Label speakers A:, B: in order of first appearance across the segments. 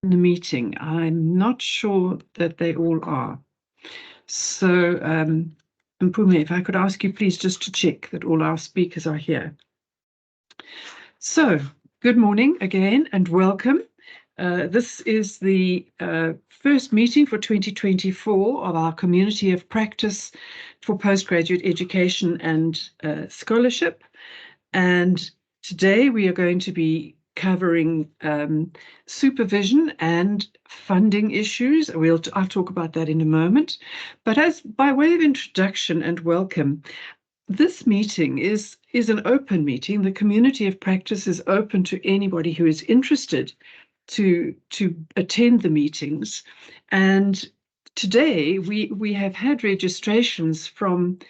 A: the meeting. I'm not sure that they all are. So, Mpumi, if I could ask you please just to check that all our speakers are here. So, good morning again and welcome. This is the first meeting for 2024 of our Community of Practice for Postgraduate Education and Scholarship. And today we are going to be covering supervision and funding issues. I'll talk about that in a moment. But as by way of introduction and welcome, this meeting is an open meeting. The Community of Practice is open to anybody who is interested to attend the meetings. And today we have had registrations from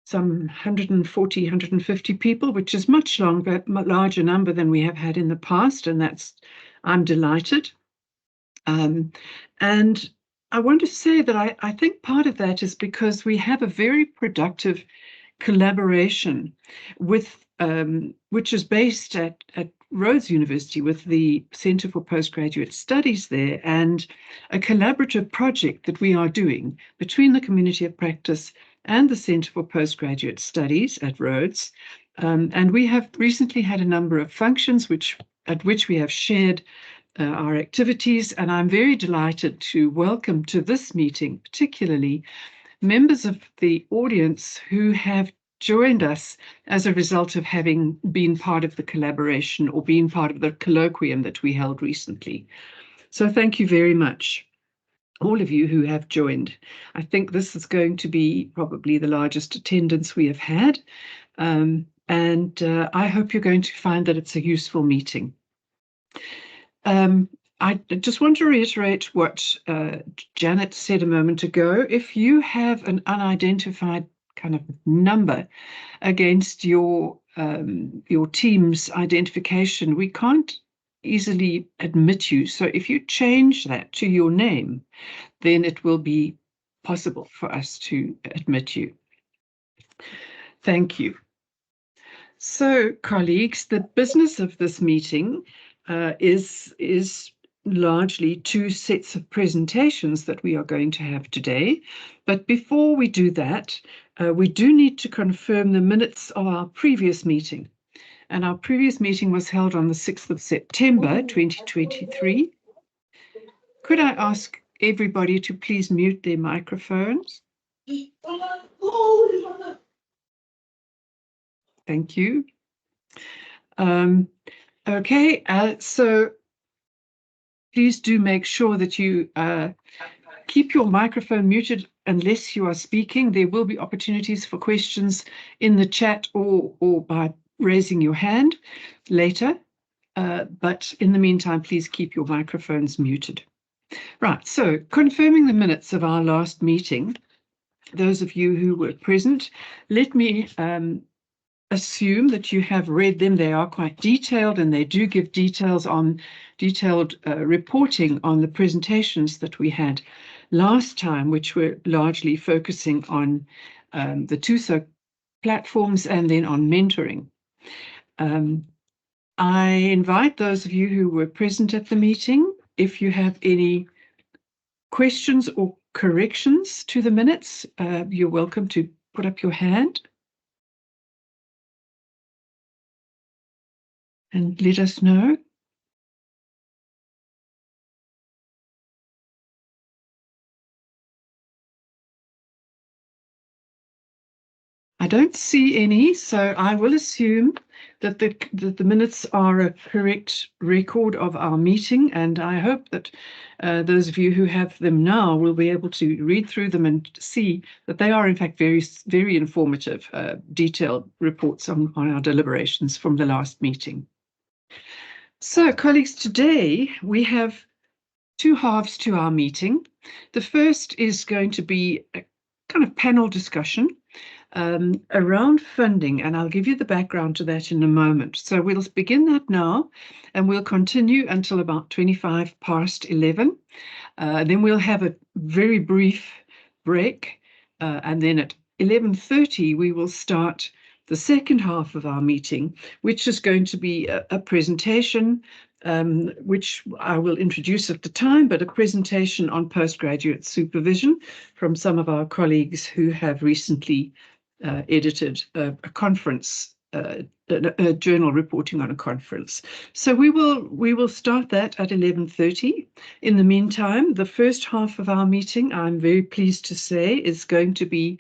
A: some 140, 150 people, which is much larger number than we have had in the past, and I'm delighted. And I want to say that I think part of that is because we have a very productive collaboration with, which is based at Rhodes University with the Centre for Postgraduate Studies there, and a collaborative project that we are doing between the Community of Practice and the Centre for Postgraduate Studies at Rhodes. And we have recently had a number of functions at which we have shared our activities, and I'm very delighted to welcome to this meeting, particularly members of the audience who have joined us as a result of having been part of the collaboration or been part of the colloquium that we held recently. So thank you very much, all of you who have joined. I think this is going to be probably the largest attendance we have had, and I hope you're going to find that it's a useful meeting. I just want to reiterate what Janet said a moment ago. If you have an unidentified kind of number against your team's identification, we can't easily admit you. So if you change that to your name, then it will be possible for us to admit you. Thank you. So, colleagues, the business of this meeting is largely two sets of presentations that we are going to have today. But before we do that, we do need to confirm the minutes of our previous meeting. And our previous meeting was held on the 6th of September, 2023. Could I ask everybody to please mute their microphones? Thank you. Okay, so please do make sure that you keep your microphone muted unless you are speaking. There will be opportunities for questions in the chat or by raising your hand later. But in the meantime, please keep your microphones muted. Right, so confirming the minutes of our last meeting, those of you who were present, let me assume that you have read them. They are quite detailed, and they do give detailed reporting on the presentations that we had last time, which were largely focusing on the TUSO platforms and then on mentoring. I invite those of you who were present at the meeting, if you have any questions or corrections to the minutes, you're welcome to put up your hand and let us know. I don't see any, so I will assume that the minutes are a correct record of our meeting, and I hope that those of you who have them now will be able to read through them and see that they are in fact very, very informative, detailed reports on our deliberations from the last meeting. So, colleagues, today we have two halves to our meeting. The first is going to be a kind of panel discussion around funding, and I'll give you the background to that in a moment. So we'll begin that now, and we'll continue until about 11:25. Then we'll have a very brief break, and then at 11:30 we will start the second half of our meeting, which is going to be a presentation, which I will introduce at the time, but a presentation on postgraduate supervision from some of our colleagues who have recently edited a conference, a journal reporting on a conference. So we will start that at 11:30. In the meantime, the first half of our meeting, I'm very pleased to say, is going to be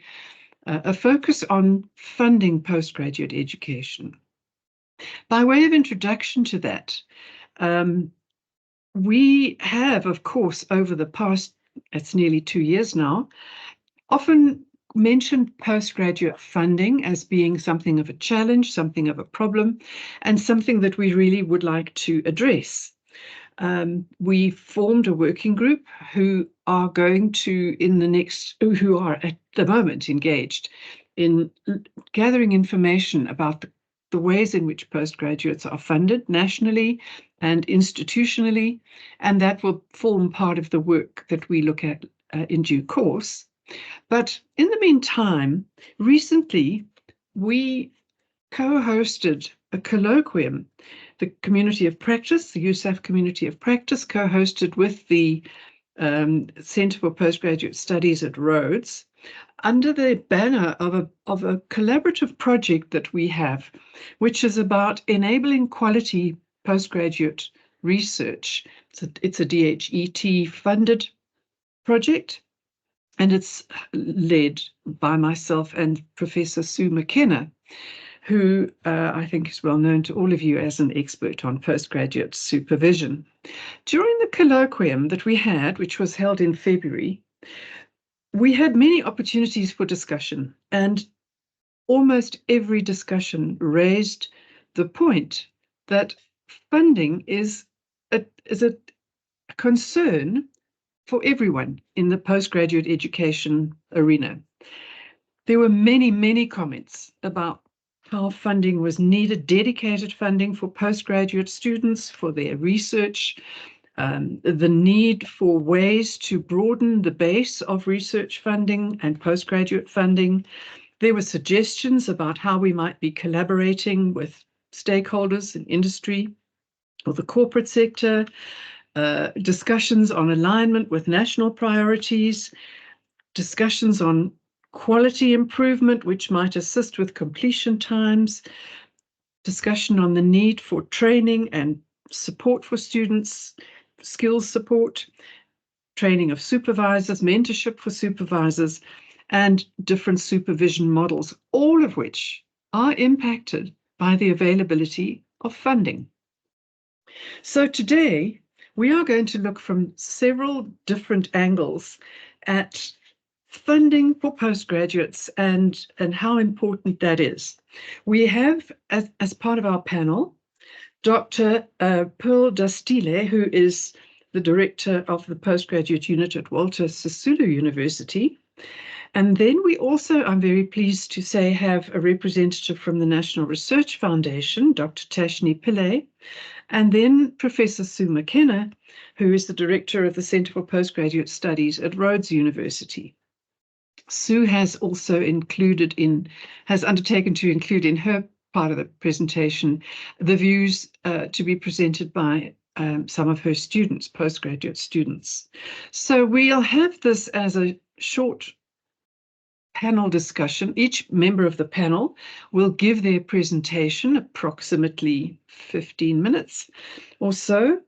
A: a focus on funding postgraduate education. By way of introduction to that, we have, of course, over the past, it's nearly 2 years now, often mentioned postgraduate funding as being something of a challenge, something of a problem, and something that we really would like to address. We formed a working group who are going to, who are at the moment engaged in gathering information about the ways in which postgraduates are funded nationally and institutionally, and that will form part of the work that we look at in due course. But in the meantime, recently we co-hosted a colloquium, the Community of Practice, the USAF Community of Practice, co-hosted with the Centre for Postgraduate Studies at Rhodes, under the banner of a collaborative project that we have, which is about enabling quality postgraduate research. It's a DHET funded project, and it's led by myself and Professor Sue McKenna, who I think is well known to all of you as an expert on postgraduate supervision. During the colloquium that we had, which was held in February, we had many opportunities for discussion, and almost every discussion raised the point that funding is a concern for everyone in the postgraduate education arena. There were many comments about how funding was needed, dedicated funding for postgraduate students, for their research, the need for ways to broaden the base of research funding and postgraduate funding. There were suggestions about how we might be collaborating with stakeholders in industry or the corporate sector, discussions on alignment with national priorities, discussions on quality improvement, which might assist with completion times, discussion on the need for training and support for students, skills support, training of supervisors, mentorship for supervisors, and different supervision models, all of which are impacted by the availability of funding. So today, we are going to look from several different angles at funding for postgraduates and how important that is. We have, as part of our panel, Dr. Pearl Dastile, who is the director of the postgraduate unit at Walter Sisulu University. And then we also, I'm very pleased to say, have a representative from the National Research Foundation, Dr. Tashni Pillay, and then Professor Sue McKenna, who is the director of the Centre for Postgraduate Studies at Rhodes University. Sue has also undertaken to include in her part of the presentation the views to be presented by some of her students, postgraduate students. So we'll have this as a short panel discussion. Each member of the panel will give their presentation, approximately 15 minutes or so.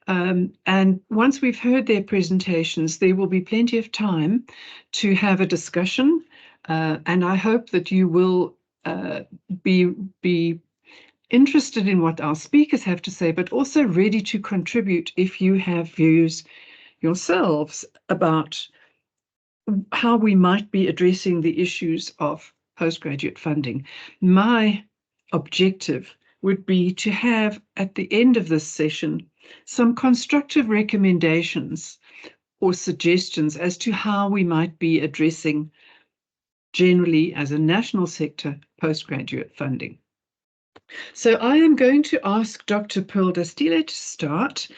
A: And once we've heard their presentations, there will be plenty of time to have a discussion. And I hope that you will be interested in what our speakers have to say, but also ready to contribute if you have views yourselves about how we might be addressing the issues of postgraduate funding. My objective would be to have, at the end of this session, some constructive recommendations or suggestions as to how we might be addressing generally as a national sector postgraduate funding. So I am going to ask Dr. Pearl Dastile to start.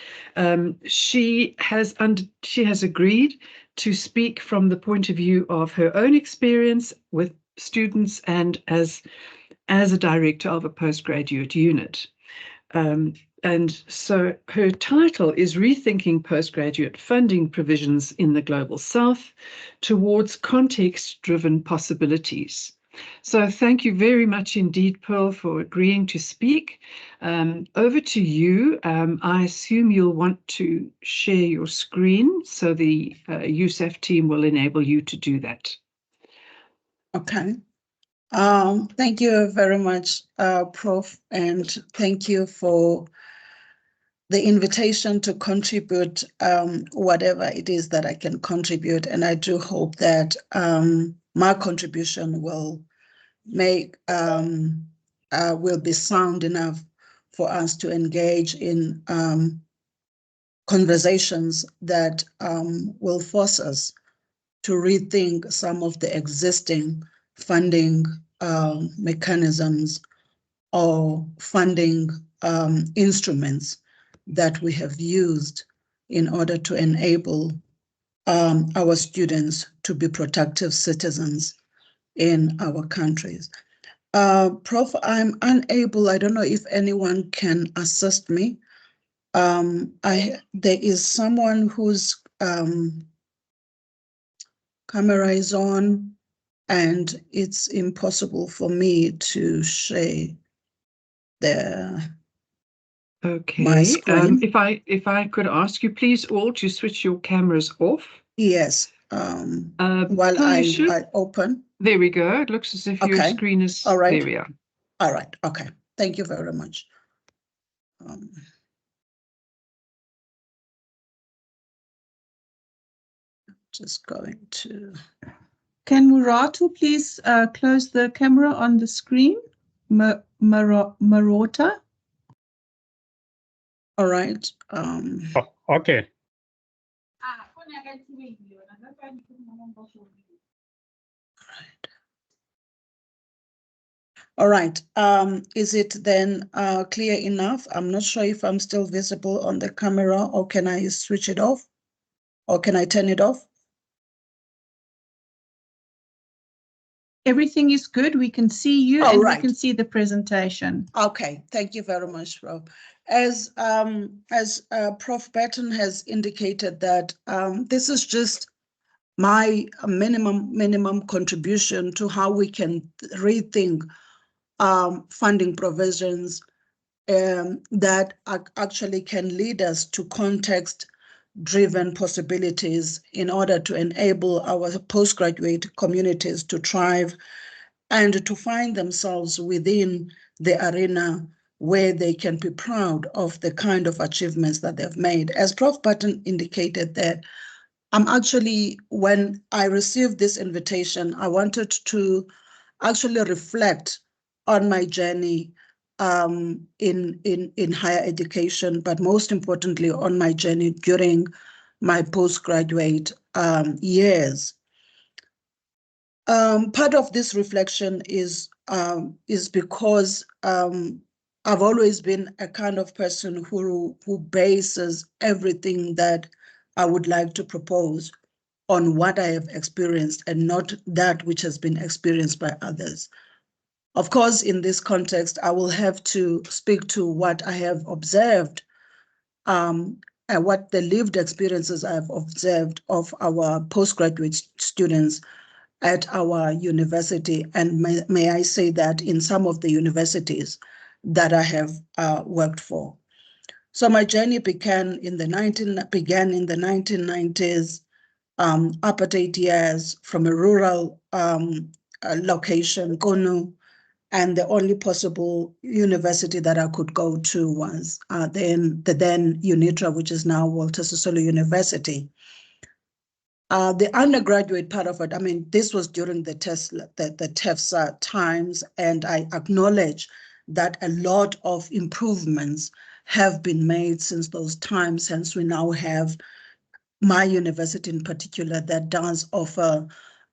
A: She has agreed to speak from the point of view of her own experience with students and as as a director of a postgraduate unit. And so her title is Rethinking Postgraduate Funding Provisions in the Global South Towards Context-Driven Possibilities. So thank you very much indeed, Pearl, for agreeing to speak. Over to you. I assume you'll want to share your screen, so the USAF team will enable you to do that.
B: Okay. Thank you very much, Prof, and thank you for the invitation to contribute whatever it is that I can contribute. And I do hope that my contribution will will be sound enough for us to engage in conversations that will force us to rethink some of the existing funding mechanisms or funding instruments that we have used in order to enable our students to be productive citizens in our countries. Prof, I'm unable, I don't know if anyone can assist me. There is someone whose camera is on, and it's impossible for me to share my screen.
A: If I could ask you, please, all to switch your cameras off.
B: Yes. While I open.
A: There we go. It looks as if your screen is.
B: All right.
A: There we are.
B: All right. Okay. Thank you very much. Just going to.
C: Can Muratu please close the camera on the screen? Marota.
B: All right.
D: Okay.
B: All right. Is it then clear enough? I'm not sure if I'm still visible on the camera, or can I switch it off? Or can I turn it off?
C: Everything is good. We can see you and we can see the presentation.
B: Okay, thank you very much, Rob. As Prof. Batten has indicated that this is just my minimum contribution to how we can rethink funding provisions that actually can lead us to context-driven possibilities in order to enable our postgraduate communities to thrive and to find themselves within the arena where they can be proud of the kind of achievements that they've made. As Prof. Batten indicated, that I'm actually, when I received this invitation, I wanted to actually reflect on my journey in higher education, but most importantly on my journey during my postgraduate years. Part of this reflection is because I've always been a kind of person who bases everything that I would like to propose on what I have experienced and not that which has been experienced by others. Of course, in this context, I will have to speak to what I have observed and what the lived experiences I've observed of our postgraduate students at our university, and may I say that in some of the universities that I have worked for. So my journey began in the 1990s, apartheid years, from a rural location, Konu, and the only possible university that I could go to was the then UNITRA, which is now Walter Sisulu University. The undergraduate part of it, I mean, this was during the TEFSA times, and I acknowledge that a lot of improvements have been made since those times, hence we now have my university in particular that does offer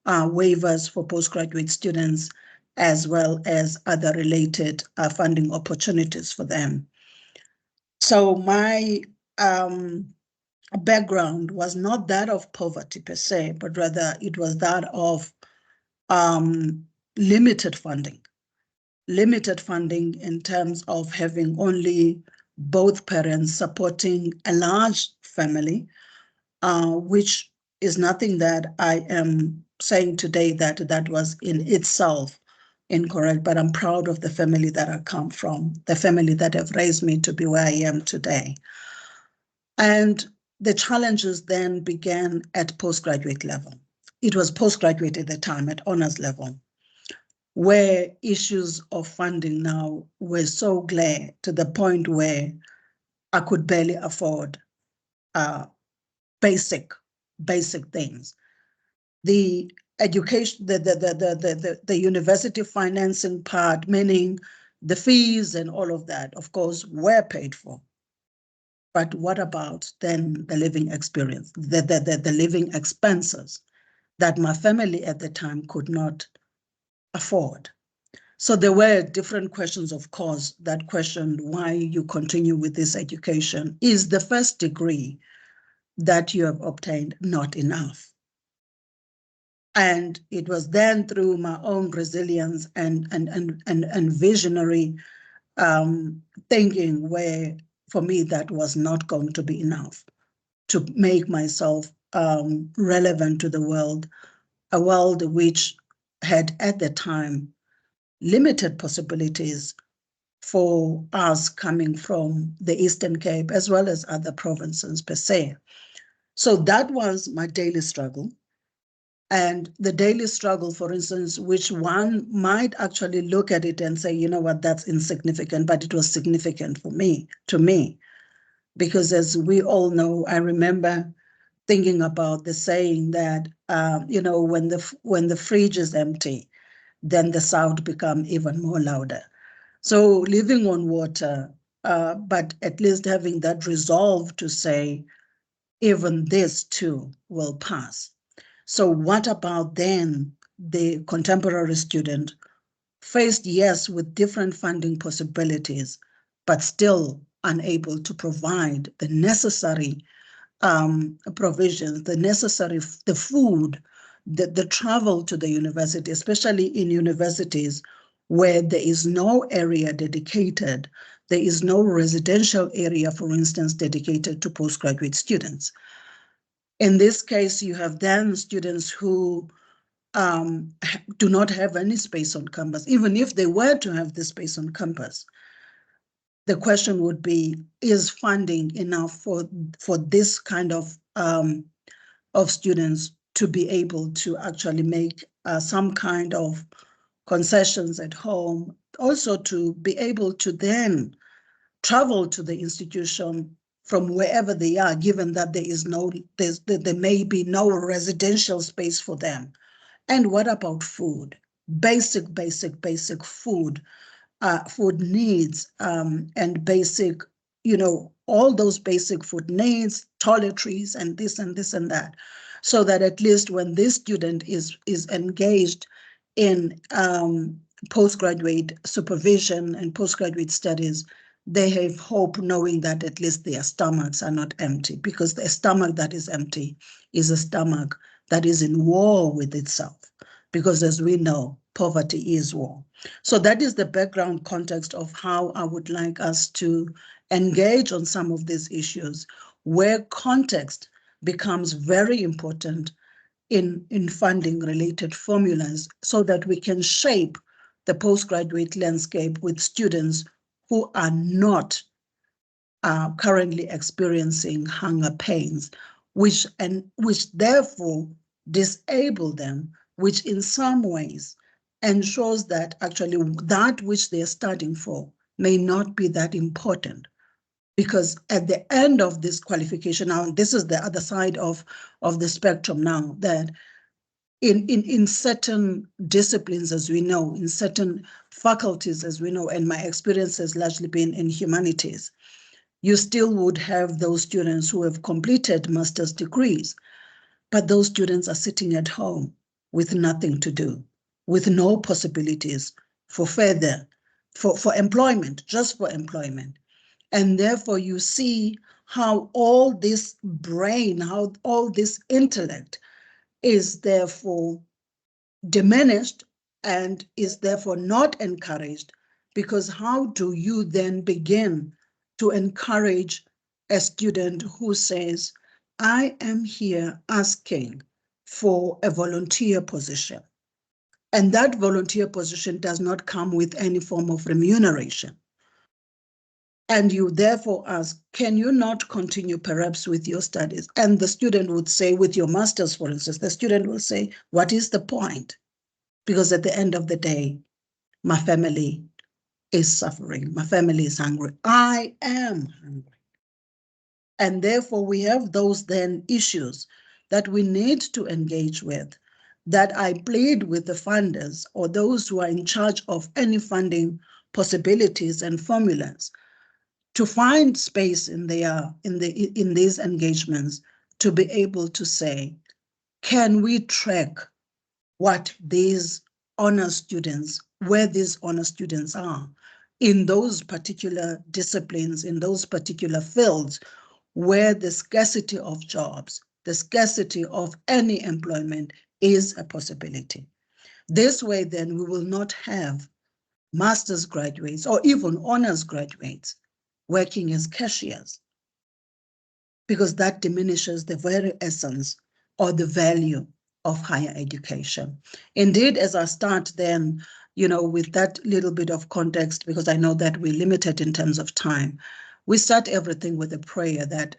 B: waivers for postgraduate students, as well as other related funding opportunities for them. So my background was not that of poverty per se, but rather it was that of limited funding limited funding in terms of having only both parents supporting a large family, which is nothing that I am saying today that was in itself incorrect, but I'm proud of the family that I come from, the family that have raised me to be where I am today. And the challenges then began at postgraduate level. It was postgraduate at the time, at honors level, where issues of funding now were so clear to the point where I could barely afford basic things. The education, the university financing part, meaning the fees and all of that, of course, were paid for. But what about then the living experience, the living expenses that my family at the time could not afford? So there were different questions, of course, that questioned why you continue with this education. Is the first degree that you have obtained not enough? And it was then through my own resilience and visionary thinking where, for me, that was not going to be enough to make myself relevant to the world, a world which had at the time limited possibilities for us coming from the Eastern Cape as well as other provinces per se. So that was my daily struggle. And the daily struggle, for instance, which one might actually look at it and say, you know what, that's insignificant, but it was significant for me, to me. Because as we all know, I remember thinking about the saying that, you know, when the fridge is empty, then the sound becomes even more louder. So living on water, but at least having that resolve to say, even this too will pass. So what about then the contemporary student faced, yes, with different funding possibilities, but still unable to provide the necessary provisions, the food, the travel to the university, especially in universities where there is no area dedicated, there is no residential area, for instance, dedicated to postgraduate students. In this case, you have then students who do not have any space on campus. Even if they were to have the space on campus, the question would be, is funding enough for this kind of students to be able to actually make some kind of concessions at home, also to be able to then travel to the institution from wherever they are, given that there may be no residential space for them. And what about food? Basic food, food needs, and basic, you know, all those basic food needs, toiletries, and this and this and that, so that at least when this student is engaged in postgraduate supervision and postgraduate studies, they have hope knowing that at least their stomachs are not empty, because the stomach that is empty is a stomach that is in war with itself, because as we know, poverty is war. So that is the background context of how I would like us to engage on some of these issues, where context becomes very important in funding related formulas, so that we can shape the postgraduate landscape with students who are not currently experiencing hunger pains, which therefore disable them, which in some ways ensures that actually that which they're studying for may not be that important. Because at the end of this qualification, now this is the other side of the spectrum now, that in certain disciplines, as we know, in certain faculties, as we know, and my experience has largely been in humanities, you still would have those students who have completed master's degrees, but those students are sitting at home with nothing to do, with no possibilities for further, for employment, just for employment. And therefore you see how all this brain, how all this intellect is therefore diminished and is therefore not encouraged because how do you then begin to encourage a student who says, I am here asking for a volunteer position, and that volunteer position does not come with any form of remuneration. And you therefore ask, can you not continue perhaps with your studies? And the student would say, with your master's, for instance, the student will say, what is the point? Because at the end of the day, my family is suffering. My family is hungry. I am hungry. And therefore, we have those then issues that we need to engage with, that I plead with the funders or those who are in charge of any funding possibilities and formulas to find space in these engagements to be able to say, can we track what these honor students, where these honor students are in those particular disciplines, in those particular fields where the scarcity of jobs, the scarcity of any employment is a possibility. This way, then, we will not have master's graduates or even honors graduates working as cashiers, because that diminishes the very essence or the value of higher education. Indeed, as I start then, with that little bit of context, because I know that we're limited in terms of time, we start everything with a prayer that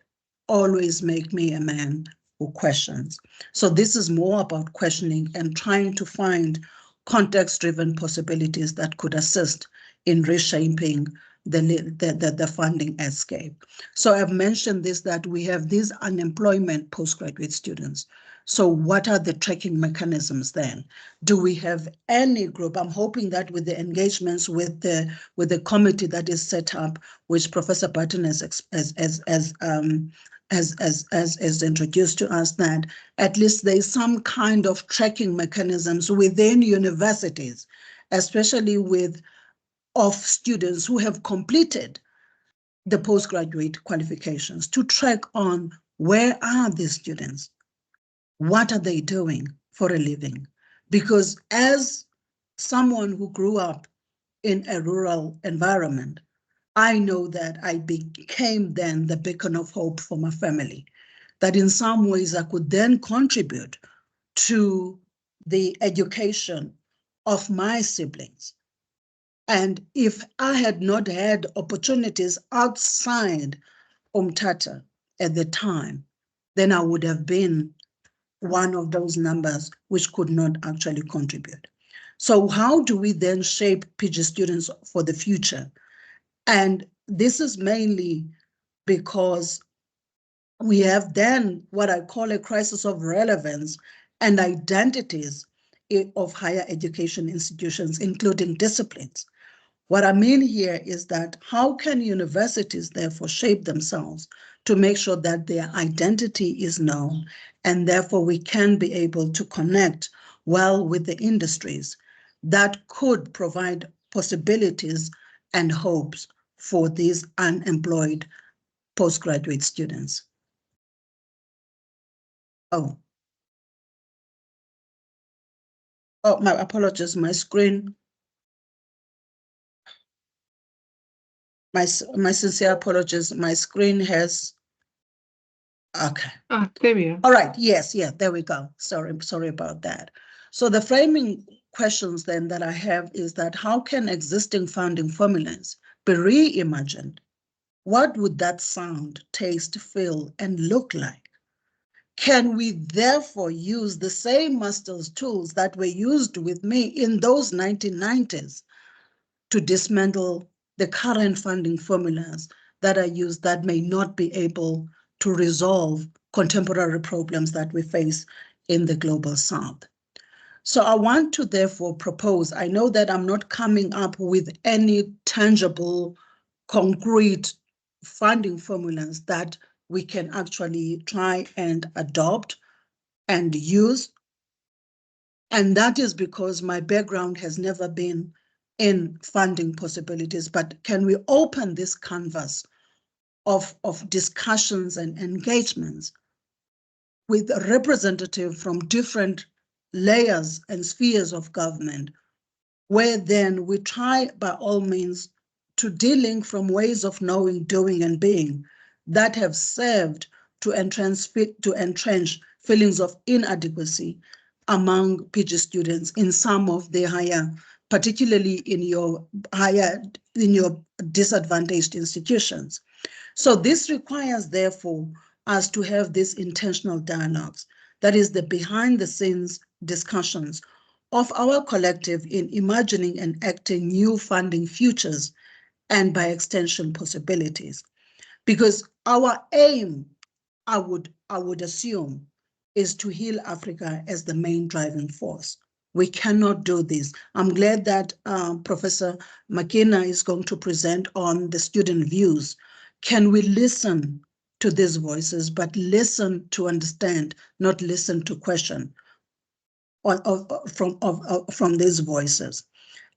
B: always make me a man who questions. So this is more about questioning and trying to find context-driven possibilities that could assist in reshaping the funding escape. So I've mentioned this, that we have these unemployment postgraduate students. So what are the tracking mechanisms then? Do we have any group? I'm hoping that with the engagements with the committee that is set up, which Professor Barton has introduced to us, that at least there's some kind of tracking mechanisms within universities, especially of students who have completed the postgraduate qualifications, to track on where are these students? What are they doing for a living? Because as someone who grew up in a rural environment, I know that I became then the beacon of hope for my family, that in some ways I could then contribute to the education of my siblings. And if I had not had opportunities outside Umtata at the time, then I would have been one of those numbers which could not actually contribute. So how do we then shape PG students for the future? And this is mainly because we have then what I call a crisis of relevance and identities of higher education institutions, including disciplines. What I mean here is that how can universities therefore shape themselves to make sure that their identity is known, and therefore we can be able to connect well with the industries that could provide possibilities and hopes for these unemployed postgraduate students. Oh, my apologies, my screen. My sincere apologies, my screen has, okay.
A: There we are.
B: All right, yes, yeah, there we go. Sorry about that. So the framing questions then that I have is that how can existing funding formulas be reimagined? What would that sound, taste, feel, and look like? Can we therefore use the same master's tools that were used with me in those 1990s to dismantle the current funding formulas that are used that may not be able to resolve contemporary problems that we face in the global South? So I want to therefore propose, I know that I'm not coming up with any tangible, concrete funding formulas that we can actually try and adopt and use. And that is because my background has never been in funding possibilities, but can we open this canvas of discussions and engagements with a representative from different layers and spheres of government where then we try by all means to de-link from ways of knowing, doing, and being that have served to entrench feelings of inadequacy among PG students in some of the higher, particularly in your disadvantaged institutions. So this requires, therefore, us to have these intentional dialogues, that is the behind the scenes discussions of our collective in imagining and acting new funding futures and by extension possibilities. Because our aim, I would assume, is to heal Africa as the main driving force. We cannot do this. I'm glad that Professor McKenna is going to present on the student views. Can we listen to these voices, but listen to understand, not listen to question from these voices?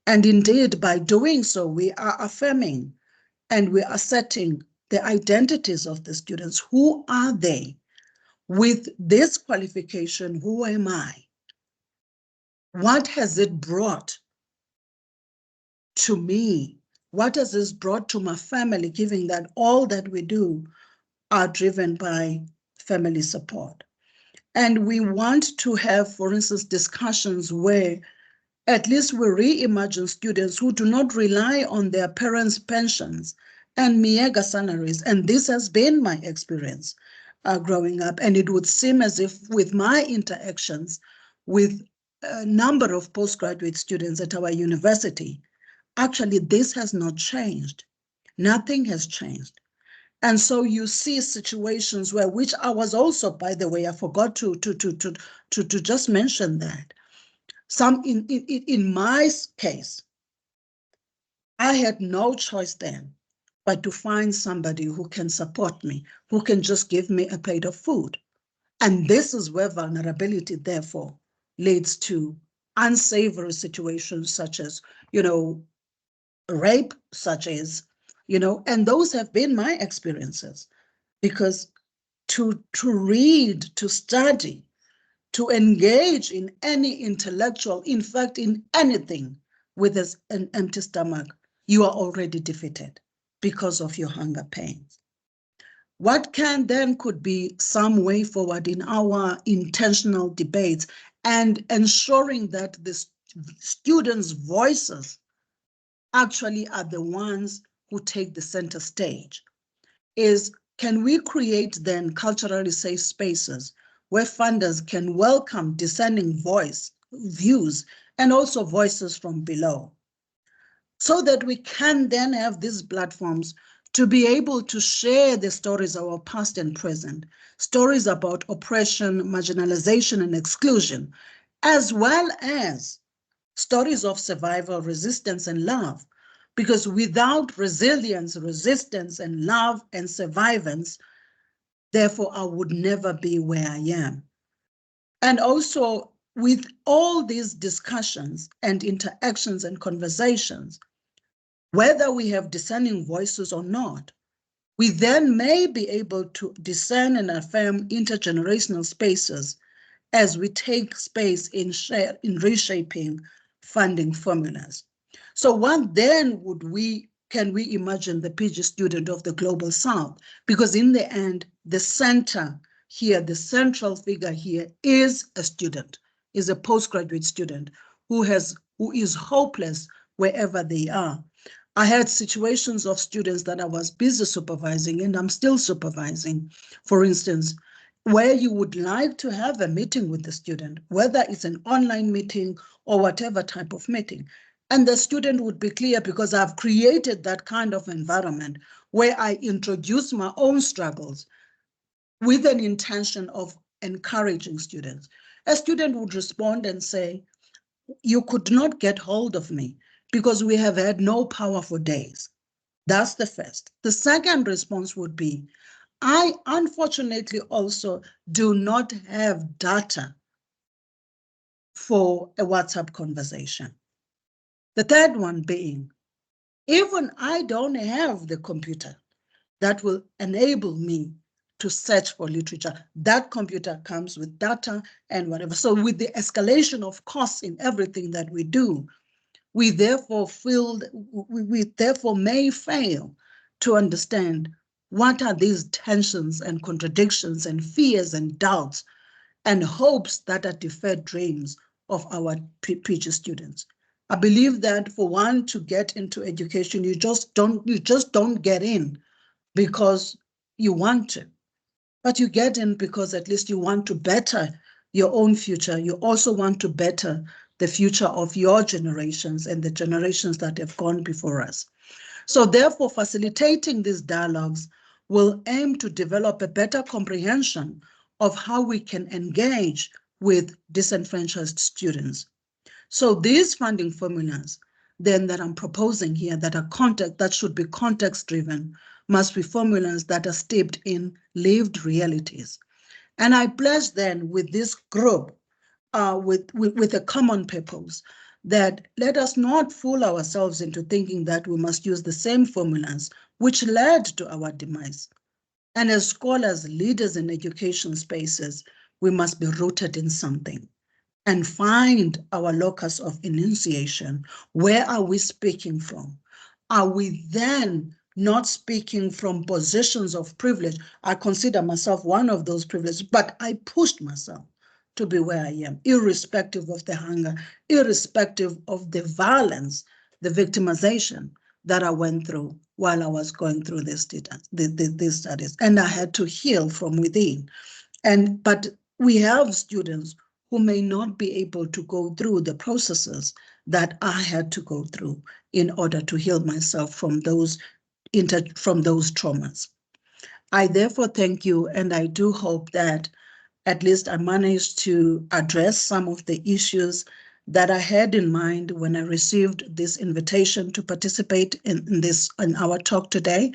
B: And indeed, by doing so, we are affirming and we are setting the identities of the students. Who are they? With this qualification, who am I? What has it brought to me? What has this brought to my family, given that all that we do are driven by family support? And we want to have, for instance, discussions where at least we reimagine students who do not rely on their parents' pensions and meager salaries. And this has been my experience growing up. And it would seem as if with my interactions with a number of postgraduate students at our university, actually this has not changed. Nothing has changed. And so you see situations where, which I was also, by the way, I forgot to just mention that. Some in my case, I had no choice then but to find somebody who can support me, who can just give me a plate of food. And this is where vulnerability, therefore, leads to unsavory situations such as, rape, such as, and those have been my experiences. Because to read, to study, to engage in any intellectual, in fact, in anything with an empty stomach, you are already defeated because of your hunger pains. What could be some way forward in our intentional debates and ensuring that the students' voices actually are the ones who take the center stage is, can we create then culturally safe spaces where funders can welcome dissenting views, and also voices from below, so that we can then have these platforms to be able to share the stories of our past and present, stories about oppression, marginalization, and exclusion, as well as stories of survival, resistance, and love. Because without resilience, resistance, and love and survivance, therefore, I would never be where I am. And also, with all these discussions and interactions and conversations, whether we have discerning voices or not, we then may be able to discern and affirm intergenerational spaces as we take space in reshaping funding formulas. So what then can we imagine the PG student of the Global South? Because in the end, the center here, the central figure here is a student, is a postgraduate student who is hopeless wherever they are. I had situations of students that I was busy supervising, and I'm still supervising, for instance, where you would like to have a meeting with the student, whether it's an online meeting or whatever type of meeting. And the student would be clear, because I've created that kind of environment where I introduce my own struggles with an intention of encouraging students. A student would respond and say, you could not get hold of me because we have had no power for days. That's the first. The second response would be, I unfortunately also do not have data for a WhatsApp conversation. The third one being, even I don't have the computer that will enable me to search for literature. That computer comes with data and whatever. So with the escalation of costs in everything that we do, We therefore may fail to understand what are these tensions and contradictions and fears and doubts and hopes that are deferred dreams of our PG students. I believe that for one to get into education, you just don't get in because you want to, but you get in because at least you want to better your own future. You also want to better the future of your generations and the generations that have gone before us. So therefore, facilitating these dialogues will aim to develop a better comprehension of how we can engage with disenfranchised students. So these funding formulas then that I'm proposing here that should be context-driven must be formulas that are steeped in lived realities. And I pledge then with this group, with a common purpose, that let us not fool ourselves into thinking that we must use the same formulas which led to our demise. And as scholars, leaders in education spaces, we must be rooted in something and find our locus of enunciation. Where are we speaking from? Are we then not speaking from positions of privilege? I consider myself one of those privileges, but I pushed myself to be where I am, irrespective of the hunger, irrespective of the violence, the victimization that I went through while I was going through these studies. And I had to heal from within. But we have students who may not be able to go through the processes that I had to go through in order to heal myself from those traumas. I therefore thank you, and I do hope that at least I managed to address some of the issues that I had in mind when I received this invitation to participate in our talk today.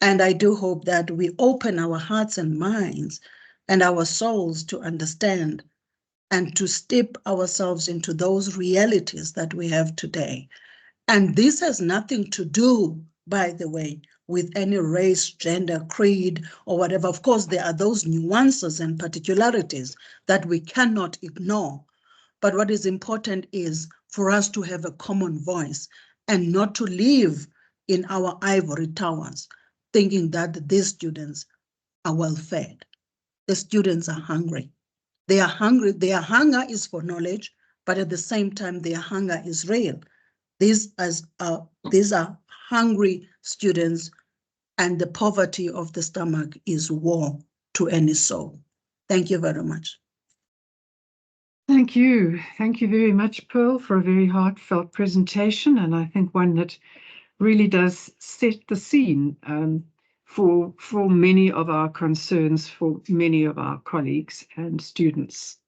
B: And I do hope that we open our hearts and minds and our souls to understand and to step ourselves into those realities that we have today. And this has nothing to do, by the way, with any race, gender, creed, or whatever. Of course, there are those nuances and particularities that we cannot ignore. But what is important is for us to have a common voice and not to live in our ivory towers, thinking that these students are well fed. The students are hungry. They are hungry. Their hunger is for knowledge, but at the same time, their hunger is real. These are hungry students, and the poverty of the stomach is war to any soul. Thank you very much.
A: Thank you. Thank you very much, Pearl, for a very heartfelt presentation, and I think one that really does set the scene for many of our concerns, for many of our colleagues and students.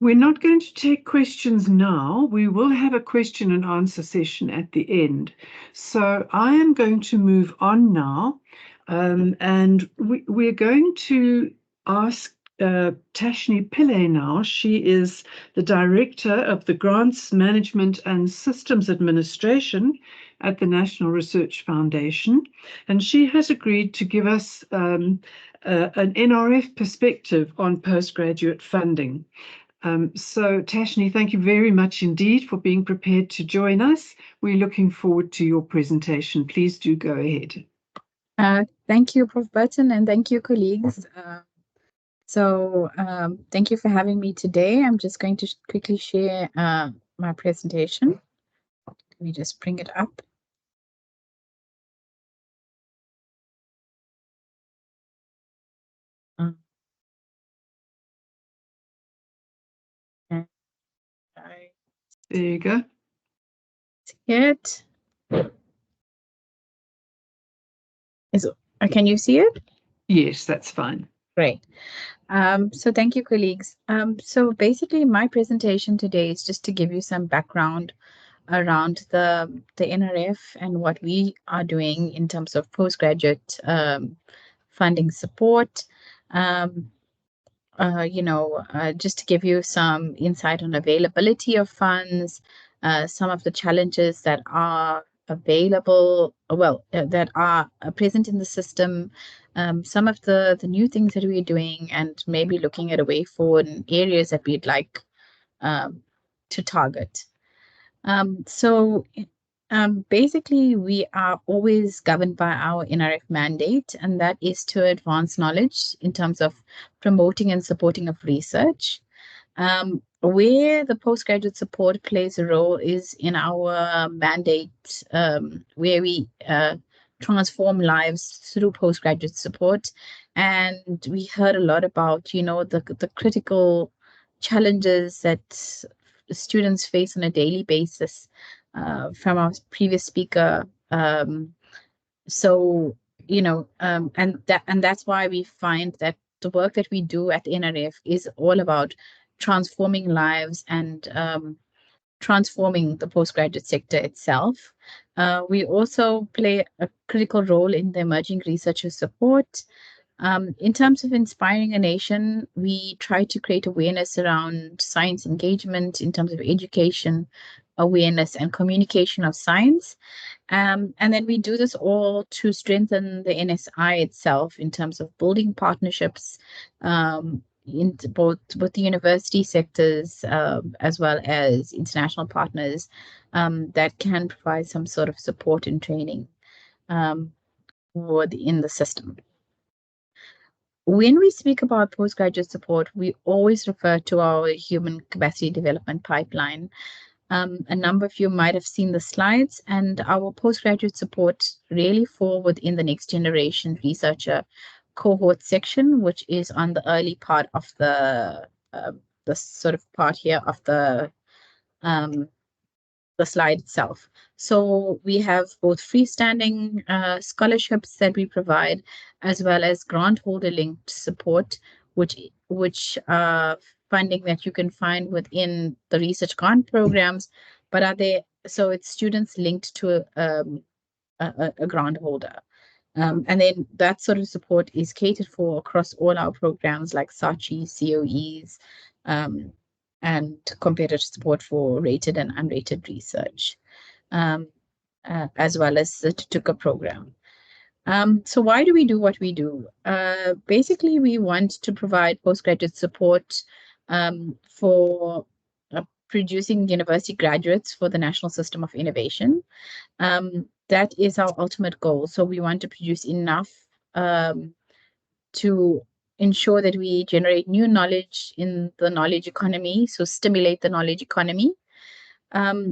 A: We're not going to take questions now. We will have a question and answer session at the end. So I am going to move on now, and we're going to ask Tashni Pillay now. She is the Director of the Grants Management and Systems Administration at the National Research Foundation, and she has agreed to give us an NRF perspective on postgraduate funding. So Tashni, thank you very much indeed for being prepared to join us. We're looking forward to your presentation. Please do go ahead.
E: Thank you, Prof. Burton, and thank you, colleagues. Thank you for having me today. I'm just going to quickly share my presentation. Let me just bring it up.
A: There you go.
E: Can you see it?
A: Yes, that's fine.
E: Great. So thank you, colleagues. So basically, my presentation today is just to give you some background around the NRF and what we are doing in terms of postgraduate funding support. Just to give you some insight on availability of funds, some of the challenges that are available, that are present in the system, some of the new things that we're doing, and maybe looking at a way forward in areas that we'd like to target. Basically, we are always governed by our NRF mandate, and that is to advance knowledge in terms of promoting and supporting of research. Where the postgraduate support plays a role is in our mandate, where we transform lives through postgraduate support. And we heard a lot about, you know, the critical challenges that students face on a daily basis from our previous speaker. So, you know, and that's why we find that the work that we do at NRF is all about transforming lives and transforming the postgraduate sector itself. We also play a critical role in the emerging researcher support. In terms of inspiring a nation, we try to create awareness around science engagement in terms of education, awareness, and communication of science. And then we do this all to strengthen the NSI itself in terms of building partnerships in both the university sectors as well as international partners that can provide some sort of support and training within the system. When we speak about postgraduate support, we always refer to our human capacity development pipeline. A number of you might have seen the slides, and our postgraduate support really fall within the next generation researcher cohort section, which is on the early part of the sort of part here of the slide itself. So we have both freestanding scholarships that we provide, as well as grant holder linked support, which funding that you can find within the research grant programs, but are there, so it's students linked to a grant holder. And then that sort of support is catered for across all our programs like SACHI, COEs, and competitive support for rated and unrated research, as well as the TUCA program. So why do we do what we do? Basically, we want to provide postgraduate support for producing university graduates for the national system of innovation. That is our ultimate goal. So we want to produce enough to ensure that we generate new knowledge in the knowledge economy, so stimulate the knowledge economy.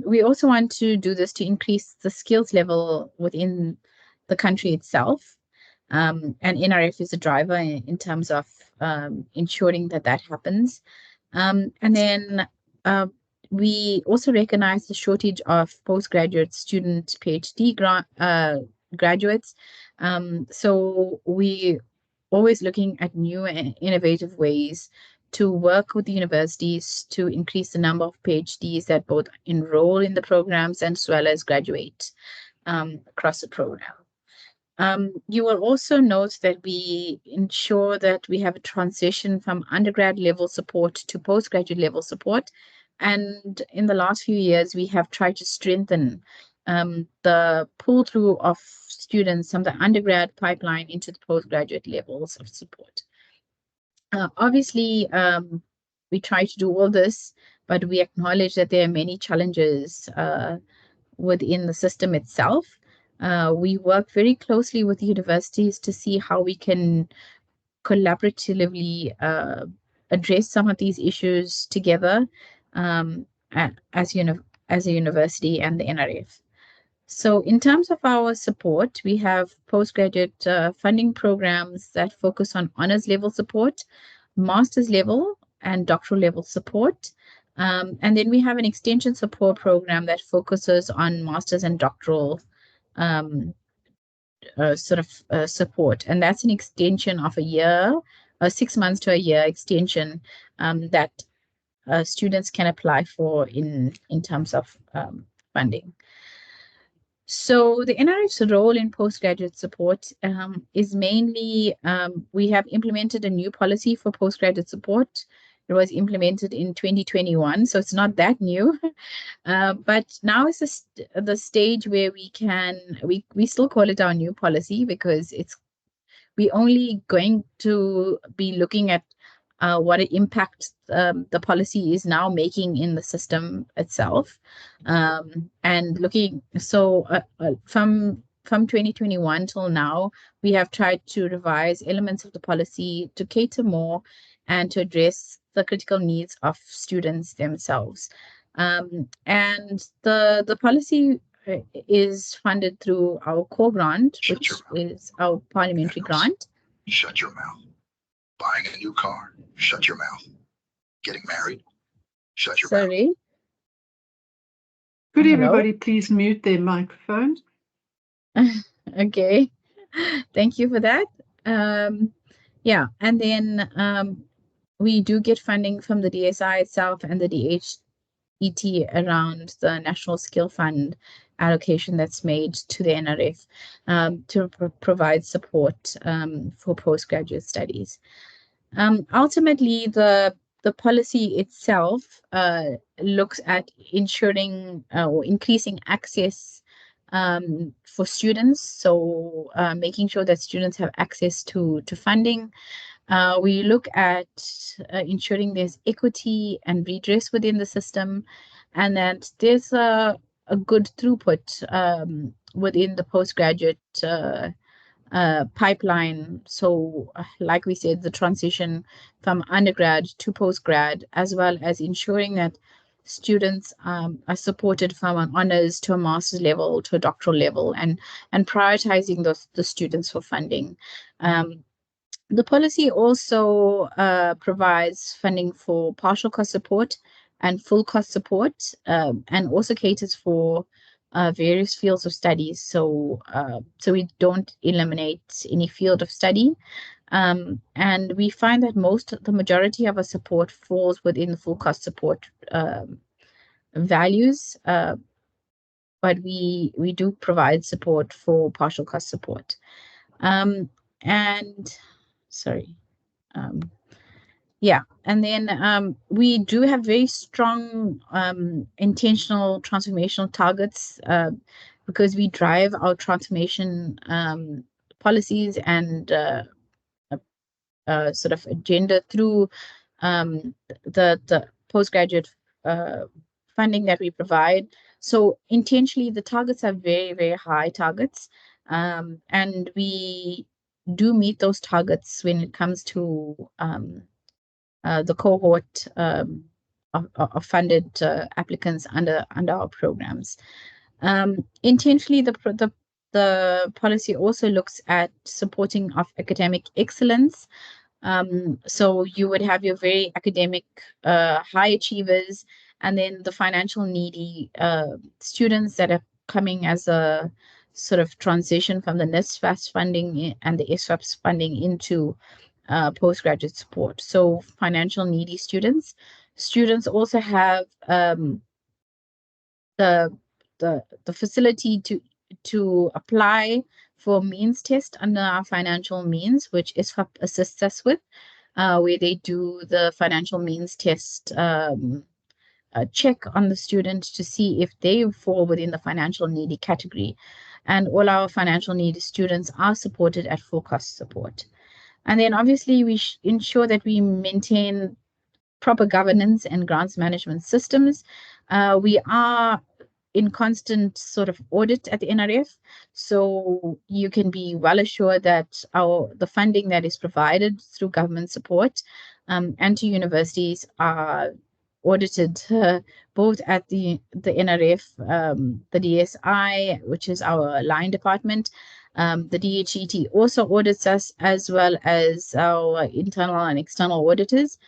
E: We also want to do this to increase the skills level within the country itself. And NRF is a driver in terms of ensuring that that happens. And then we also recognize the shortage of postgraduate student PhD graduates. So we always looking at new and innovative ways to work with the universities to increase the number of PhDs that both enroll in the programs as well as graduate across the program. You will also note that we ensure that we have a transition from undergrad level support to postgraduate level support. And in the last few years, we have tried to strengthen the pull-through of students from the undergrad pipeline into the postgraduate levels of support. Obviously, we try to do all this, but we acknowledge that there are many challenges within the system itself. We work very closely with the universities to see how we can collaboratively address some of these issues together as a university and the NRF. So in terms of our support, we have postgraduate funding programs that focus on honors level support, master's level, and doctoral level support. And then we have an extension support program that focuses on master's and doctoral support. And that's an extension of a year, 6 months to a year extension that students can apply for in terms of funding. So the NRF's role in postgraduate support is mainly, we have implemented a new policy for postgraduate support. It was implemented in 2021, so it's not that new. But now is the stage where we still call it our new policy because we only going to be looking at what impact the policy is now making in the system itself. And looking, so from 2021 till now, we have tried to revise elements of the policy to cater more and to address the critical needs of students themselves. And the policy is funded through our core grant, which is our parliamentary grant.
F: Shut your mouth. Buying a new car, shut your mouth. Getting married, shut your mouth.
E: Sorry.
A: Could
E: Hello?
A: everybody please mute their microphones?
E: Okay, thank you for that. Yeah, and then we do get funding from the DSI itself and the DHET around the National Skill Fund allocation that's made to the NRF to provide support for postgraduate studies. Ultimately, the policy itself looks at ensuring or increasing access for students, so making sure that students have access to funding. We look at ensuring there's equity and redress within the system, and that there's a good throughput within the postgraduate pipeline. So like we said, the transition from undergrad to postgrad, as well as ensuring that students are supported from an honors to a master's level to a doctoral level, and prioritizing the students for funding. The policy also provides funding for partial cost support and full cost support, and also caters for various fields of studies. So we don't eliminate any field of study. And we find that the majority of our support falls within the full cost support values, but we do provide support for partial cost support. Yeah, and then we do have very strong intentional transformational targets because we drive our transformation policies and sort of agenda through the postgraduate funding that we provide. So intentionally, the targets are very, very high targets, and we do meet those targets when it comes to the cohort of funded applicants under our programs. Intentionally, the policy also looks at supporting of academic excellence. So you would have your very academic high achievers, and then the financial needy students that are coming as a sort of transition from the NSFAS funding and the SFAPS funding into postgraduate support. So financial needy students. Students also have the facility to apply for means test under our financial means, which SFAP assists us with, where they do the financial means test check on the student to see if they fall within the financial needy category. And all our financial needy students are supported at full cost support. And then obviously we ensure that we maintain proper governance and grants management systems. We are in constant sort of audit at the NRF, so you can be well assured that the funding that is provided through government support and to universities are audited both at the NRF, the DSI, which is our line department. The DHET also audits us, as well as our internal and external auditors.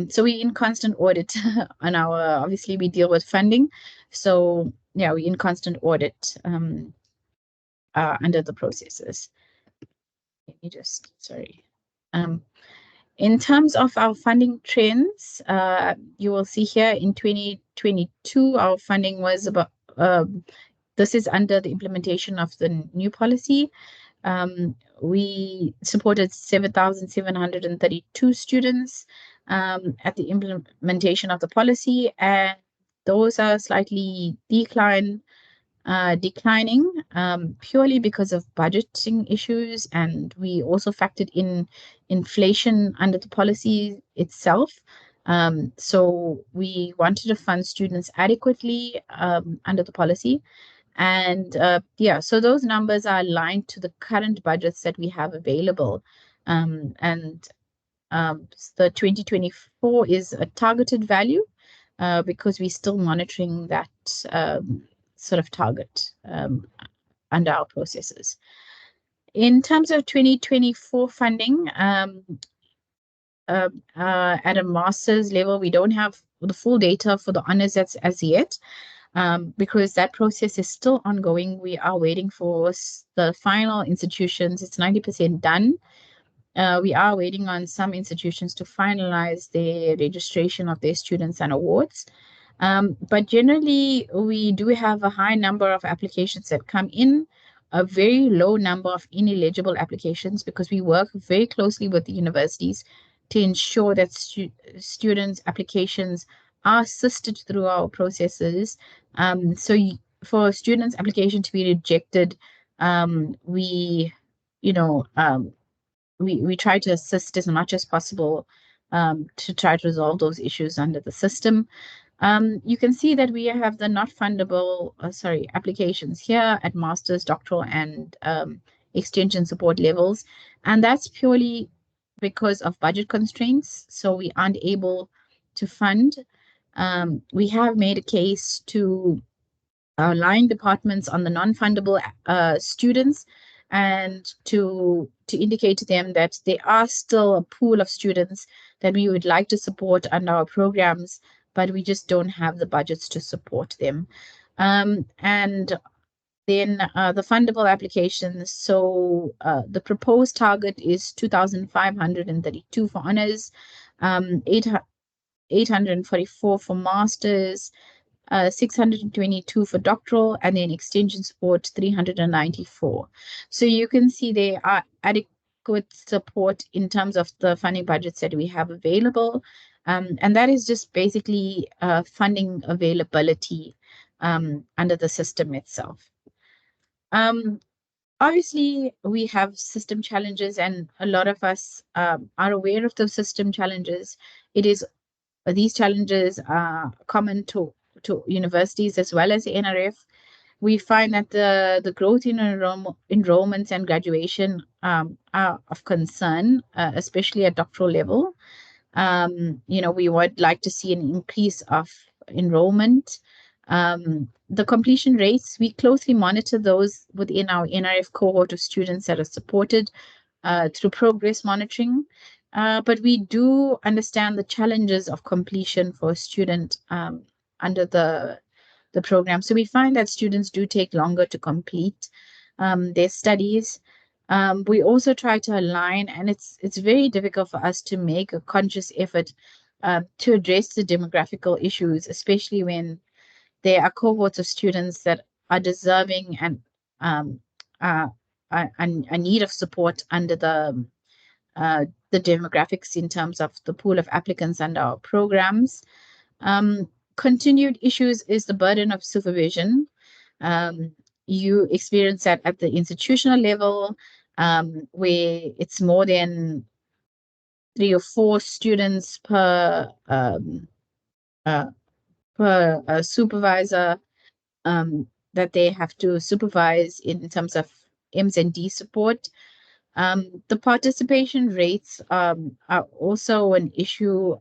E: So we're in constant audit on obviously we deal with funding. So yeah, we're in constant audit under the processes. Let me just, sorry. In terms of our funding trends, you will see here in 2022, our funding was about, this is under the implementation of the new policy. We supported 7,732 students at the implementation of the policy, and those are slightly declined declining purely because of budgeting issues, and we also factored in inflation under the policy itself. So we wanted to fund students adequately under the policy. And yeah, so those numbers are aligned to the current budgets that we have available. And the 2024 is a targeted value because we're still monitoring that sort of target under our processes. In terms of 2024 funding, at a master's level, we don't have the full data for the honors as yet, because that process is still ongoing. We are waiting for the final institutions. It's 90% done. We are waiting on some institutions to finalize their registration of their students and awards. But generally, we do have a high number of applications that come in, a very low number of ineligible applications, because we work very closely with the universities to ensure that students' applications are assisted through our processes. For students' application to be rejected, we try to assist as much as possible to try to resolve those issues under the system. You can see that we have the not fundable, applications here at master's, doctoral, and extension support levels. And that's purely because of budget constraints. So we aren't able to fund. We have made a case to line departments on the non-fundable students, and to indicate to them that there are still a pool of students that we would like to support under our programs, but we just don't have the budgets to support them. And then the fundable applications. So the proposed target is 2,532 for honors, 844 for masters, 622 for doctoral, and then extension support 394. So you can see there are adequate support in terms of the funding budgets that we have available. And that is just basically funding availability under the system itself. Obviously, we have system challenges, and a lot of us are aware of those system challenges. These challenges are common to universities as well as the NRF. We find that the growth in enrollments and graduation are of concern, especially at doctoral level. We would like to see an increase of enrollment. The completion rates, we closely monitor those within our NRF cohort of students that are supported through progress monitoring. But we do understand the challenges of completion for a student under the program. So we find that students do take longer to complete their studies. We also try to align, and it's very difficult for us to make a conscious effort to address the demographical issues, especially when there are cohorts of students that are deserving and a need of support under the demographics in terms of the pool of applicants under our programs. Continued issues is the burden of supervision. You experience that at the institutional level, where it's more than 3 or 4 students per supervisor that they have to supervise in terms of Ms and D support. The participation rates are also an issue.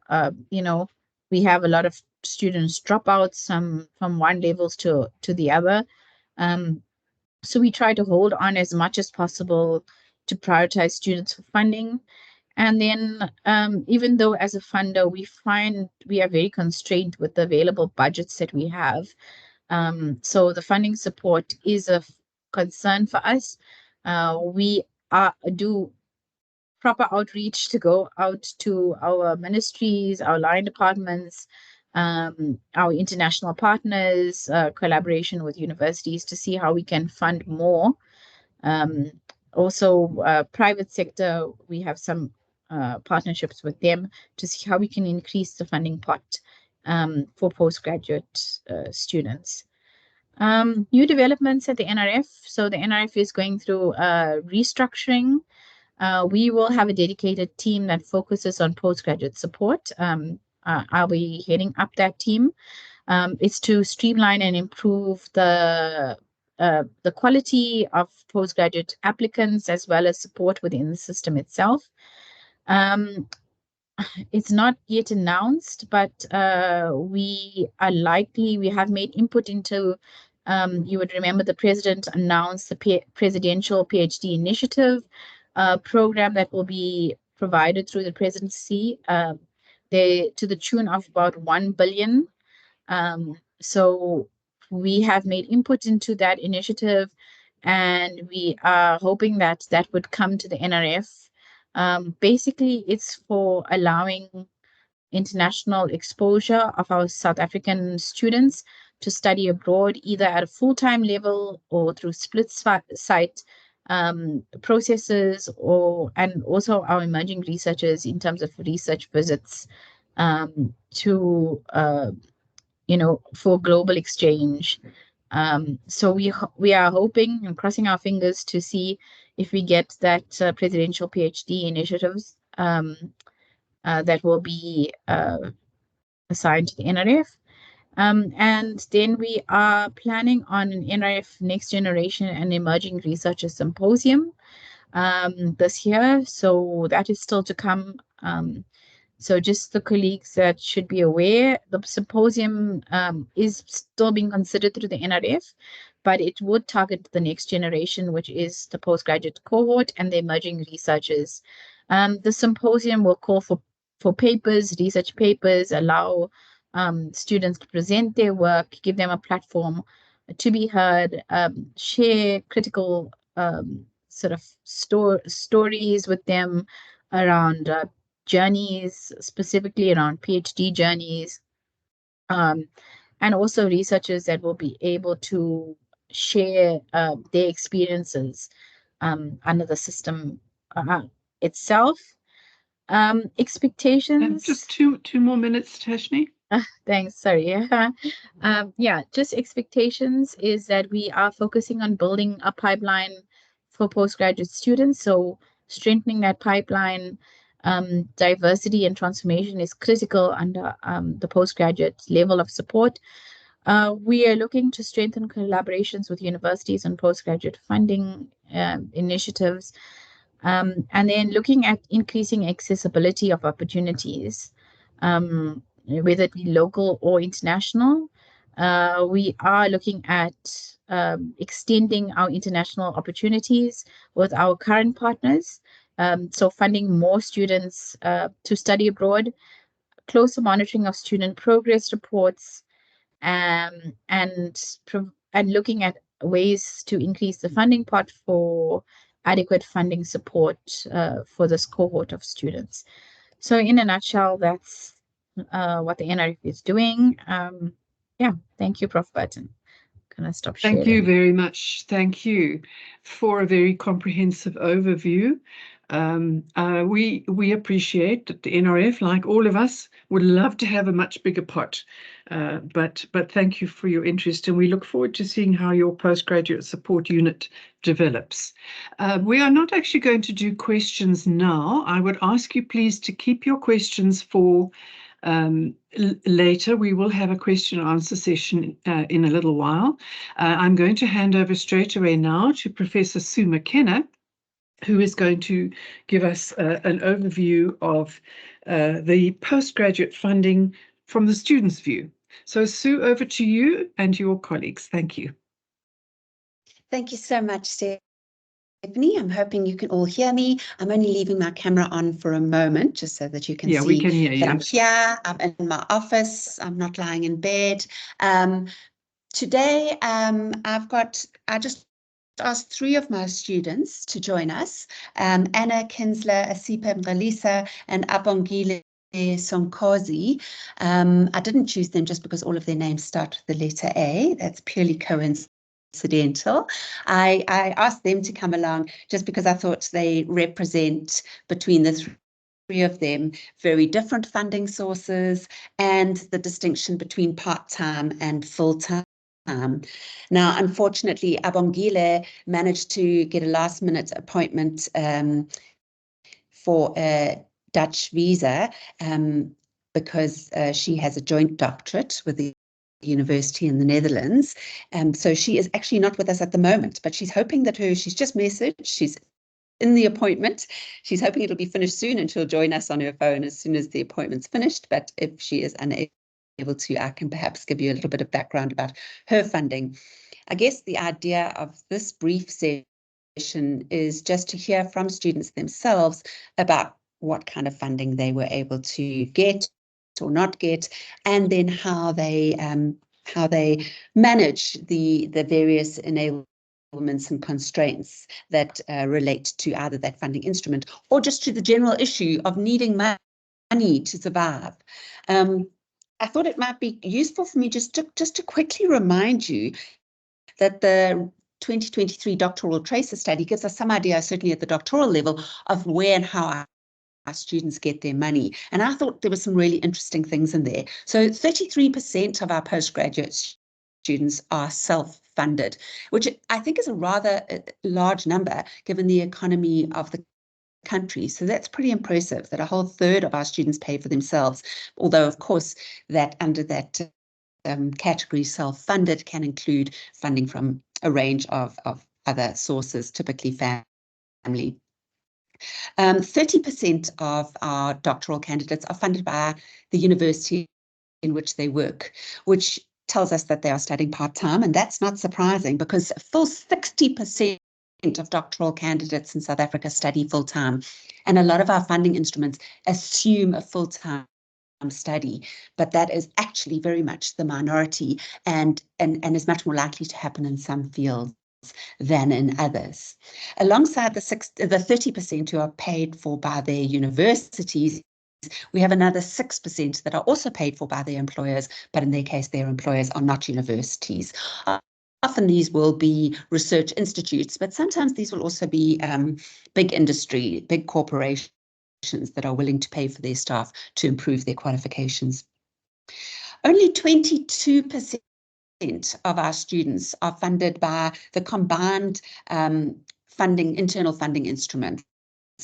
E: We have a lot of students drop out, some from one levels to the other. So we try to hold on as much as possible to prioritize students for funding. And then even though as a funder, we find we are very constrained with the available budgets that we have. So the funding support is a concern for us. We do proper outreach to go out to our ministries, our line departments, our international partners, collaboration with universities to see how we can fund more. Also, private sector, we have some partnerships with them to see how we can increase the funding pot for postgraduate students. New developments at the NRF. So the NRF is going through restructuring. We will have a dedicated team that focuses on postgraduate support. I'll be heading up that team. It's to streamline and improve the quality of postgraduate applicants as well as support within the system itself. It's not yet announced, but we have made input into, you would remember the president announced the presidential PhD initiative program that will be provided through the presidency to the tune of about 1 billion. So we have made input into that initiative, and we are hoping that that would come to the NRF. Basically, it's for allowing international exposure of our South African students to study abroad, either at a full-time level or through split site processes, and also our emerging researchers in terms of research visits to for global exchange. So we are hoping and crossing our fingers to see if we get that presidential PhD initiatives that will be assigned to the NRF. And then we are planning on an NRF Next Generation and Emerging Researchers Symposium this year. So that is still to come. So just the colleagues that should be aware, the symposium is still being considered through the NRF, but it would target the next generation, which is the postgraduate cohort and the emerging researchers. The symposium will call for papers, research papers, allow students to present their work, give them a platform to be heard, share critical sort of stories with them around journeys, specifically around PhD journeys, and also researchers that will be able to share their experiences under the system itself. Expectations.
A: Just two more minutes, Tashni.
E: Thanks. Sorry. Yeah, just expectations is that we are focusing on building a pipeline for postgraduate students. So strengthening that pipeline, diversity and transformation is critical under the postgraduate level of support. We are looking to strengthen collaborations with universities and postgraduate funding initiatives, and then looking at increasing accessibility of opportunities, whether it be local or international. We are looking at extending our international opportunities with our current partners, so funding more students to study abroad, closer monitoring of student progress reports, and looking at ways to increase the funding pot for adequate funding support for this cohort of students. So in a nutshell, that's what the NRF is doing. Yeah, thank you, Prof. Burton. Can I stop sharing?
A: Thank you very much. Thank you for a very comprehensive overview. We appreciate that the NRF, like all of us, would love to have a much bigger pot. But thank you for your interest, and we look forward to seeing how your postgraduate support unit develops. We are not actually going to do questions now. I would ask you please to keep your questions for later. We will have a question and answer session in a little while. I'm going to hand over straight away now to Professor Sue McKenna, who is going to give us an overview of the postgraduate funding from the student's view. So Sue, over to you and your colleagues. Thank you.
G: Thank you so much, Stephanie. I'm hoping you can all hear me. I'm only leaving my camera on for a moment just so that you can see
A: we can hear you.
G: I'm here. I'm in my office. I'm not lying in bed. Today, I just asked 3 of my students to join us, Anna Kinsler, Asipa Mralisa, and Abongile Sonkosi. I didn't choose them just because all of their names start with the letter A. That's purely coincidental. I asked them to come along just because I thought they represent, between the 3 of them, very different funding sources and the distinction between part-time and full-time Now, unfortunately, Abongile managed to get a last-minute appointment for a Dutch visa because she has a joint doctorate with the university in the Netherlands. So she is actually not with us at the moment, but she's hoping that she's just messaged, she's in the appointment. She's hoping it'll be finished soon and she'll join us on her phone as soon as the appointment's finished. But if she is unable to, I can perhaps give you a little bit of background about her funding. I guess the idea of this brief session is just to hear from students themselves about what kind of funding they were able to get or not get, and then how they manage the various enablements and constraints that relate to either that funding instrument or just to the general issue of needing money to survive. I thought it might be useful for me just to quickly remind you that the 2023 doctoral tracer study gives us some idea, certainly at the doctoral level, of where and how our students get their money. And I thought there were some really interesting things in there. So 33% of our postgraduate students are self-funded, which I think is a rather large number given the economy of the country. So that's pretty impressive that a whole third of our students pay for themselves, although of course that under that category self-funded can include funding from a range of other sources, typically family. 30% of our doctoral candidates are funded by the university in which they work, which tells us that they are studying part-time, and that's not surprising because a full 60% of doctoral candidates in South Africa study full-time, and a lot of our funding instruments assume a full-time study, but that is actually very much the minority and is much more likely to happen in some fields than in others. Alongside the 30% who are paid for by their universities, we have another 6% that are also paid for by their employers, but in their case, their employers are not universities. Often these will be research institutes, but sometimes these will also be big industry, big corporations that are willing to pay for their staff to improve their qualifications. Only 22% of our students are funded by the combined internal funding instruments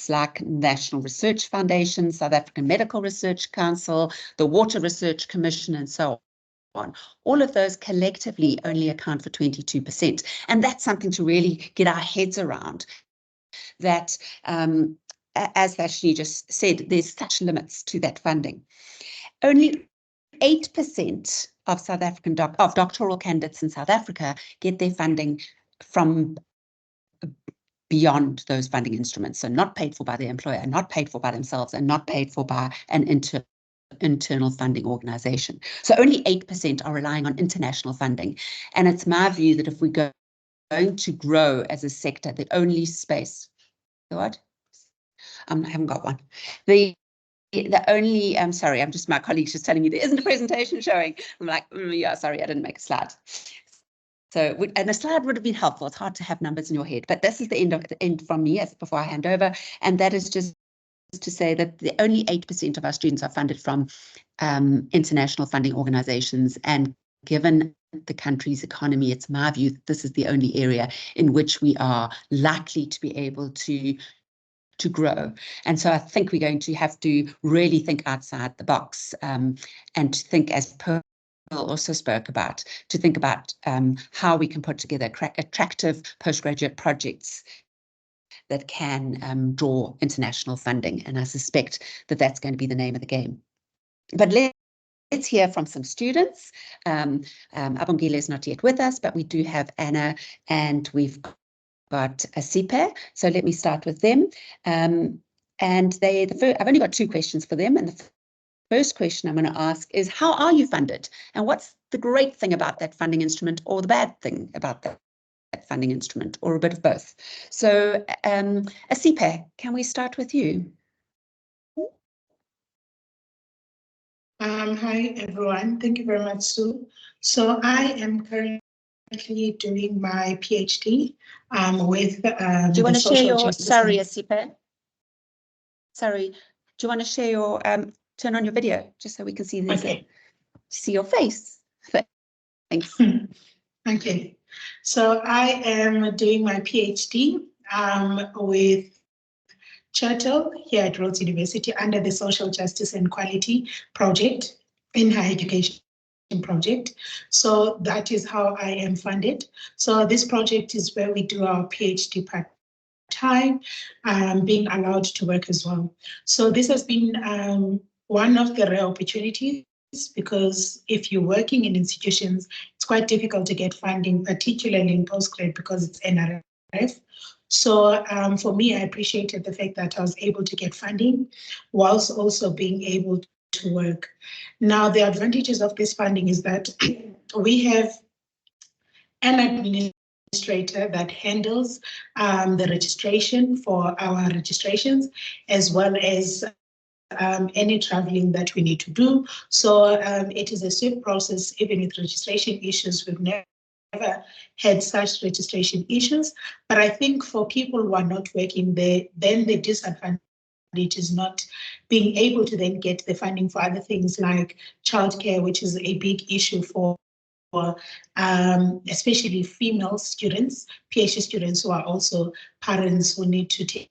G: like National Research Foundation, South African Medical Research Council, the Water Research Commission, and so on. All of those collectively only account for 22%. And that's something to really get our heads around, that as Vashni just said, there's such limits to that funding. Only 8% of South African doctoral candidates in South Africa get their funding from beyond those funding instruments, so not paid for by their employer, not paid for by themselves, and not paid for by an internal funding organization. So only 8% are relying on international funding. And it's my view that if we're going to grow as a sector, the only space, what? I haven't got one. The only, I'm sorry, my colleague's just telling me there isn't a presentation showing. I'm like, yeah, sorry, I didn't make a slide. So, and a slide would have been helpful. It's hard to have numbers in your head, but this is the end from me before I hand over. And that is just to say that the only 8% of our students are funded from international funding organizations. And given the country's economy, it's my view that this is the only area in which we are likely to be able to grow. And so I think we're going to have to really think outside the box and to think, as Pearl also spoke about, to think about how we can put together attractive postgraduate projects that can draw international funding. And I suspect that that's going to be the name of the game. But let's hear from some students. Abongile is not yet with us, but we do have Anna, and we've got a Asipe. So let me start with them. And I've only got 2 questions for them. And the first question I'm going to ask is, how are you funded? And what's the great thing about that funding instrument, or the bad thing about that funding instrument, or a bit of both? So Asipe, can we start with you?
H: Hi, everyone. Thank you very much, Sue. So I am currently doing my PhD with
G: do you want to share your, sorry, Asipe. Sorry, do you want to share your, turn on your video, just so we can see this,
H: okay.
G: See your face. Thanks.
H: Okay, so I am doing my PhD with Churchill here at Rhodes University under the Social Justice and Quality Project in Higher Education project. So that is how I am funded. So this project is where we do our PhD part-time, being allowed to work as well. So this has been one of the rare opportunities, because if you're working in institutions, it's quite difficult to get funding, particularly in postgrad because it's NRF. So for me, I appreciated the fact that I was able to get funding whilst also being able to work. Now, the advantages of this funding is that we have an administrator that handles the registration for our registrations, as well as any traveling that we need to do. So it is a swift process, even with registration issues. We've never had such registration issues. But I think for people who are not working there, then the disadvantage is not being able to then get the funding for other things like childcare, which is a big issue for especially female students, PhD students who are also parents who need to take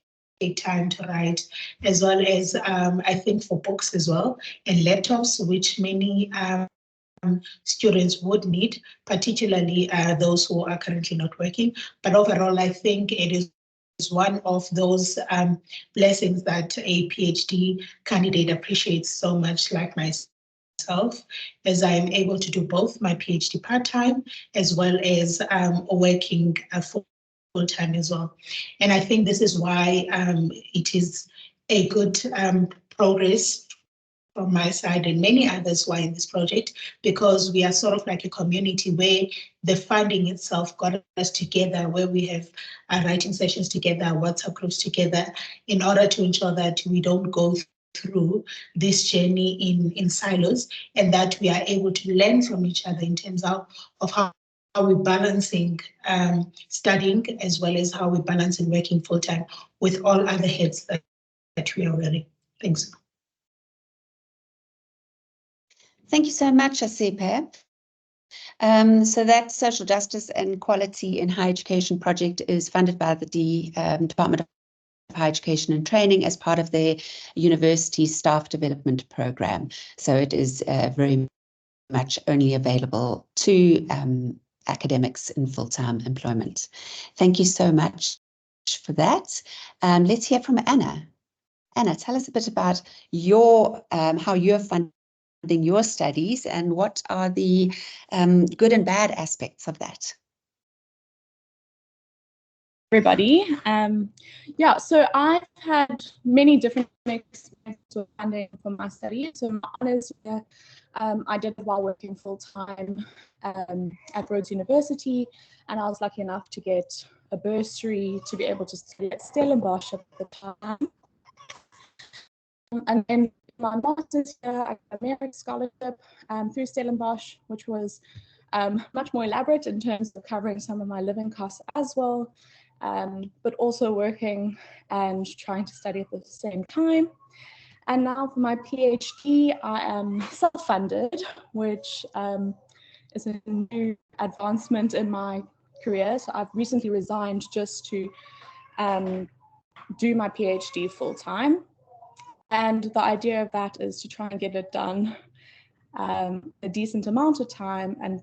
H: time to write, as well as I think for books as well, and laptops, which many students would need, particularly those who are currently not working. But overall, I think it is one of those blessings that a PhD candidate appreciates so much, like myself, as I am able to do both my PhD part-time as well as working full-time as well. And I think this is why it is a good progress from my side and many others who are in this project, because we are sort of like a community where the funding itself got us together, where we have our writing sessions together, our WhatsApp groups together, in order to ensure that we don't go through this journey in silos, and that we are able to learn from each other in terms of how we're balancing studying, as well as how we're balancing working full-time with all other heads that we are wearing. Thanks.
G: Thank you so much, Asipe. So that Social Justice and Quality in Higher Education project is funded by the Department of Higher Education and Training as part of their University Staff Development Program. So it is very much only available to academics in full-time employment. Thank you so much for that. Let's hear from Anna. Anna, tell us a bit about your how you're funding your studies and what are the good and bad aspects of that.
I: Everybody. Yeah, so I've had many different experiences with funding for my studies. So my honors year, I did it while working full-time at Rhodes University, and I was lucky enough to get a bursary to be able to study at Stellenbosch at the time. And then my master's year, I got a merit scholarship through Stellenbosch, which was much more elaborate in terms of covering some of my living costs as well, but also working and trying to study at the same time. And now for my PhD, I am self-funded, which is a new advancement in my career. So I've recently resigned just to do my PhD full-time. And the idea of that is to try and get it done a decent amount of time and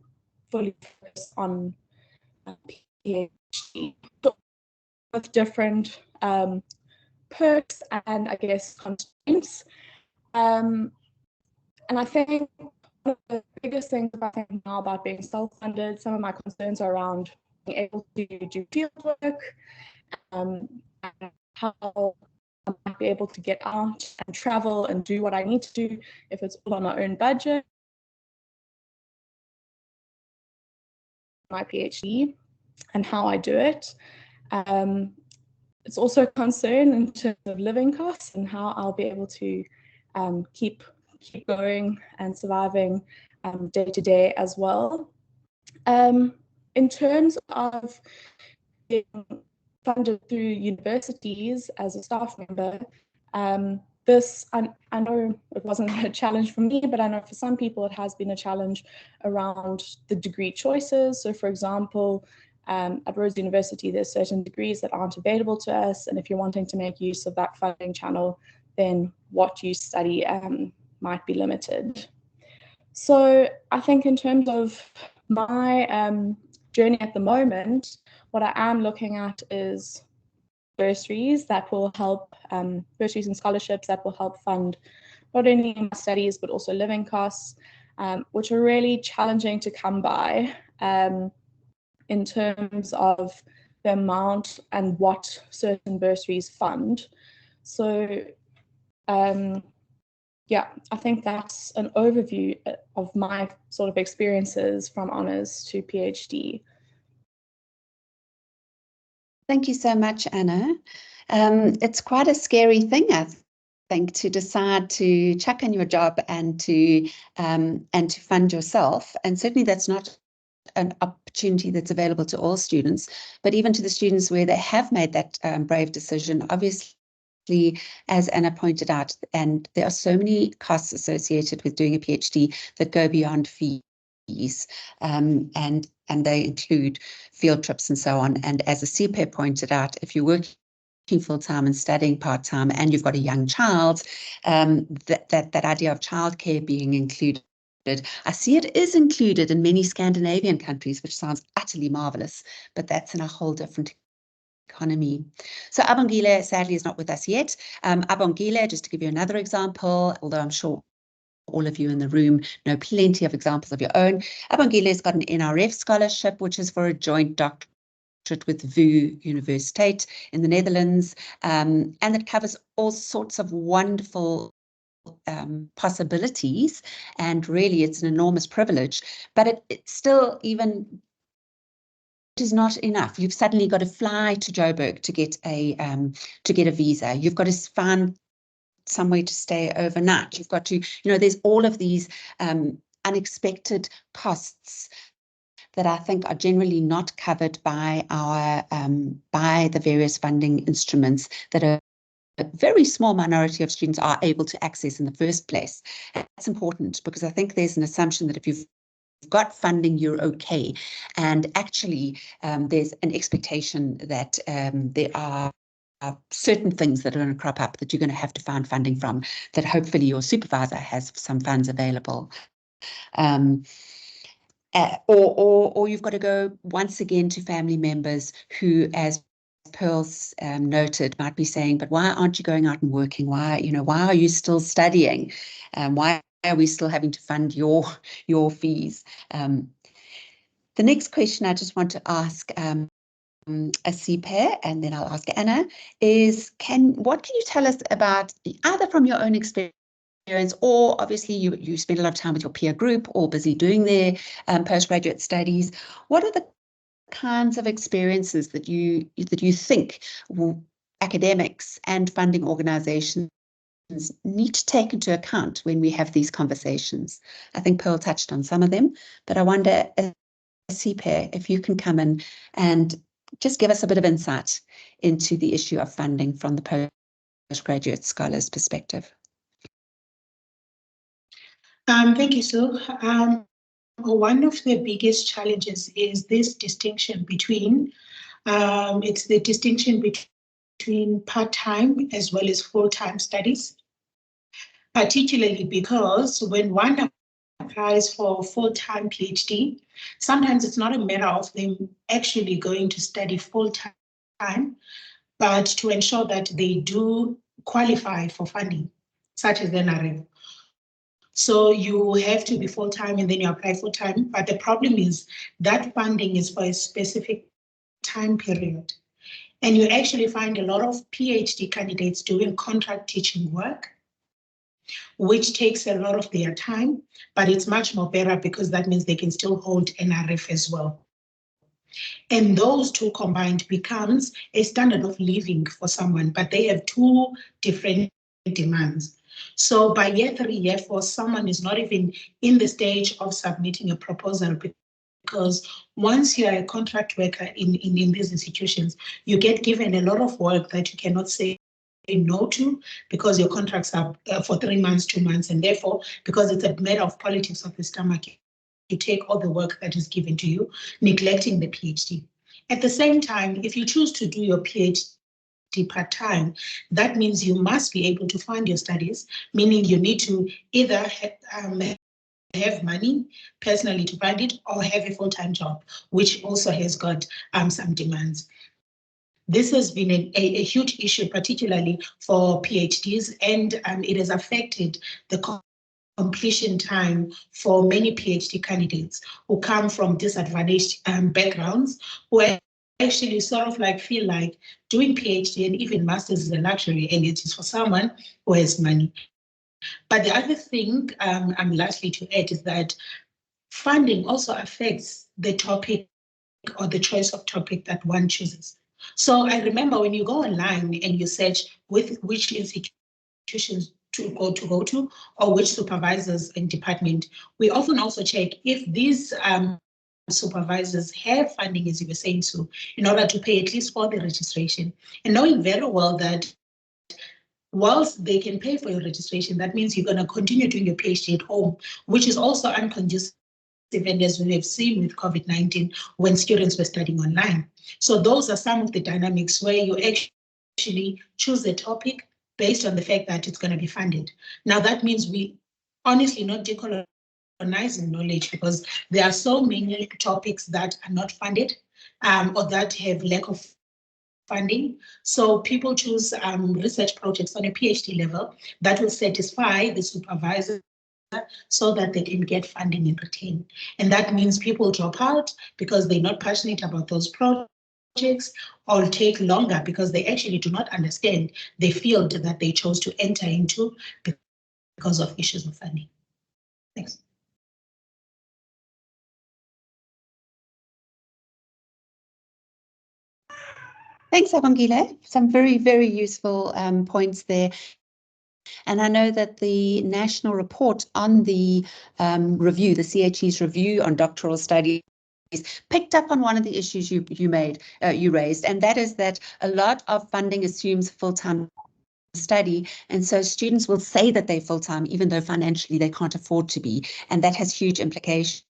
I: fully focus on PhD with different perks and I guess constraints. And I think one of the biggest things about now about being self-funded, some of my concerns are around being able to do field work, and how I might be able to get out and travel and do what I need to do if it's all on my own budget. My PhD and how I do it. It's also a concern in terms of living costs and how I'll be able to keep going and surviving day to day as well. In terms of being funded through universities as a staff member, this, I know it wasn't a challenge for me, but I know for some people it has been a challenge around the degree choices. So for example, at Rhodes University, there's certain degrees that aren't available to us. And if you're wanting to make use of that funding channel, then what you study might be limited. So I think in terms of my journey at the moment, what I am looking at is bursaries that will help, bursaries and scholarships that will help fund not only my studies, but also living costs, which are really challenging to come by in terms of the amount and what certain bursaries fund. So yeah, I think that's an overview of my sort of experiences from honours to PhD.
G: Thank you so much, Anna. It's quite a scary thing, I think, to decide to chuck in your job and to fund yourself. And certainly that's not an opportunity that's available to all students, but even to the students where they have made that brave decision, obviously, as Anna pointed out, and there are so many costs associated with doing a PhD that go beyond fees. And they include field trips and so on. And as a CPER pointed out, if you're working full-time and studying part-time and you've got a young child, that idea of childcare being included, I see it is included in many Scandinavian countries, which sounds utterly marvelous, but that's in a whole different economy. So Abongile sadly is not with us yet. Abongile, just to give you another example, although I'm sure all of you in the room know plenty of examples of your own. Abangile's got an NRF scholarship, which is for a joint doctorate with VU Universiteit in the Netherlands, and it covers all sorts of wonderful possibilities, and really it's an enormous privilege, but it still even is not enough. You've suddenly got to fly to Joburg to get a visa. You've got to find somewhere to stay overnight. You've got to, there's all of these unexpected costs that I think are generally not covered by our by the various funding instruments that a very small minority of students are able to access in the first place. That's important because I think there's an assumption that if you've got funding, you're okay. And actually, there's an expectation that there are certain things that are going to crop up that you're going to have to find funding from, that hopefully your supervisor has some funds available. Or you've got to go once again to family members who, as Pearl's noted, might be saying, but why aren't you going out and working? Why are you still studying? Why are we still having to fund your fees? The next question I just want to ask a CPER, and then I'll ask Anna, is what can you tell us about, either from your own experience, or obviously you spend a lot of time with your peer group or busy doing their postgraduate studies, what are the kinds of experiences that you think academics and funding organizations need to take into account when we have these conversations? I think Pearl touched on some of them, but I wonder, CPER, if you can come in and just give us a bit of insight into the issue of funding from the postgraduate scholars' perspective.
H: Thank you, Sue. One of the biggest challenges is this distinction between, it's the distinction between part-time as well as full-time studies, particularly because when one applies for full-time PhD, sometimes it's not a matter of them actually going to study full-time, but to ensure that they do qualify for funding, such as NRF. So you have to be full-time and then you apply full-time, but the problem is that funding is for a specific time period. And you actually find a lot of PhD candidates doing contract teaching work, which takes a lot of their time, but it's much more better because that means they can still hold NRF as well. And those two combined becomes a standard of living for someone, but they have two different demands. So by year 3, year 4, someone is not even in the stage of submitting a proposal, because once you are a contract worker in these institutions, you get given a lot of work that you cannot say no to because your contracts are for 3 months, 2 months, and therefore, because it's a matter of politics of the stomach, you take all the work that is given to you, neglecting the PhD. At the same time, if you choose to do your PhD part-time, that means you must be able to fund your studies, meaning you need to either have money personally to fund it or have a full-time job, which also has got some demands. This has been a huge issue, particularly for PhDs, and it has affected the completion time for many PhD candidates who come from disadvantaged backgrounds, who actually sort of like feel like doing PhD and even masters is a luxury, and it is for someone who has money. But the other thing I'm lastly to add is that funding also affects the topic or the choice of topic that one chooses. So I remember when you go online and you search with which institutions to go to or which supervisors and department, we often also check if these supervisors have funding, as you were saying, so in order to pay at least for the registration, and knowing very well that whilst they can pay for your registration, that means you're going to continue doing your PhD at home, which is also unconducive, and as we have seen with COVID-19 when students were studying online. So those are some of the dynamics where you actually choose a topic based on the fact that it's going to be funded. Now that means we honestly not decolonizing knowledge, because there are so many topics that are not funded or that have lack of funding. So people choose research projects on a PhD level that will satisfy the supervisor so that they can get funding and retain. And that means people drop out because they're not passionate about those projects, or take longer because they actually do not understand the field that they chose to enter into because of issues of funding. Thanks.
G: Thanks, Abongile. Some very, very useful points there. And I know that the national report on the review, the CHE's review on doctoral studies, picked up on one of the issues you raised, and that is that a lot of funding assumes full-time study, and so students will say that they're full-time even though financially they can't afford to be, and that has huge implications.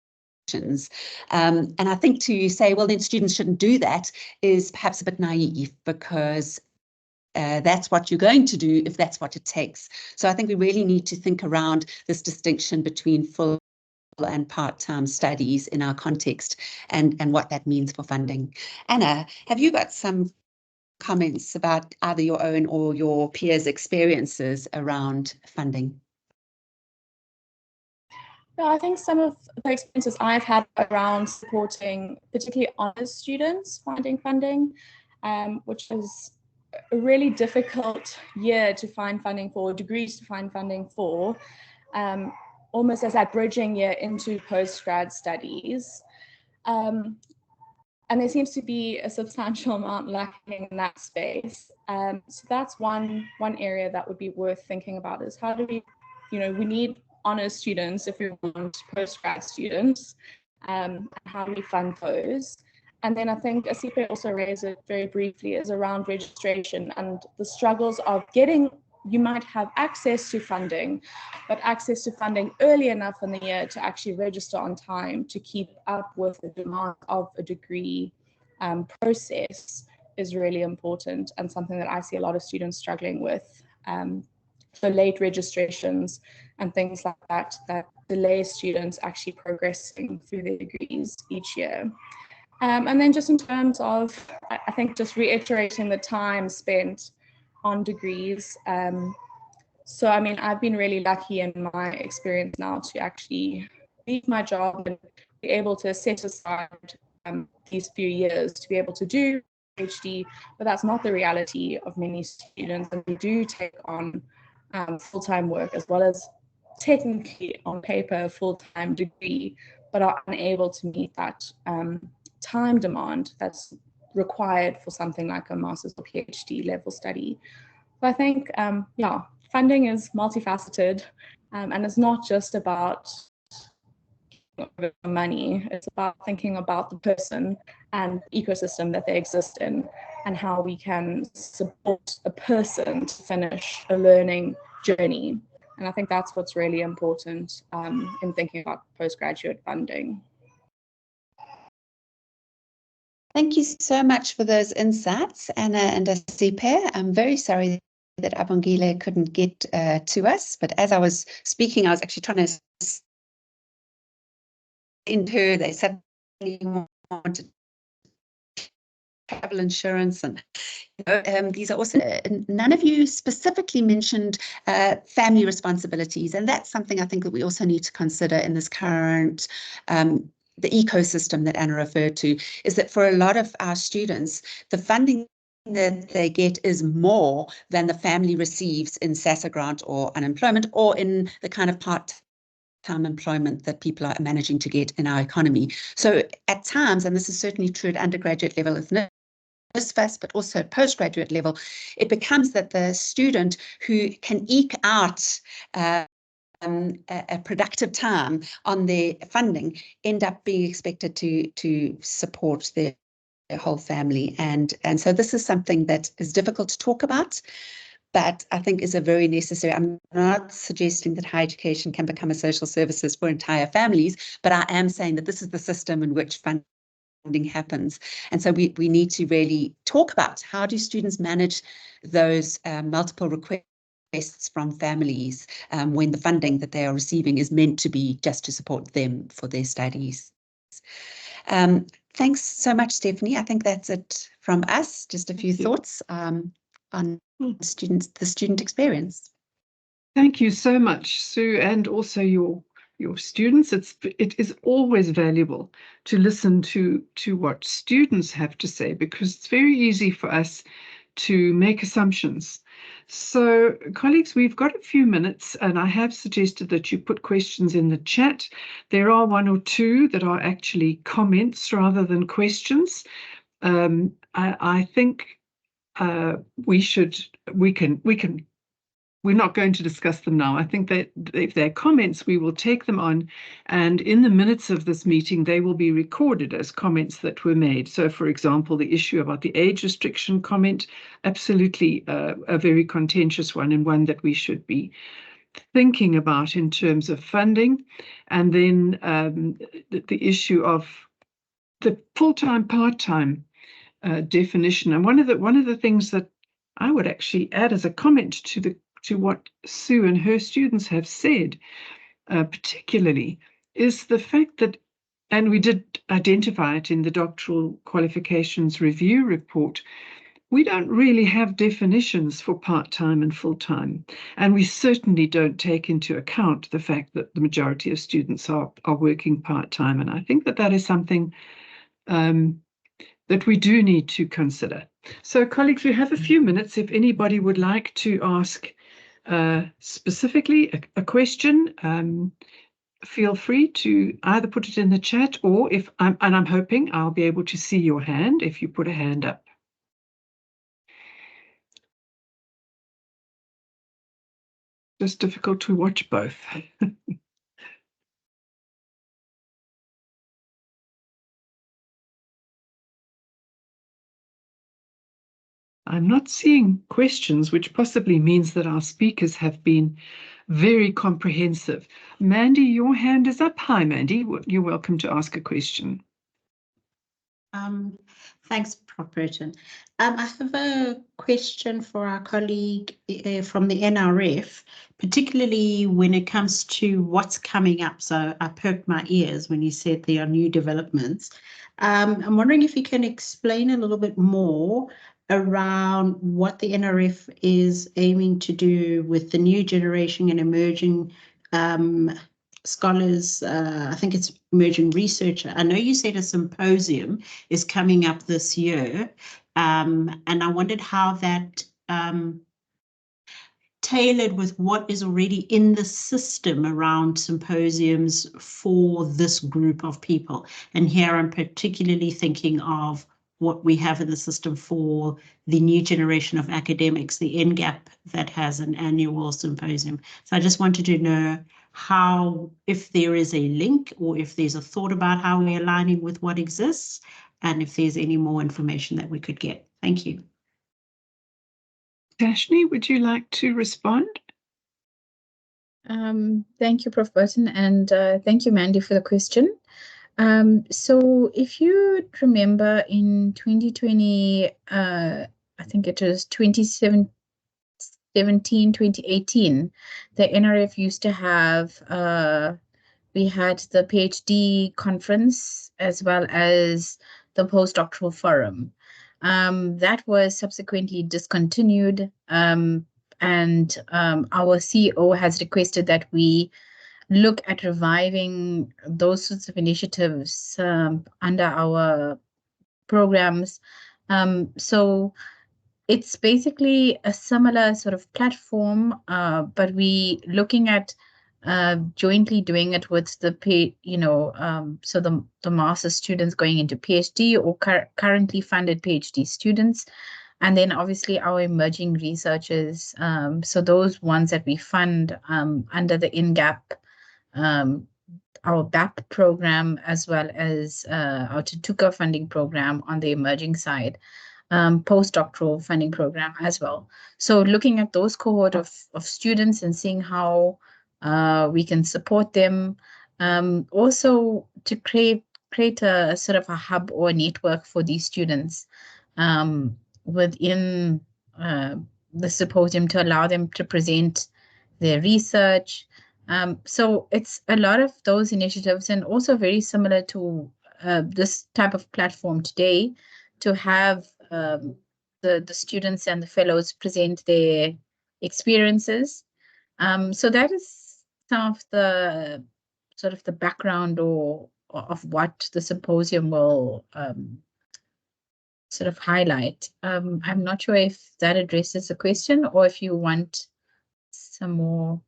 G: And I think to say, well, then students shouldn't do that is perhaps a bit naive, because that's what you're going to do if that's what it takes. So I think we really need to think around this distinction between full and part-time studies in our context, and what that means for funding. Anna, have you got some comments about either your own or your peers' experiences around funding?
I: Yeah, I think some of the experiences I've had around supporting particularly honours students finding funding, which is a really difficult year to find funding for, degrees to find funding for, almost as that bridging year into postgrad studies. And there seems to be a substantial amount lacking in that space. So that's one area that would be worth thinking about, is how do we, we need honours students if we want postgrad students, and how do we fund those? And then I think Asipe also raised it very briefly, is around registration and the struggles of getting, you might have access to funding, but access to funding early enough in the year to actually register on time to keep up with the demand of a degree process is really important, and something that I see a lot of students struggling with. So late registrations and things like that delay students actually progressing through their degrees each year. And then just in terms of, I think just reiterating the time spent on degrees. So, I mean, I've been really lucky in my experience now to actually leave my job and be able to set aside these few years to be able to do PhD, but that's not the reality of many students, and we do take on full-time work as well as technically on paper a full-time degree, but are unable to meet that time demand that's required for something like a master's or PhD level study. So I think, yeah, funding is multifaceted, and it's not just about over money. It's about thinking about the person and the ecosystem that they exist in, and how we can support a person to finish a learning journey. And I think that's what's really important in thinking about postgraduate funding.
G: Thank you so much for those insights, Anna and Asipe. I'm very sorry that Abongile couldn't get to us, but as I was speaking, I was actually trying to send her. They suddenly wanted travel insurance, and these are also, none of you specifically mentioned family responsibilities, and that's something I think that we also need to consider in this current the ecosystem that Anna referred to, is that for a lot of our students, the funding that they get is more than the family receives in SASSA grant or unemployment, or in the kind of part-time employment that people are managing to get in our economy. So at times, and this is certainly true at undergraduate level, but also postgraduate level, it becomes that the student who can eke out a productive time on their funding end up being expected to support their whole family, and so this is something that is difficult to talk about, but I think is a very necessary. I'm not suggesting that higher education can become a social services for entire families, but I am saying that this is the system in which funding happens, and so we need to really talk about how do students manage those multiple requests from families when the funding that they are receiving is meant to be just to support them for their studies. Thanks so much, Stephanie. I think that's it from us. Just a few thoughts on the student experience.
A: Thank you so much, Sue, and also your students. It is always valuable to listen to what students have to say, because it's very easy for us to make assumptions. So, colleagues, we've got a few minutes, and I have suggested that you put questions in the chat. There are one or two that are actually comments rather than questions. I think we're not going to discuss them now. I think that if they're comments, we will take them on, and in the minutes of this meeting, they will be recorded as comments that were made. So, for example, the issue about the age restriction comment, absolutely a very contentious one, and one that we should be thinking about in terms of funding. And then the issue of the full-time, part-time definition. And one of the things that I would actually add as a comment to what Sue and her students have said, particularly, is the fact that, and we did identify it in the doctoral qualifications review report, we don't really have definitions for part-time and full-time, and we certainly don't take into account the fact that the majority of students are working part-time, and I think that is something that we do need to consider. So, colleagues, we have a few minutes. If anybody would like to ask specifically a question, feel free to either put it in the chat, or I'm hoping I'll be able to see your hand if you put a hand up. Just difficult to watch both. I'm not seeing questions, which possibly means that our speakers have been very comprehensive. Mandy, your hand is up. Hi, Mandy. You're welcome to ask a question.
J: Thanks, Prof. Burton. I have a question for our colleague from the NRF, particularly when it comes to what's coming up. So I perked my ears when you said there are new developments. I'm wondering if you can explain a little bit more around what the NRF is aiming to do with the new generation and emerging scholars. I think it's emerging researcher. I know you said a symposium is coming up this year, and I wondered how that tailored with what is already in the system around symposiums for this group of people. And here I'm particularly thinking of what we have in the system for the new generation of academics, the NGAP, that has an annual symposium. So I just wanted to know how, if there is a link or if there's a thought about how we're aligning with what exists, and if there's any more information that we could get. Thank you.
A: Dashni, would you like to respond?
E: Thank you, Prof. Burton, and thank you, Mandy, for the question. So if you remember in 2020, I think it was 2017, 2018, the NRF used to have, we had the PhD conference as well as the postdoctoral forum. That was subsequently discontinued, and our CEO has requested that we look at reviving those sorts of initiatives under our programs. So it's basically a similar sort of platform, but we looking at jointly doing it with the so the master's students going into PhD or currently funded PhD students, and then obviously our emerging researchers. So those ones that we fund under the NGAP, our BAP program, as well as our topical funding program on the emerging side, postdoctoral funding program as well. So looking at those cohort of students and seeing how we can support them, also to create a sort of a hub or a network for these students within the symposium to allow them to present their research. So it's a lot of those initiatives, and also very similar to this type of platform today, to have the students and the fellows present their experiences. So that is some of the sort of the background or of what the symposium will sort of highlight. I'm not sure if that addresses the question or if you want some more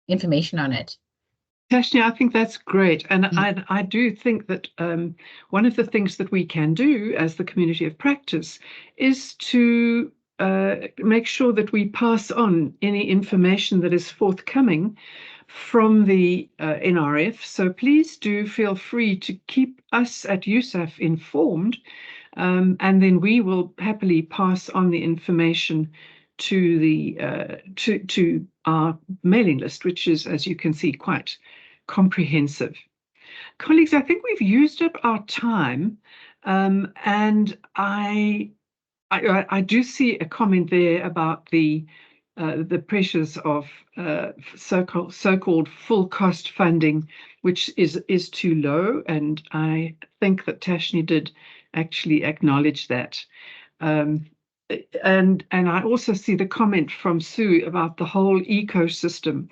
E: information on it.
A: Dashni, I think that's great. And I do think that one of the things that we can do as the community of practice is to make sure that we pass on any information that is forthcoming from the NRF. So please do feel free to keep us at USAF informed, and then we will happily pass on the information to the to our mailing list, which is, as you can see, quite comprehensive. Colleagues, I think we've used up our time, and I do see a comment there about the pressures of so-called full cost funding, which is too low, and I think that Dashni did actually acknowledge that. And I also see the comment from Sue about the whole ecosystem,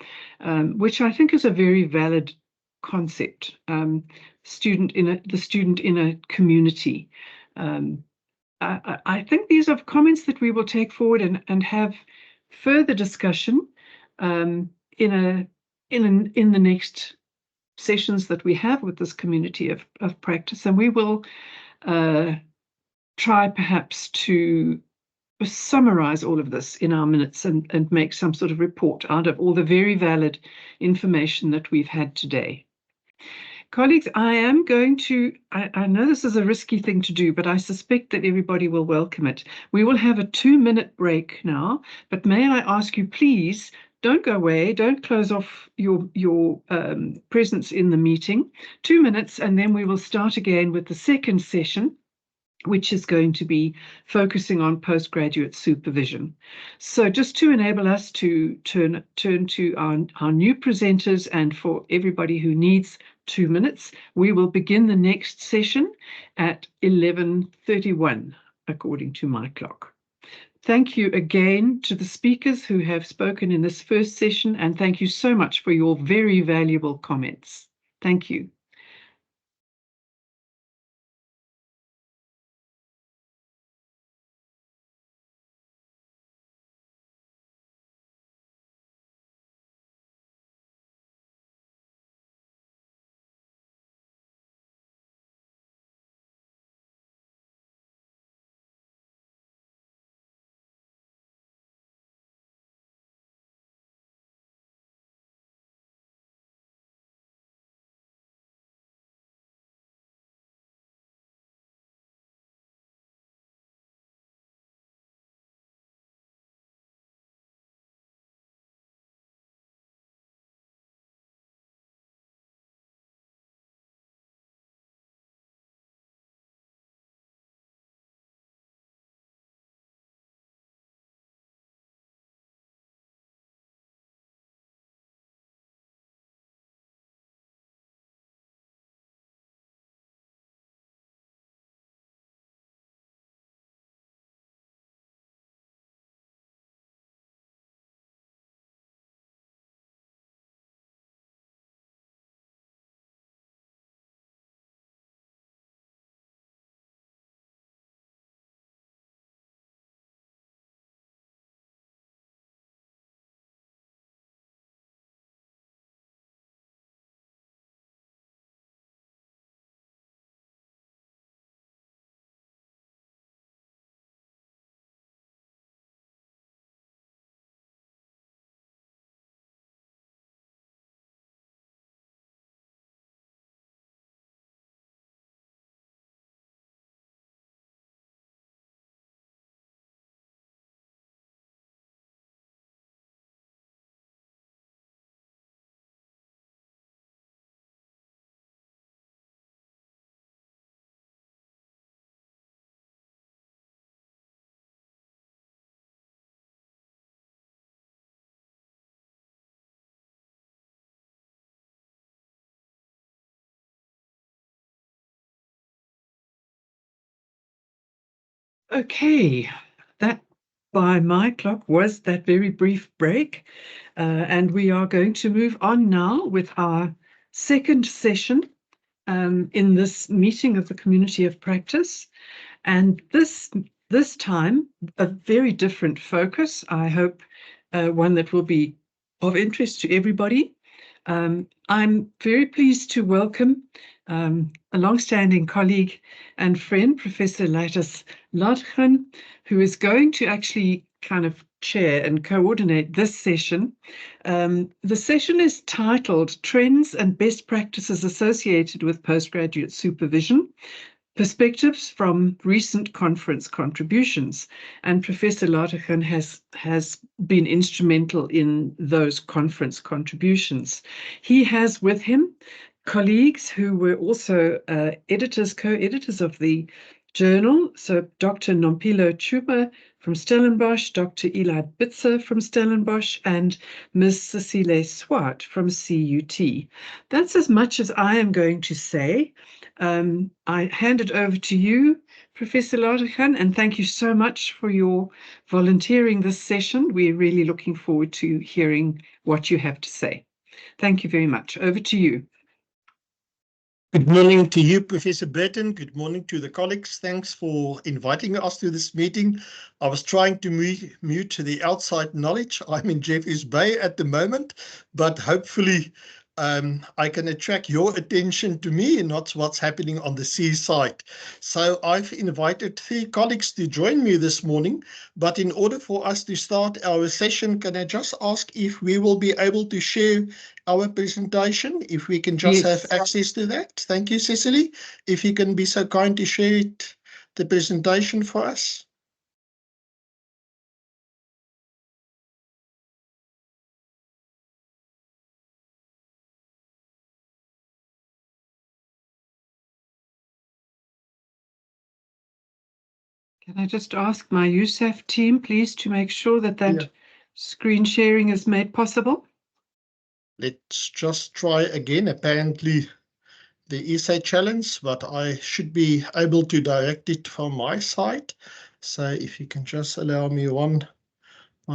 A: which I think is a very valid concept. The student in a community. I think these are comments that we will take forward and have further discussion in the next sessions that we have with this community of practice, and we will try perhaps to summarize all of this in our minutes and make some sort of report out of all the very valid information that we've had today. Colleagues, I am going to, I know this is a risky thing to do, but I suspect that everybody will welcome it. We will have a 2-minute break now, but may I ask you, please, don't go away, don't close off your presence in the meeting. 2 minutes, and then we will start again with the second session, which is going to be focusing on postgraduate supervision. So just to enable us to turn to our new presenters, and for everybody who needs 2 minutes, we will begin the next session at 11:31, according to my clock. Thank you again to the speakers who have spoken in this first session, and thank you so much for your very valuable comments. Thank you. Okay, that by my clock was that very brief break, and we are going to move on now with our second session in this meeting of the Community of Practice. And this time, a very different focus. I hope one that will be of interest to everybody. I'm very pleased to welcome a long-standing colleague and friend, Professor Leitus Ladgen, who is going to actually kind of chair and coordinate this session. The session is titled Trends and Best Practices Associated with Postgraduate Supervision, Perspectives from Recent Conference Contributions. And Professor Ladgen has been instrumental in those conference contributions. He has with him colleagues who were also co-editors of the journal. So Dr. Nompilo Chuba from Stellenbosch, Dr. Eli Bitzer from Stellenbosch, and Ms. Cecile Swart from CUT. That's as much as I am going to say. I hand it over to you, Professor Ladgen, and thank you so much for your volunteering this session. We're really looking forward to hearing what you have to say. Thank you very much. Over to you.
K: Good morning to you, Professor Burton. Good morning to the colleagues. Thanks for inviting us to this meeting. I was trying to mute the outside knowledge. I'm in Jeffreys Bay at the moment, but hopefully I can attract your attention to me and not what's happening on the seaside. So I've invited 3 colleagues to join me this morning, but in order for us to start our session, can I just ask if we will be able to share our presentation, if we can just have access to that? Thank you, Cecily. If you can be so kind to share the presentation for us.
A: Can I just ask my USAF team, please, to make sure that screen sharing is made possible?
K: Let's just try again. Apparently there is a challenge, but I should be able to direct it from my side. So if you can just allow me one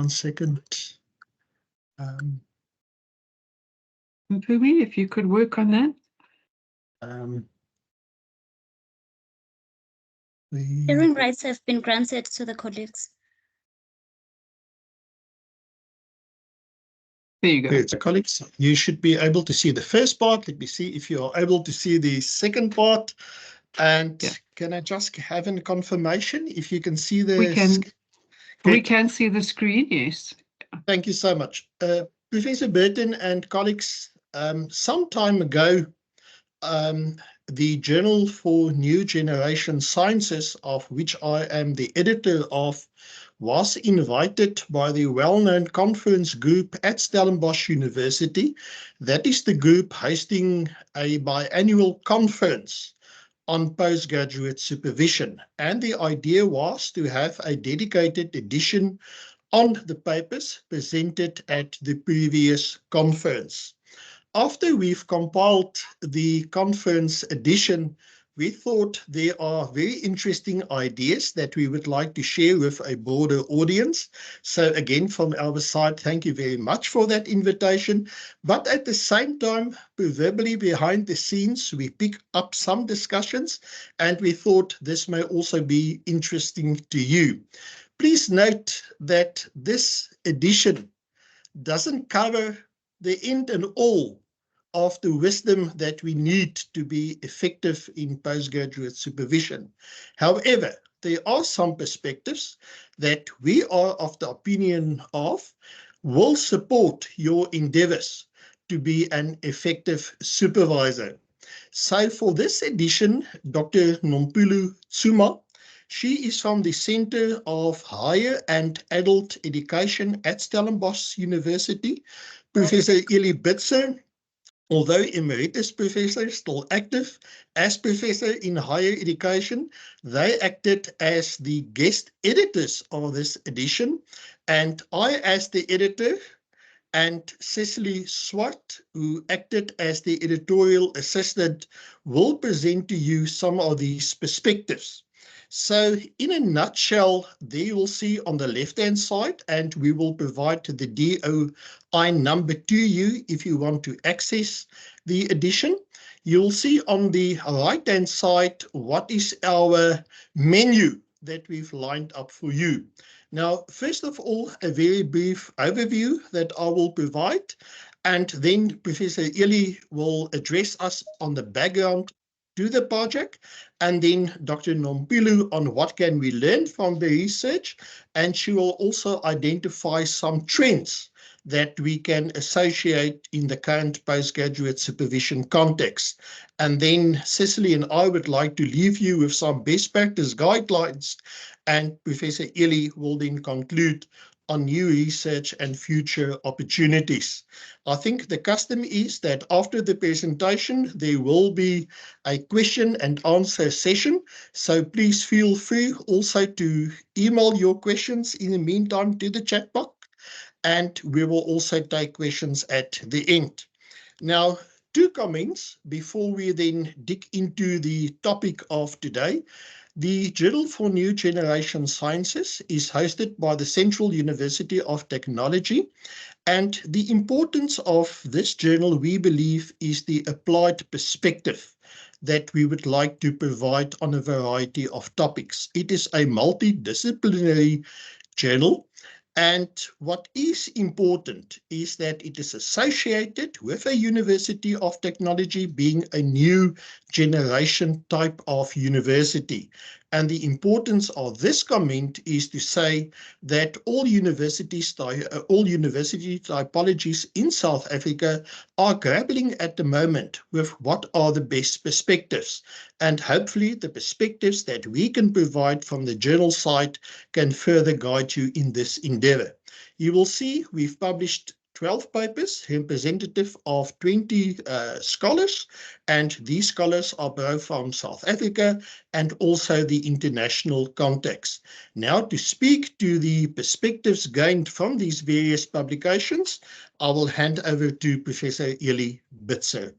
K: second.
A: Mpumi, if you could work on that.
L: Sharing rights have been granted to the colleagues.
A: There you go.
K: Good. So, colleagues, you should be able to see the first part. Let me see if you are able to see the second part. And can I just have a confirmation if you can see the...
A: We can see the screen, yes.
K: Thank you so much. Professor Burton and colleagues, some time ago, the Journal for New Generation Sciences, of which I am the editor of, was invited by the well-known conference group at Stellenbosch University. That is the group hosting a biannual conference on postgraduate supervision. And the idea was to have a dedicated edition on the papers presented at the previous conference. After we've compiled the conference edition, we thought there are very interesting ideas that we would like to share with a broader audience. So again, from our side, thank you very much for that invitation. But at the same time, proverbially behind the scenes, we pick up some discussions, and we thought this may also be interesting to you. Please note that this edition doesn't cover the end and all of the wisdom that we need to be effective in postgraduate supervision. However, there are some perspectives that we are of the opinion of will support your endeavors to be an effective supervisor. So for this edition, Dr. Nompilo Chuba, she is from the Center of Higher and Adult Education at Stellenbosch University. Professor Eli Bitzer, although emeritus professor, still active as professor in higher education. They acted as the guest editors of this edition, and I, as the editor, and Cecily Swart, who acted as the editorial assistant, will present to you some of these perspectives. So in a nutshell, there you will see on the left-hand side, and we will provide the DOI number to you if you want to access the edition. You'll see on the right-hand side what is our menu that we've lined up for you. Now, first of all, a very brief overview that I will provide, and then Professor Eli will address us on the background to the project, and then Dr. Nompilu on what can we learn from the research, and she will also identify some trends that we can associate in the current postgraduate supervision context. And then Cicely and I would like to leave you with some best practice guidelines, and Professor Eli will then conclude on new research and future opportunities. I think the custom is that after the presentation, there will be a question and answer session. So please feel free also to email your questions in the meantime to the chat box, and we will also take questions at the end. Now, 2 comments before we then dig into the topic of today. The Journal for New Generation Sciences is hosted by the Central University of Technology, and the importance of this journal, we believe, is the applied perspective that we would like to provide on a variety of topics. It is a multidisciplinary journal, and what is important is that it is associated with a University of Technology being a new generation type of university. And the importance of this comment is to say that all university typologies in South Africa are grappling at the moment with what are the best perspectives. And hopefully the perspectives that we can provide from the journal side can further guide you in this endeavor. You will see we've published 12 papers representative of 20 scholars, and these scholars are both from South Africa and also the international context. Now, to speak to the perspectives gained from these various publications, I will hand over to Professor Eli Bitzer.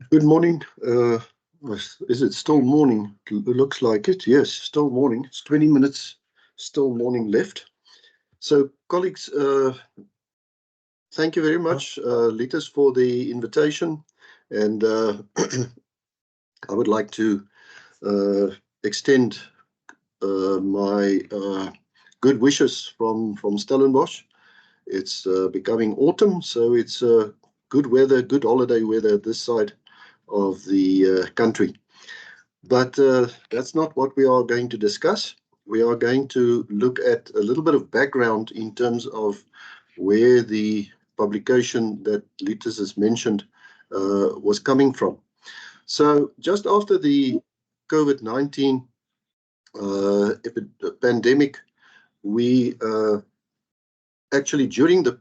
M: Good morning. Is it still morning? It looks like it. Yes, still morning. It's 20 minutes, still morning left. So, colleagues, thank you very much, Litas, for the invitation. And I would like to extend my good wishes from Stellenbosch. It's becoming autumn, so it's good weather, good holiday weather this side of the country. But that's not what we are going to discuss. We are going to look at a little bit of background in terms of where the publication that Litas has mentioned was coming from. So just after the COVID-19 pandemic, we actually during the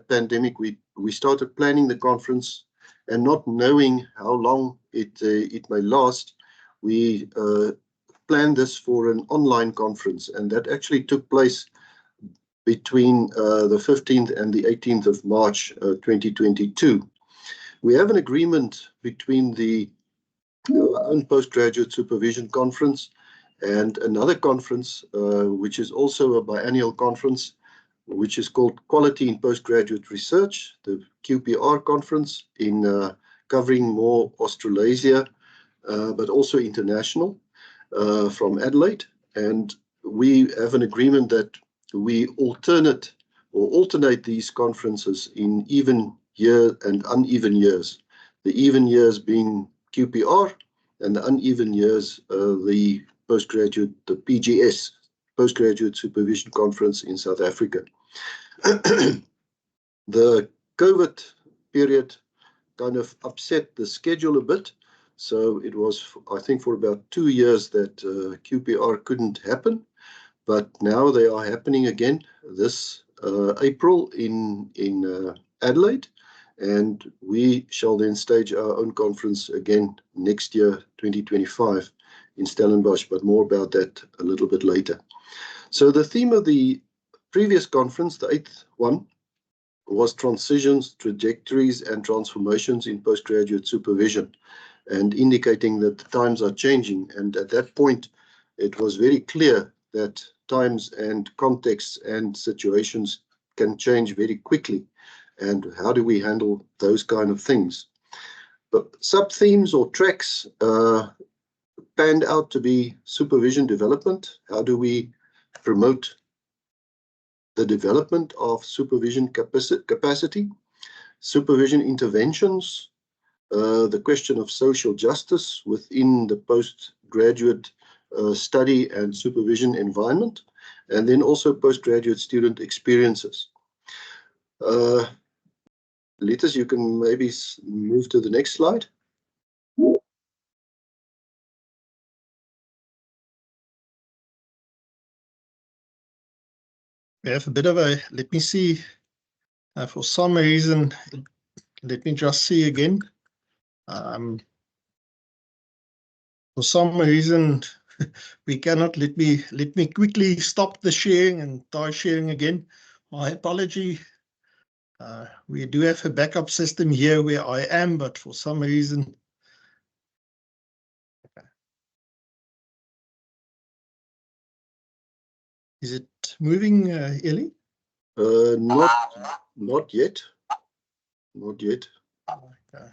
M: pandemic, we started planning the conference, and not knowing how long it may last, we planned this for an online conference, and that actually took place between the 15th and the 18th of March 2022. We have an agreement between the own Postgraduate Supervision Conference and another conference, which is also a biannual conference, which is called Quality in Postgraduate Research, the QPR conference, in covering more Australasia, but also international, from Adelaide. And we have an agreement that we alternate these conferences in even year and uneven years. The even years being QPR, and the uneven years the PGES, Postgraduate Supervision Conference in South Africa. The COVID period kind of upset the schedule a bit. So it was, I think, for about 2 years that QPR couldn't happen. But now they are happening again this April in Adelaide. And we shall then stage our own conference again next year, 2025, in Stellenbosch, but more about that a little bit later. So the theme of the previous conference, the 8th one, was transitions, trajectories, and transformations in postgraduate supervision, and indicating that the times are changing. And at that point, it was very clear that times and contexts and situations can change very quickly. And how do we handle those kind of things? But sub-themes or tracks panned out to be supervision development. How do we promote the development of supervision capacity? Supervision interventions, the question of social justice within the postgraduate study and supervision environment, and then also postgraduate student experiences. Letus, you can maybe move to the next slide.
K: We have a bit of a, let me see, for some reason, let me just see again. For some reason, we cannot let me quickly stop the sharing and try sharing again. My apology. We do have a backup system here where I am, but for some reason. Okay. Is it moving, Ellie?
M: Not yet. Not yet.
K: Okay.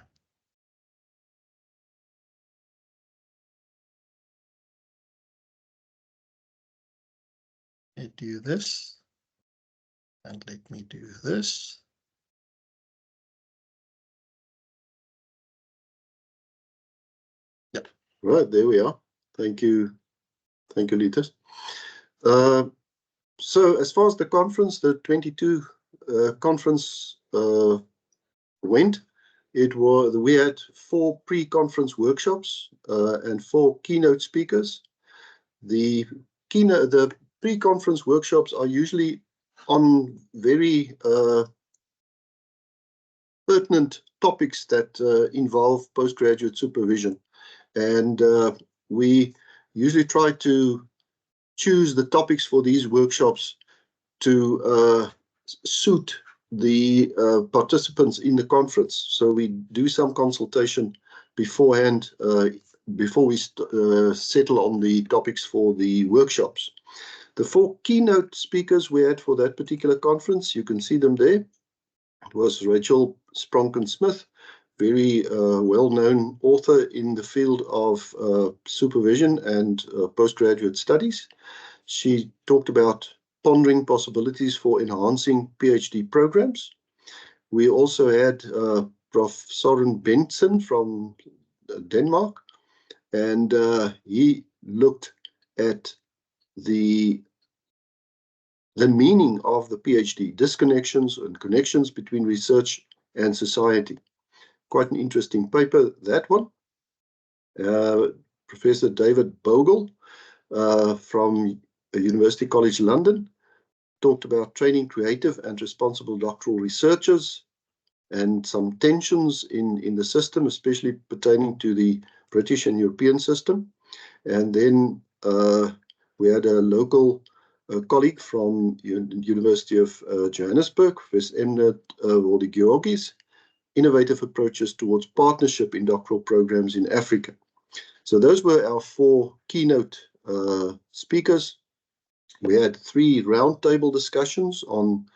K: Let me do this. And let me do this.
M: Yep. Right, there we are. Thank you. Thank you, Letus. So as far as the conference, the 22 conference went, we had 4 pre-conference workshops and 4 keynote speakers. The pre-conference workshops are usually on very pertinent topics that involve postgraduate supervision, and we usually try to choose the topics for these workshops to suit the participants in the conference. So we do some consultation beforehand before we settle on the topics for the workshops. The 4 keynote speakers we had for that particular conference, you can see them there. It was Rachel Spronken-Smith, very well-known author in the field of supervision and postgraduate studies. She talked about pondering possibilities for enhancing PhD programs. We also had Prof. Søren Bentsen from Denmark, and he looked at the meaning of the PhD, disconnections and connections between research and society. Quite an interesting paper, that one. Professor David Bogle from University College London talked about training creative and responsible doctoral researchers and some tensions in the system, especially pertaining to the British and European system. And then we had a local colleague from University of Johannesburg, Professor Emnet Wolde-Georgis, innovative approaches towards partnership in doctoral programs in Africa. So those were our 4 keynote speakers. We had 3 roundtable discussions on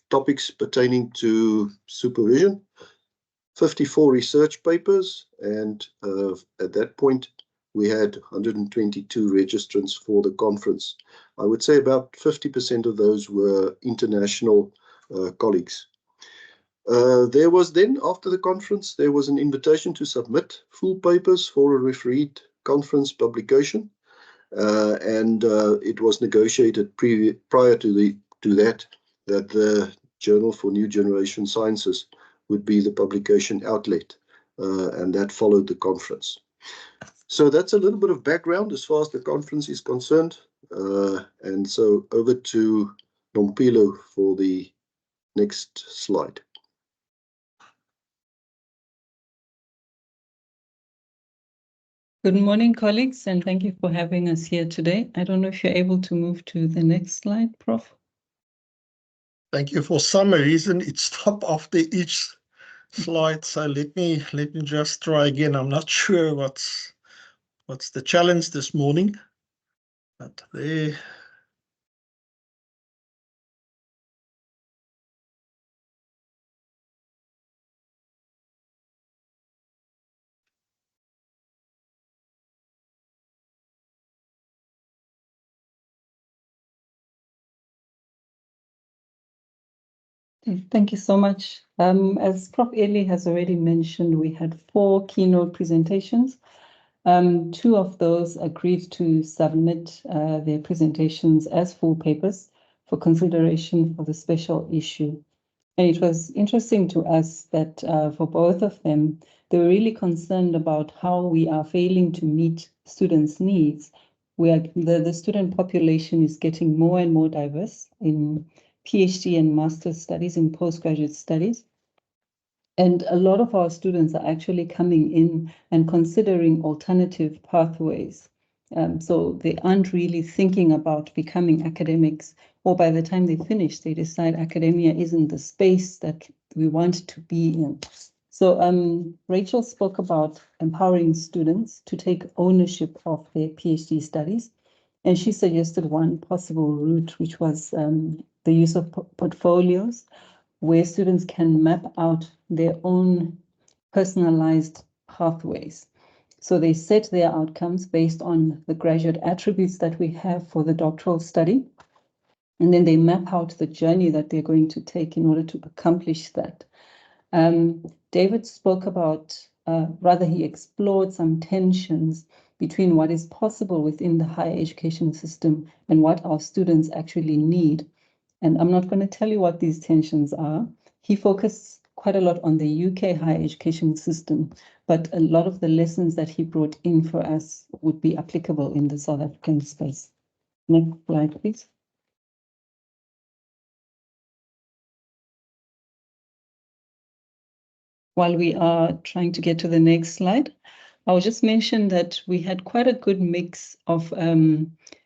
M: topics pertaining to supervision, 54 research papers, and at that point, we had 122 registrants for the conference. I would say about 50% of those were international colleagues. There was then, after the conference, there was an invitation to submit full papers for a refereed conference publication, and it was negotiated prior to that the Journal for New Generation Sciences would be the publication outlet, and that followed the conference. So that's a little bit of background as far as the conference is concerned, and so over to Nompilo for the next slide.
C: Good morning, colleagues, and thank you for having us here today. I don't know if you're able to move to the next slide, Prof.
K: Thank you. For some reason, it stopped after each slide. So let me just try again. I'm not sure what's the challenge this morning, but there.
N: Thank you so much. As Prof. Eli has already mentioned, we had 4 keynote presentations. 2 of those agreed to submit their presentations as full papers for consideration for the special issue. And it was interesting to us that for both of them, they were really concerned about how we are failing to meet students' needs. The student population is getting more and more diverse in PhD and master's studies, in postgraduate studies. And a lot of our students are actually coming in and considering alternative pathways. So they aren't really thinking about becoming academics, or by the time they finish, they decide academia isn't the space that we want to be in. So Rachel spoke about empowering students to take ownership of their PhD studies. And she suggested one possible route, which was the use of portfolios, where students can map out their own personalized pathways. So they set their outcomes based on the graduate attributes that we have for the doctoral study. And then they map out the journey that they're going to take in order to accomplish that. David spoke about, rather he explored some tensions between what is possible within the higher education system and what our students actually need. And I'm not going to tell you what these tensions are. He focused quite a lot on the UK higher education system, but a lot of the lessons that he brought in for us would be applicable in the South African space. Next slide, please. While we are trying to get to the next slide, I'll just mention that we had quite a good mix of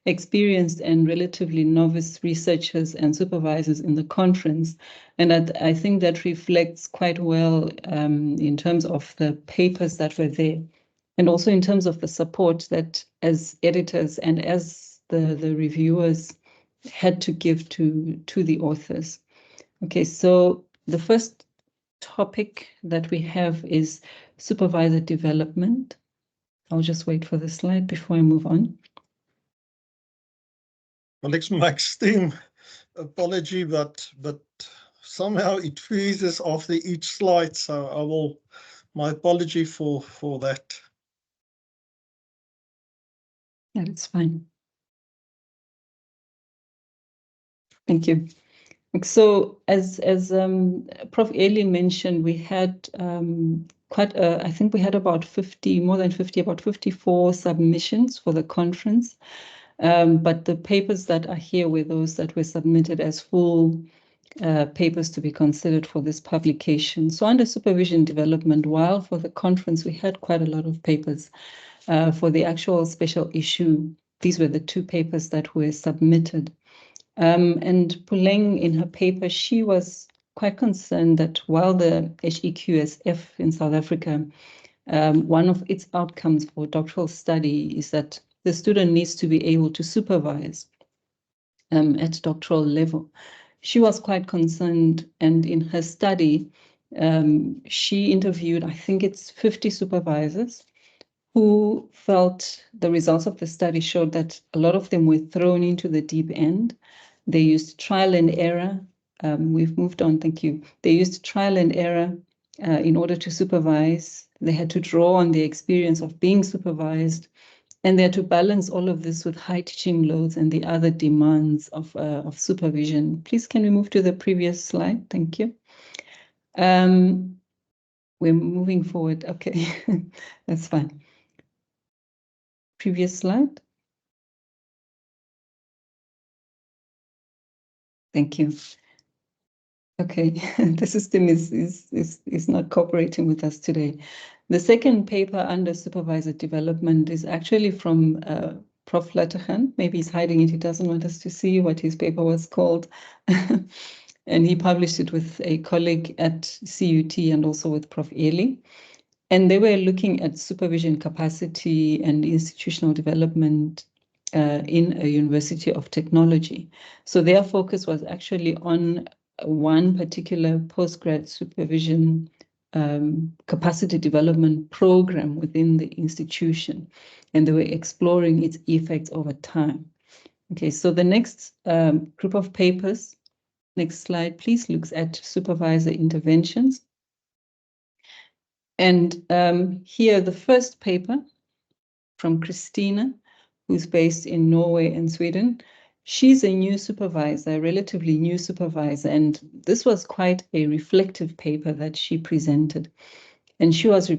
N: experienced and relatively novice researchers and supervisors in the conference. And I think that reflects quite well in terms of the papers that were there, and also in terms of the support that as editors and as the reviewers had to give to the authors. Okay, so the first topic that we have is supervisor development. I'll just wait for the slide before I move on.
K: Alex, my extreme apology, but somehow it freezes after each slide, so my apology for that.
N: Yeah, that's fine. Thank you. So as Prof. Eli mentioned, we had I think we had about 50, more than 50, about 54 submissions for the conference. But the papers that are here were those that were submitted as full papers to be considered for this publication. So under supervision development, while for the conference we had quite a lot of papers, for the actual special issue, these were the 2 papers that were submitted. And Puleng, in her paper, she was quite concerned that while the HEQSF in South Africa, one of its outcomes for doctoral study is that the student needs to be able to supervise at doctoral level. She was quite concerned, and in her study, she interviewed, I think it's 50 supervisors, who felt the results of the study showed that a lot of them were thrown into the deep end. They used trial and error. We've moved on, thank you. They used trial and error in order to supervise. They had to draw on the experience of being supervised, and they had to balance all of this with high teaching loads and the other demands of supervision. Please, can we move to the previous slide? Thank you. We're moving forward. Okay, that's fine. Previous slide. Thank you. Okay, the system is not cooperating with us today. The second paper under supervisor development is actually from Prof. Latterhan. Maybe he's hiding it. He doesn't want us to see what his paper was called. and he published it with a colleague at CUT and also with Prof. Eli. And they were looking at supervision capacity and institutional development in a university of technology. So their focus was actually on one particular postgrad supervision capacity development program within the institution, and they were exploring its effects over time. Okay, so the next group of papers, next slide, please, looks at supervisor interventions. And here, the first paper from Christina, who's based in Norway and Sweden. She's a new supervisor, a relatively new supervisor, and this was quite a reflective paper that she presented. And she was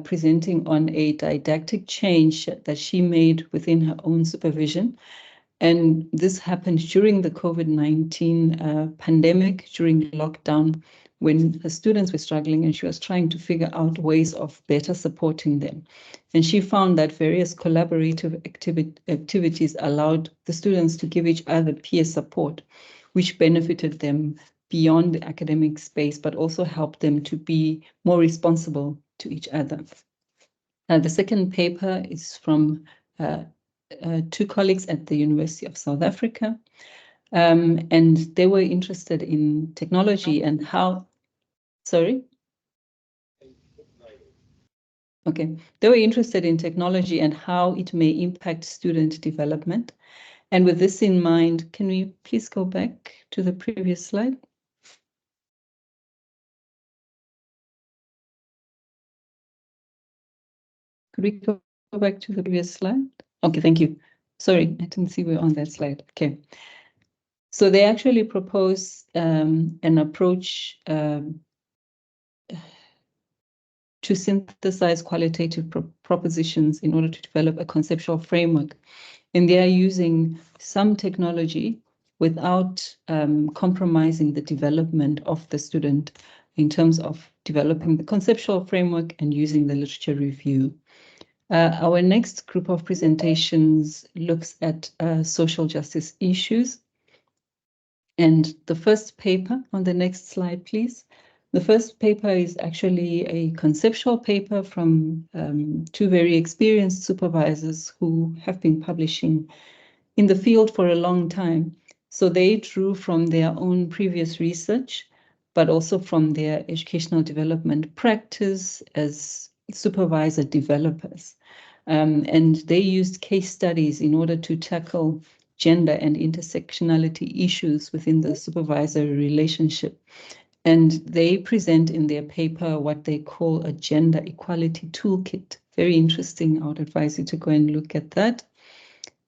N: presenting on a didactic change that she made within her own supervision. And this happened during the COVID-19 pandemic, during lockdown, when her students were struggling and she was trying to figure out ways of better supporting them. And she found that various collaborative activities allowed the students to give each other peer support, which benefited them beyond the academic space, but also helped them to be more responsible to each other. The second paper is from two colleagues at the University of South Africa, and they were interested in technology and how, sorry? Okay, they were interested in technology and how it may impact student development. And with this in mind, can we please go back to the previous slide? Could we go back to the previous slide? Okay, thank you. Sorry, I didn't see we're on that slide. Okay. So they actually propose an approach to synthesize qualitative propositions in order to develop a conceptual framework. And they are using some technology without compromising the development of the student in terms of developing the conceptual framework and using the literature review. Our next group of presentations looks at social justice issues. And the first paper on the next slide, please. The first paper is actually a conceptual paper from two very experienced supervisors who have been publishing in the field for a long time. So they drew from their own previous research, but also from their educational development practice as supervisor developers. And they used case studies in order to tackle gender and intersectionality issues within the supervisory relationship. And they present in their paper what they call a gender equality toolkit. Very interesting. I would advise you to go and look at that.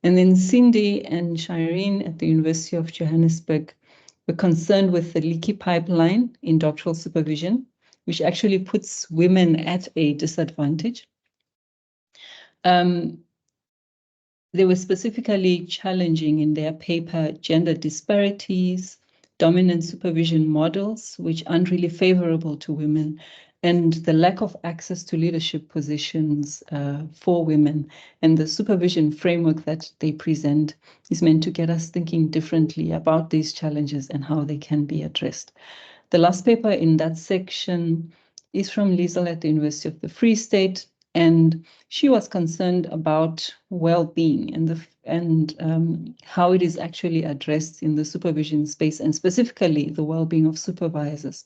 N: And then Cindy and Shireen at the University of Johannesburg were concerned with the leaky pipeline in doctoral supervision, which actually puts women at a disadvantage. They were specifically challenging in their paper gender disparities, dominant supervision models, which aren't really favorable to women, and the lack of access to leadership positions for women. And the supervision framework that they present is meant to get us thinking differently about these challenges and how they can be addressed. The last paper in that section is from Liesel at the University of the Free State, and she was concerned about well-being and how it is actually addressed in the supervision space, and specifically the well-being of supervisors.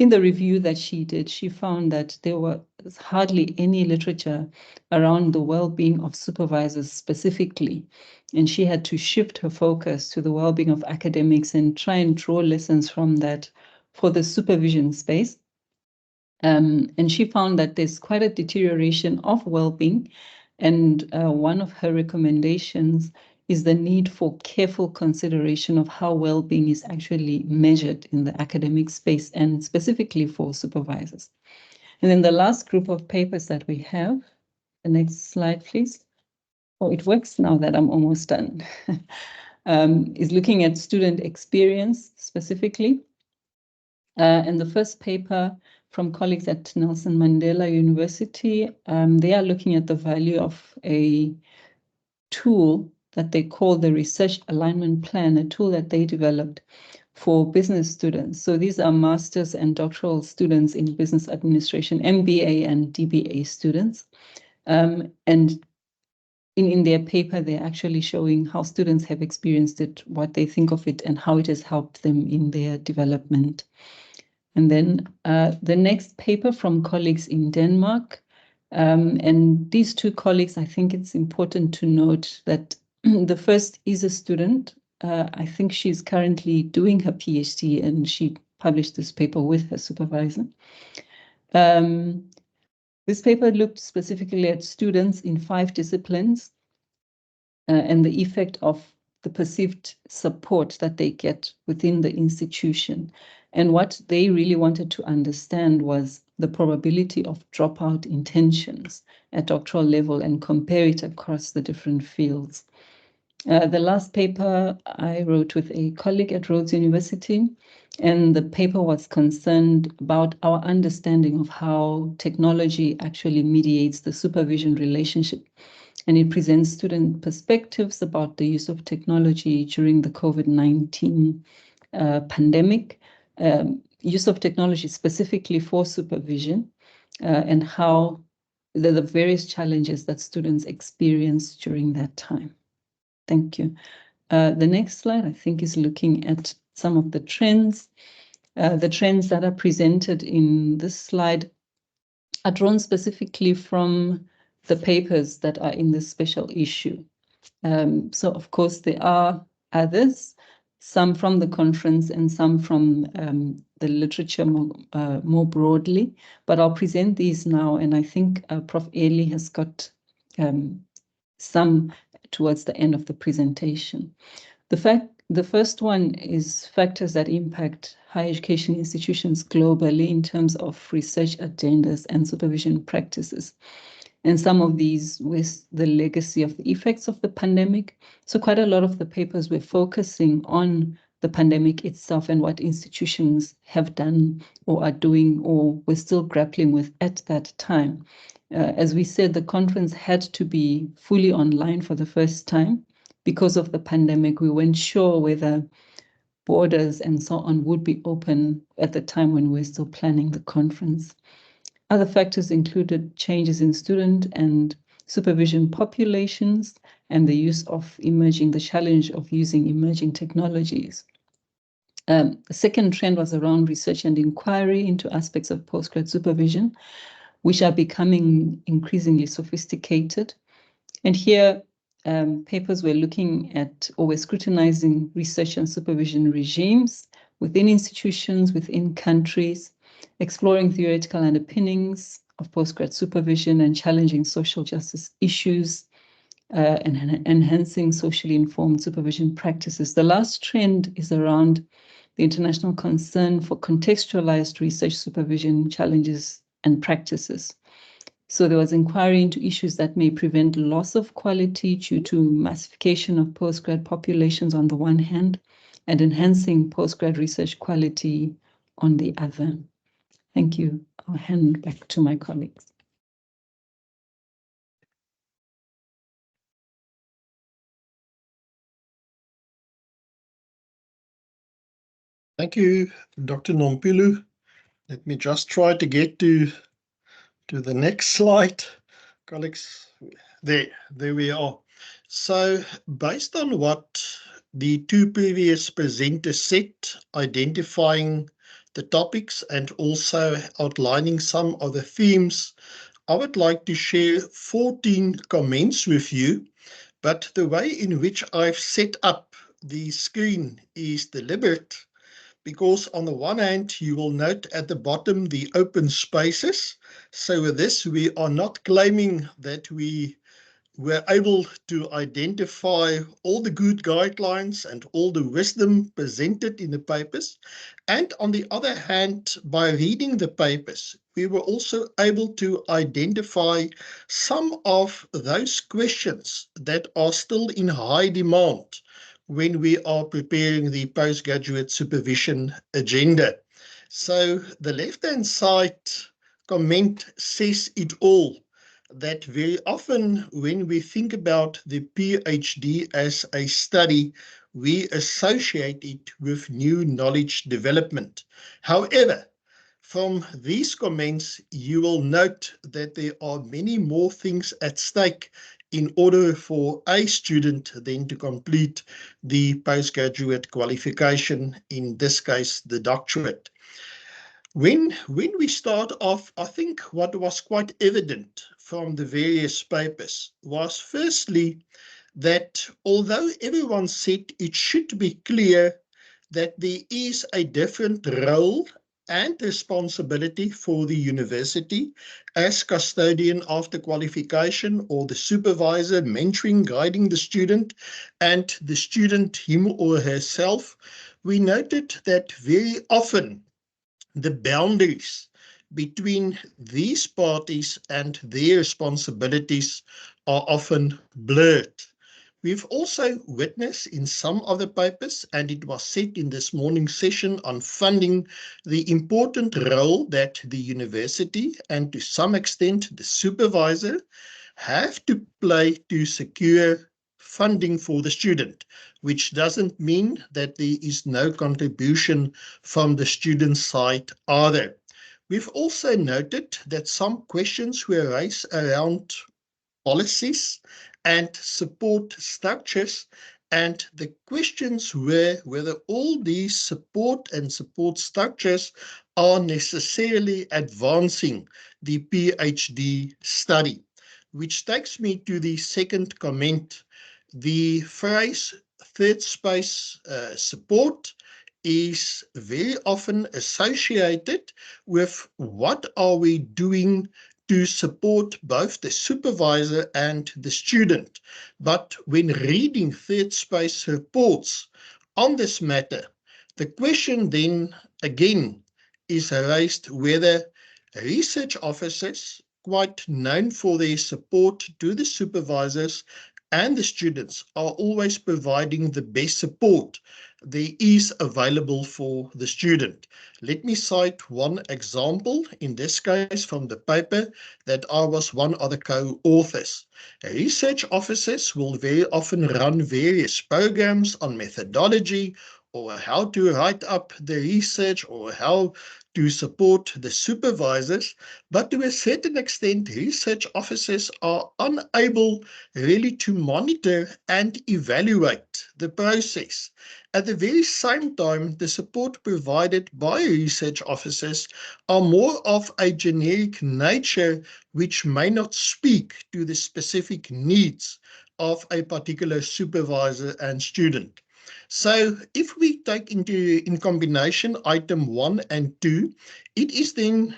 N: In the review that she did, she found that there was hardly any literature around the well-being of supervisors specifically, and she had to shift her focus to the well-being of academics and try and draw lessons from that for the supervision space. And she found that there's quite a deterioration of well-being, and one of her recommendations is the need for careful consideration of how well-being is actually measured in the academic space and specifically for supervisors. And then the last group of papers that we have, the next slide, please. Oh, it works now that I'm almost done. Is looking at student experience specifically. And the first paper from colleagues at Nelson Mandela University, they are looking at the value of a tool that they call the Research Alignment Plan, a tool that they developed for business students. So these are master's and doctoral students in business administration, MBA and DBA students. And in their paper, they're actually showing how students have experienced it, what they think of it, and how it has helped them in their development. And then the next paper from colleagues in Denmark. And these two colleagues, I think it's important to note that the first is a student. I think she's currently doing her PhD, and she published this paper with her supervisor. This paper looked specifically at students in 5 disciplines and the effect of the perceived support that they get within the institution. And what they really wanted to understand was the probability of dropout intentions at doctoral level and compare it across the different fields. The last paper I wrote with a colleague at Rhodes University, and the paper was concerned about our understanding of how technology actually mediates the supervision relationship. And it presents student perspectives about the use of technology during the COVID-19 pandemic, use of technology specifically for supervision, and how the various challenges that students experience during that time. Thank you. The next slide, I think, is looking at some of the trends. The trends that are presented in this slide are drawn specifically from the papers that are in this special issue. So, of course, there are others, some from the conference and some from the literature more broadly, but I'll present these now, and I think Prof. Eli has got some towards the end of the presentation. The first one is factors that impact higher education institutions globally in terms of research agendas and supervision practices. And some of these with the legacy of the effects of the pandemic. So quite a lot of the papers were focusing on the pandemic itself and what institutions have done or are doing or were still grappling with at that time. As we said, the conference had to be fully online for the first time. Because of the pandemic, we weren't sure whether borders and so on would be open at the time when we were still planning the conference. Other factors included changes in student and supervision populations and the use of the challenge of using emerging technologies. The second trend was around research and inquiry into aspects of postgrad supervision, which are becoming increasingly sophisticated. And here, papers were looking at or were scrutinizing research and supervision regimes within institutions, within countries, exploring theoretical underpinnings of postgrad supervision and challenging social justice issues, and enhancing socially informed supervision practices. The last trend is around the international concern for contextualized research supervision challenges and practices. So there was inquiry into issues that may prevent loss of quality due to massification of postgrad populations on the one hand, and enhancing postgrad research quality on the other. Thank you. I'll hand back to my colleagues.
K: Thank you, Dr. Nompilu. Let me just try to get to the next slide. Colleagues, there we are. So based on what the 2 previous presenters said, identifying the topics and also outlining some of the themes, I would like to share 14 comments with you, but the way in which I've set up the screen is deliberate, because on the one hand, you will note at the bottom the open spaces. So with this, we are not claiming that we were able to identify all the good guidelines and all the wisdom presented in the papers. And on the other hand, by reading the papers, we were also able to identify some of those questions that are still in high demand when we are preparing the postgraduate supervision agenda. So the left-hand side comment says it all, that very often when we think about the PhD as a study, we associate it with new knowledge development. However, from these comments, you will note that there are many more things at stake in order for a student then to complete the postgraduate qualification, in this case, the doctorate. When we start off, I think what was quite evident from the various papers was firstly that although everyone said it should be clear that there is a different role and responsibility for the university as custodian of the qualification, or the supervisor mentoring, guiding the student, and the student him or herself, we noted that very often the boundaries between these parties and their responsibilities are often blurred. We've also witnessed in some of the papers, and it was said in this morning's session on funding, the important role that the university and to some extent the supervisor have to play to secure funding for the student, which doesn't mean that there is no contribution from the student side either. We've also noted that some questions were raised around policies and support structures, and the questions were whether all these support structures are necessarily advancing the PhD study, which takes me to the second comment. The phrase third space support is very often associated with what are we doing to support both the supervisor and the student. But when reading third space reports on this matter, the question then again is raised whether research officers, quite known for their support to the supervisors and the students, are always providing the best support there is available for the student. Let me cite one example, in this case from the paper that I was one of the co-authors. Research officers will very often run various programs on methodology, or how to write up the research, or how to support the supervisors, but to a certain extent, research officers are unable really to monitor and evaluate the process. At the very same time, the support provided by research officers are more of a generic nature, which may not speak to the specific needs of a particular supervisor and student. So if we take in combination item 1 and 2, it is then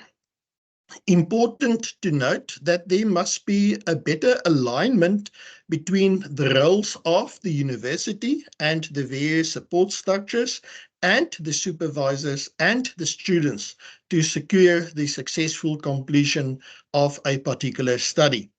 K: important to note that there must be a better alignment between the roles of the university and the various support structures and the supervisors and the students to secure the successful completion of a particular study.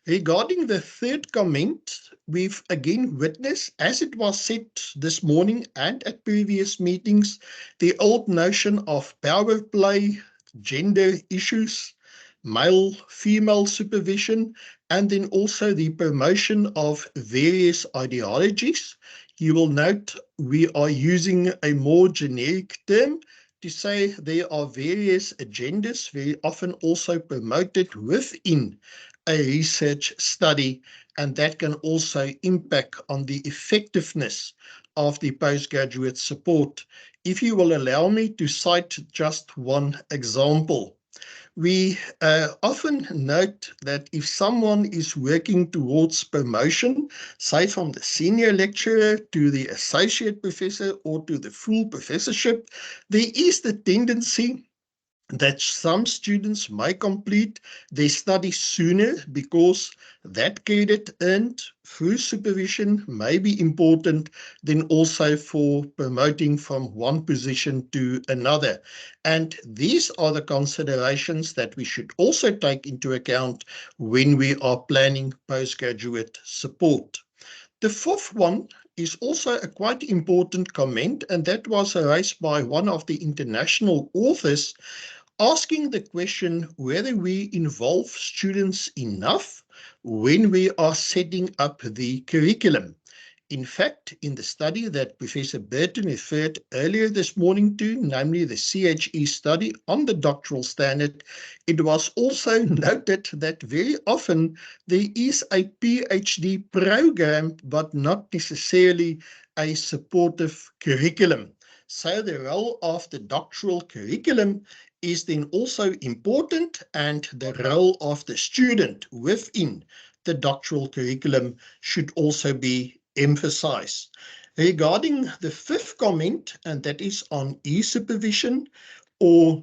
K: Regarding the third comment, we've again witnessed, as it was said this morning and at previous meetings, the old notion of power play, gender issues, male-female supervision, and then also the promotion of various ideologies. You will note we are using a more generic term to say there are various agendas, very often also promoted within a research study, and that can also impact on the effectiveness of the postgraduate support. If you will allow me to cite just one example, we often note that if someone is working towards promotion, say from the senior lecturer to the associate professor or to the full professorship, there is the tendency that some students may complete their studies sooner because that credit earned through supervision may be important than also for promoting from one position to another. And these are the considerations that we should also take into account when we are planning postgraduate support. The fourth one is also a quite important comment, and that was raised by one of the international authors, asking the question whether we involve students enough when we are setting up the curriculum. in fact, in the study that Professor Burton referred earlier this morning to, namely the CHE study on the doctoral standard, it was also noted that very often there is a PhD program, but not necessarily a supportive curriculum. So the role of the doctoral curriculum is then also important, and the role of the student within the doctoral curriculum should also be emphasized. Regarding the fifth comment, and that is on e-supervision, or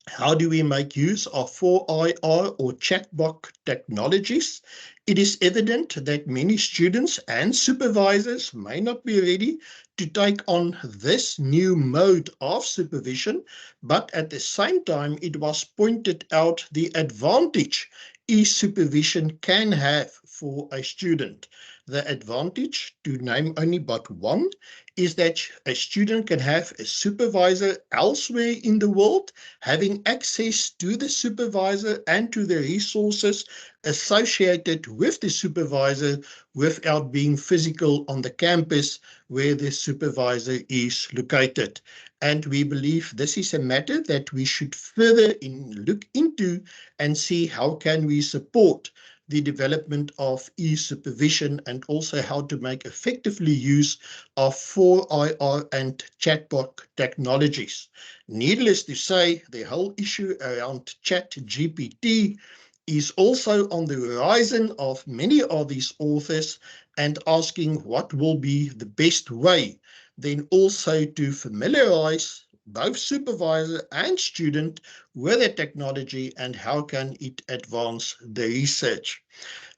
K: how do we make use of 4IR or chatbot technologies? It is evident that many students and supervisors may not be ready to take on this new mode of supervision, but at the same time, it was pointed out the advantage e-supervision can have for a student. The advantage, to name only but one, is that a student can have a supervisor elsewhere in the world, having access to the supervisor and to the resources associated with the supervisor without being physical on the campus where the supervisor is located. And we believe this is a matter that we should further look into and see how can we support the development of e-supervision and also how to make effectively use of 4IR and chatbot technologies. Needless to say, the whole issue around ChatGPT is also on the horizon of many of these authors, and asking what will be the best way then also to familiarize both supervisor and student with the technology and how can it advance the research.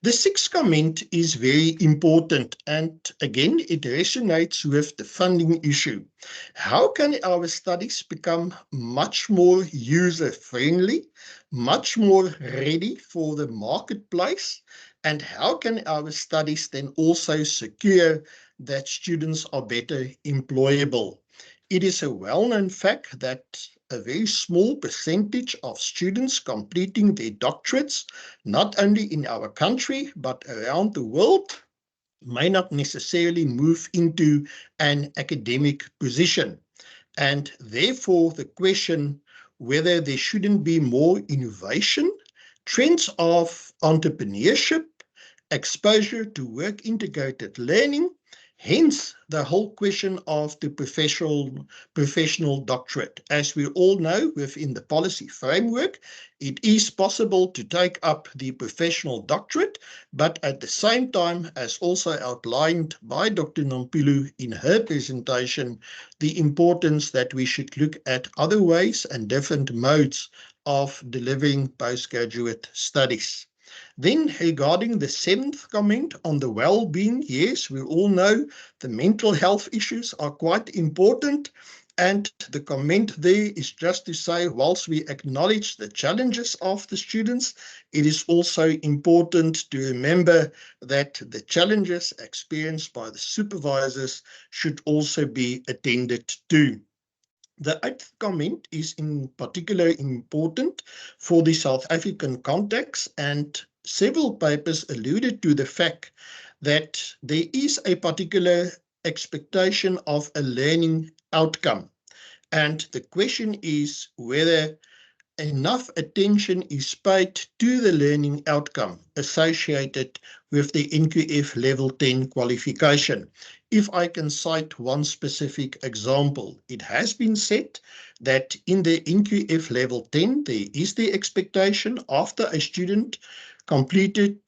K: The sixth comment is very important, and again, it resonates with the funding issue. How can our studies become much more user-friendly, much more ready for the marketplace, and how can our studies then also secure that students are better employable? It is a well-known fact that a very small percentage of students completing their doctorates, not only in our country, but around the world, may not necessarily move into an academic position. And therefore, the question whether there shouldn't be more innovation, trends of entrepreneurship, exposure to work-integrated learning, hence the whole question of the professional doctorate. As we all know, within the policy framework, it is possible to take up the professional doctorate, but at the same time, as also outlined by Dr. Nompilu in her presentation, the importance that we should look at other ways and different modes of delivering postgraduate studies. Then regarding the seventh comment on the well-being, yes, we all know the mental health issues are quite important. And the comment there is just to say, whilst we acknowledge the challenges of the students, it is also important to remember that the challenges experienced by the supervisors should also be attended to. The eighth comment is in particular important for the South African context, and several papers alluded to the fact that there is a particular expectation of a learning outcome. And the question is whether enough attention is paid to the learning outcome associated with the NQF Level 10 qualification. If I can cite one specific example, it has been said that in the NQF Level 10, there is the expectation after a student completed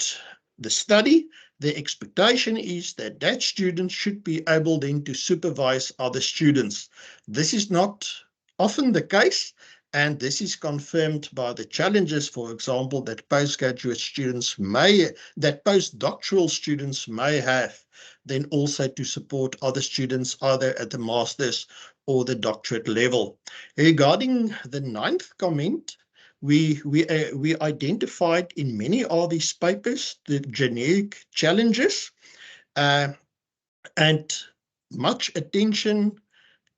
K: the study, the expectation is that that student should be able then to supervise other students. This is not often the case, and this is confirmed by the challenges, for example, that postgraduate students that postdoctoral students may have, then also to support other students either at the master's or the doctorate level. Regarding the ninth comment, we identified in many of these papers the generic challenges, and much attention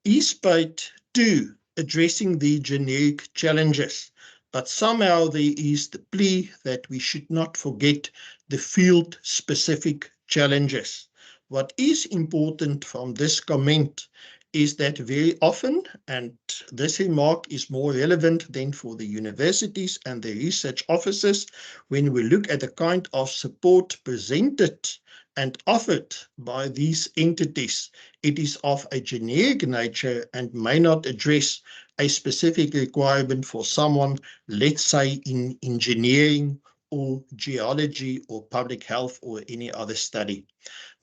K: is paid to addressing the generic challenges. But somehow there is the plea that we should not forget the field-specific challenges. What is important from this comment is that very often, and this remark is more relevant than for the universities and the research offices, when we look at the kind of support presented and offered by these entities, it is of a generic nature and may not address a specific requirement for someone, let's say in engineering or geology or public health or any other study.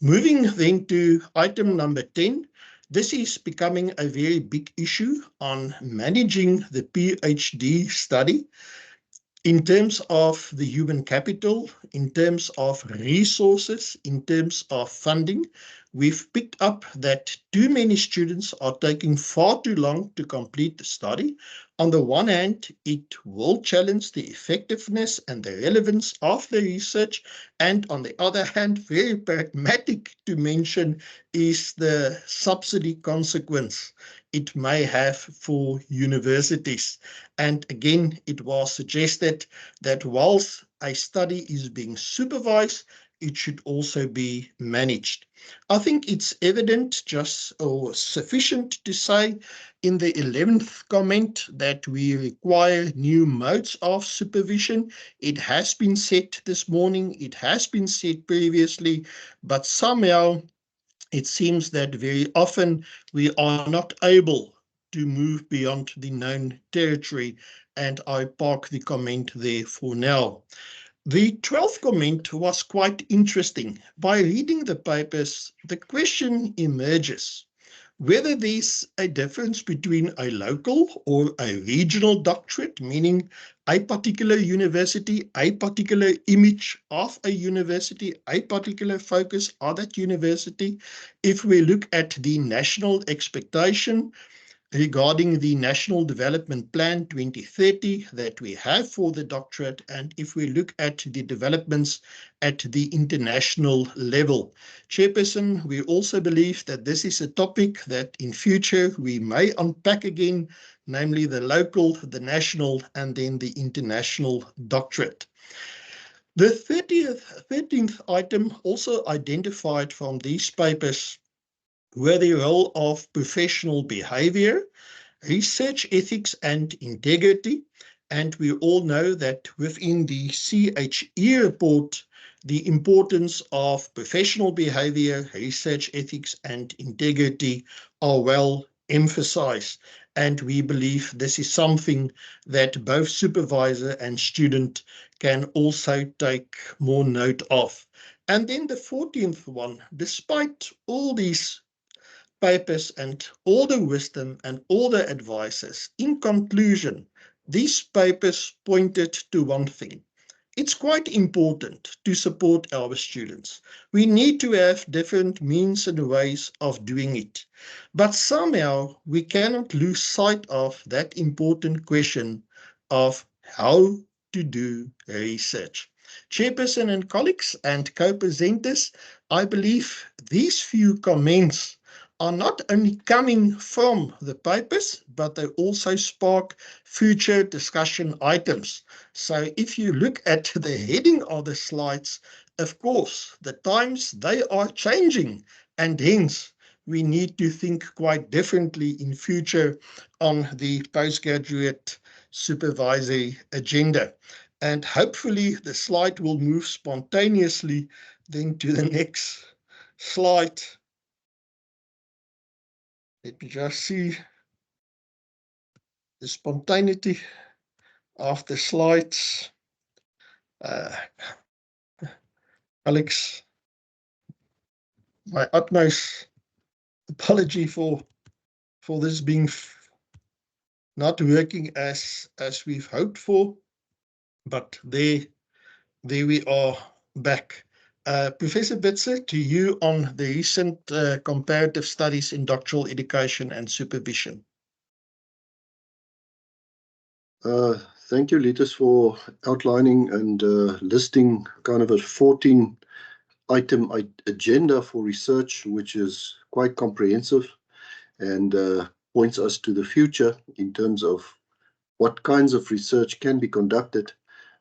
K: Moving then to item number 10, this is becoming a very big issue on managing the PhD study in terms of the human capital, in terms of resources, in terms of funding. We've picked up that too many students are taking far too long to complete the study. On the one hand, it will challenge the effectiveness and the relevance of the research, and on the other hand, very pragmatic to mention is the subsidy consequence it may have for universities. And again, it was suggested that whilst a study is being supervised, it should also be managed. I think it's evident, just or sufficient to say in the 11th comment that we require new modes of supervision. It has been said this morning, it has been said previously, but somehow it seems that very often we are not able to move beyond the known territory, and I park the comment there for now. The 12th comment was quite interesting. By reading the papers, the question emerges whether there's a difference between a local or a regional doctorate, meaning a particular university, a particular image of a university, a particular focus on that university. If we look at the national expectation regarding the National Development Plan 2030 that we have for the doctorate, and if we look at the developments at the international level. Chairperson, we also believe that this is a topic that in future we may unpack again, namely the local, the national, and then the international doctorate. The 13th item also identified from these papers were the role of professional behavior, research ethics and integrity. And we all know that within the CHE report, the importance of professional behavior, research ethics and integrity are well emphasized. And we believe this is something that both supervisor and student can also take more note of. And then the 14th one, despite all these papers and all the wisdom and all the advices, in conclusion, these papers pointed to one thing. It's quite important to support our students. We need to have different means and ways of doing it. But somehow we cannot lose sight of that important question of how to do research. Chairperson and colleagues and co-presenters, I believe these few comments are not only coming from the papers, but they also spark future discussion items. So if you look at the heading of the slides, of course, the times, they are changing, and hence we need to think quite differently in future on the postgraduate supervisory agenda. And hopefully the slide will move spontaneously then to the next slide. Let me just see the spontaneity of the slides. Alex, my utmost apology for this being not working as we've hoped for, but there we are back. Professor Bitzer, to you on the recent comparative studies in doctoral education and supervision.
M: Thank you, Letus, for outlining and listing kind of a 14-item agenda for research, which is quite comprehensive and points us to the future in terms of what kinds of research can be conducted.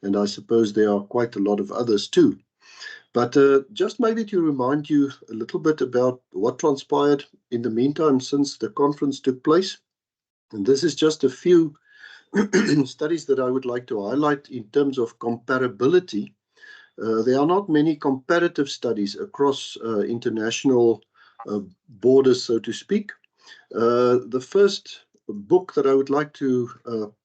M: And I suppose there are quite a lot of others too. But just maybe to remind you a little bit about what transpired in the meantime since the conference took place. And this is just a few studies that I would like to highlight in terms of comparability. There are not many comparative studies across international borders, so to speak. The first book that I would like to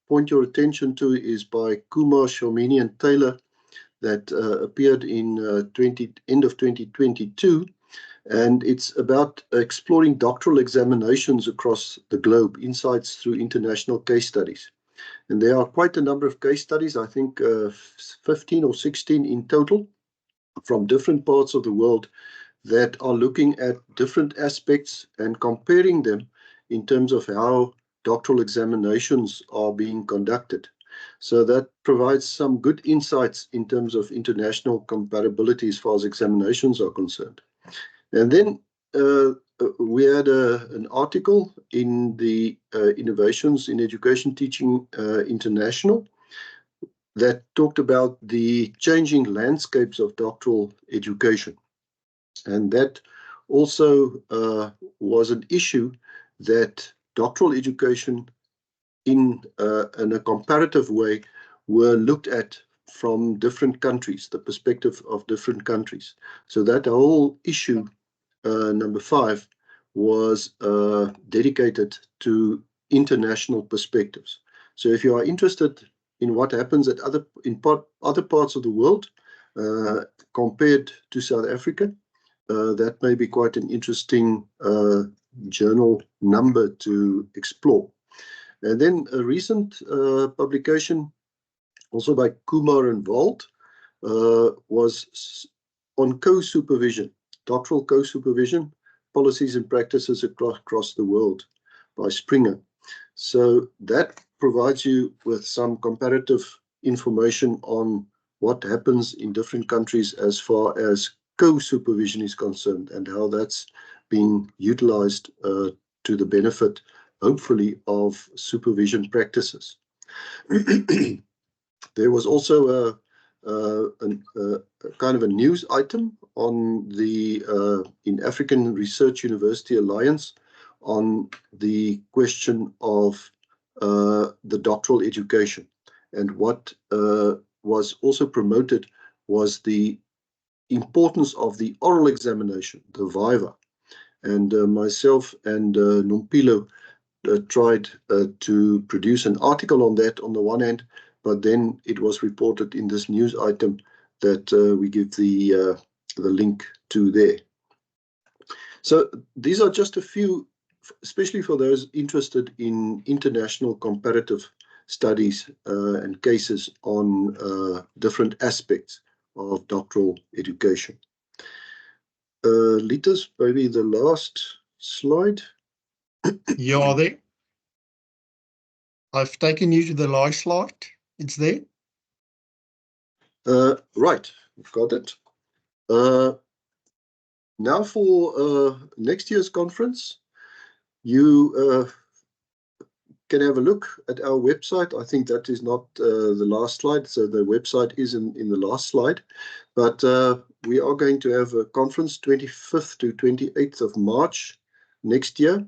M: point your attention to is by Kumar, Shalmini and Taylor, that appeared in end of 2022, and it's about exploring doctoral examinations across the globe, insights through international case studies. And there are quite a number of case studies, I think 15 or 16 in total, from different parts of the world that are looking at different aspects and comparing them in terms of how doctoral examinations are being conducted. So that provides some good insights in terms of international comparability as far as examinations are concerned. And then we had an article in the Innovations in Education Teaching International that talked about the changing landscapes of doctoral education. And that also was an issue that doctoral education in a comparative way were looked at from different countries, the perspective of different countries. So that whole issue, number 5, was dedicated to international perspectives. So if you are interested in what happens at other parts of the world compared to South Africa, that may be quite an interesting journal number to explore. And then a recent publication, also by Kumar and Wald, was on co-supervision, doctoral co-supervision, policies and practices across the world by Springer. So that provides you with some comparative information on what happens in different countries as far as co-supervision is concerned and how that's being utilized to the benefit, hopefully, of supervision practices. There was also a kind of a news item on the in African Research University Alliance on the question of the doctoral education. And what was also promoted was the importance of the oral examination, the viva. And myself and Nompilo tried to produce an article on that on the one hand, but then it was reported in this news item that we give the link to there. So these are just a few, especially for those interested in international comparative studies and cases on different aspects of doctoral education. Litas, maybe the last slide.
K: You are there. I've taken you to the last slide. It's there.
M: Right, we've got it. Now for next year's conference, you can have a look at our website. I think that is not the last slide, so the website is in the last slide. But we are going to have a conference 25th to 28th of March next year.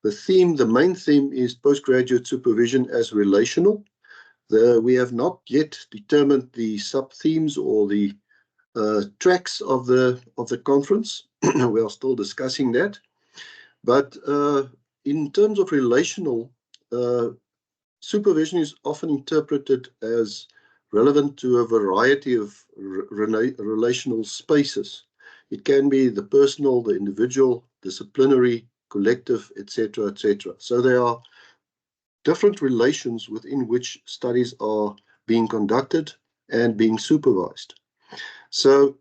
M: The main theme is postgraduate supervision as relational. We have not yet determined the sub-themes or the tracks of the conference. We are still discussing that. But in terms of relational, supervision is often interpreted as relevant to a variety of relational spaces. It can be the personal, the individual, disciplinary, collective, etc., etc. So there are different relations within which studies are being conducted and being supervised. So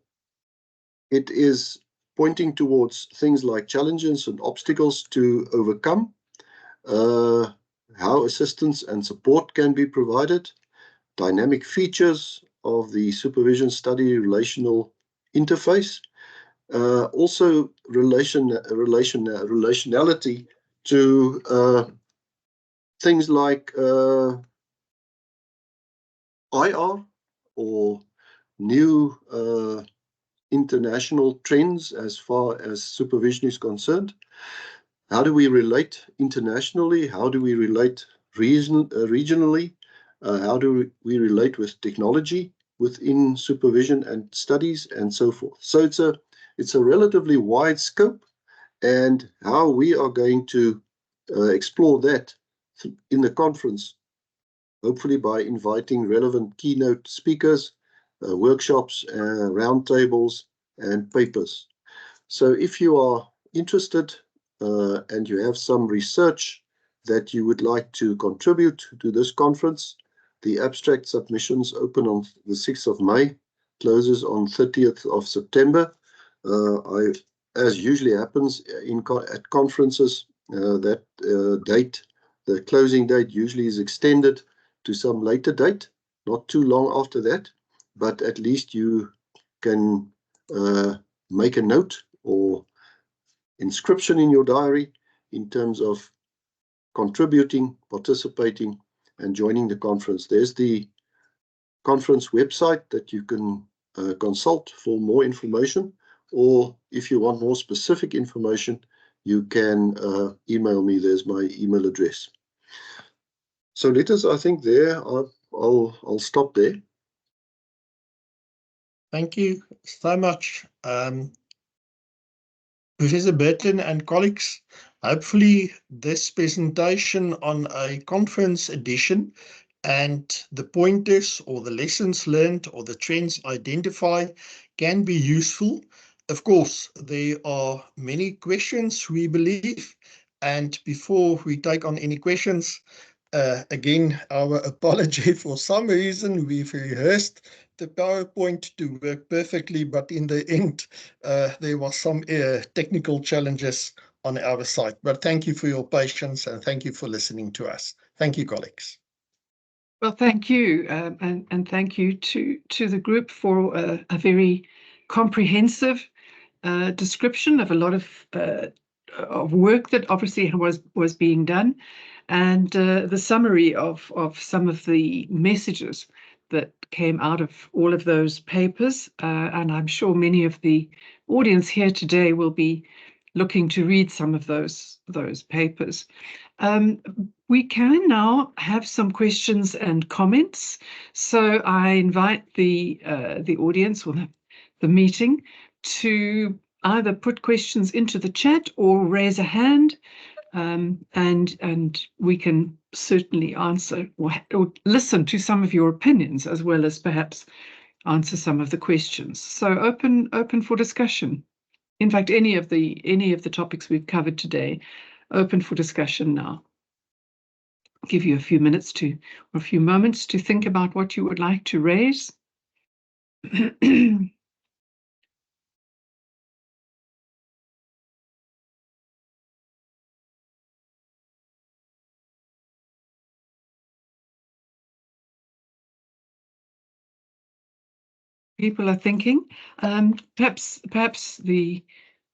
M: it is pointing towards things like challenges and obstacles to overcome, how assistance and support can be provided, dynamic features of the supervision study relational interface, also relationality to things like IR or new international trends as far as supervision is concerned. How do we relate internationally? How do we relate regionally? How do we relate with technology within supervision and studies and so forth? So it's a relatively wide scope, and how we are going to explore that in the conference, hopefully by inviting relevant keynote speakers, workshops, roundtables, and papers. So if you are interested and you have some research that you would like to contribute to this conference, the abstract submissions open on the 6th of May, closes on 30th of September. As usually happens at conferences, that date, the closing date usually is extended to some later date, not too long after that, but at least you can make a note or inscription in your diary in terms of contributing, participating, and joining the conference. There's the conference website that you can consult for more information, or if you want more specific information, you can email me. There's my email address. So letters, I think there, I'll stop there.
K: Thank you so much, Professor Burton and colleagues. Hopefully this presentation on a conference edition and the pointers or the lessons learned or the trends identified can be useful. Of course, there are many questions, we believe, and before we take on any questions, again, our apology. For some reason, we've rehearsed the PowerPoint to work perfectly, but in the end, there was some technical challenges on our side. But thank you for your patience and thank you for listening to us. Thank you, colleagues.
A: Well, thank you, and thank you to the group for a very comprehensive description of a lot of work that obviously was being done, and the summary of some of the messages that came out of all of those papers. And I'm sure many of the audience here today will be looking to read some of those papers. We can now have some questions and comments. So I invite the audience or the meeting to either put questions into the chat or raise a hand, and we can certainly answer or listen to some of your opinions as well as perhaps answer some of the questions. So open for discussion. In fact, any of the topics we've covered today, open for discussion now. I'll give you a few minutes or a few moments to think about what you would like to raise. People are thinking. Perhaps the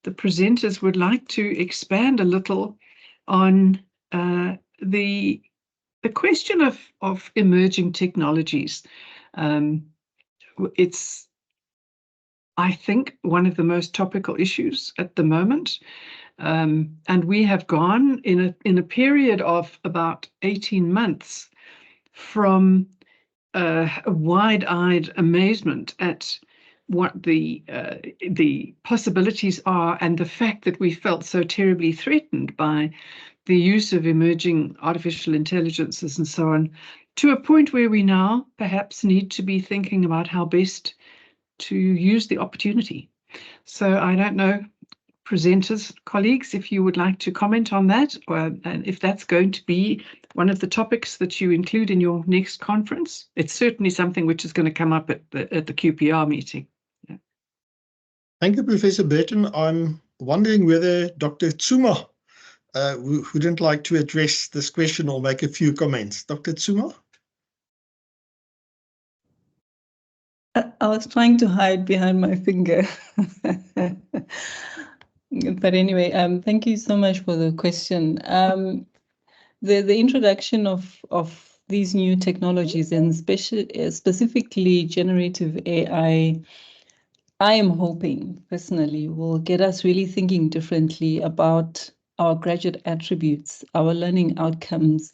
A: presenters would like to expand a little on the question of emerging technologies. It's, I think, one of the most topical issues at the moment, and we have gone in a period of about 18 months from a wide-eyed amazement at what the possibilities are and the fact that we felt so terribly threatened by the use of emerging artificial intelligences and so on, to a point where we now perhaps need to be thinking about how best to use the opportunity. So I don't know, presenters, colleagues, if you would like to comment on that, and if that's going to be one of the topics that you include in your next conference. It's certainly something which is going to come up at the QPR meeting. Yeah.
K: Thank you, Professor Burton. I'm wondering whether Dr. Tsuma wouldn't like to address this question or make a few comments. Dr. Tsuma?
N: I was trying to hide behind my finger. But anyway, thank you so much for the question. The introduction of these new technologies, and specifically generative AI, I am hoping personally will get us really thinking differently about our graduate attributes, our learning outcomes,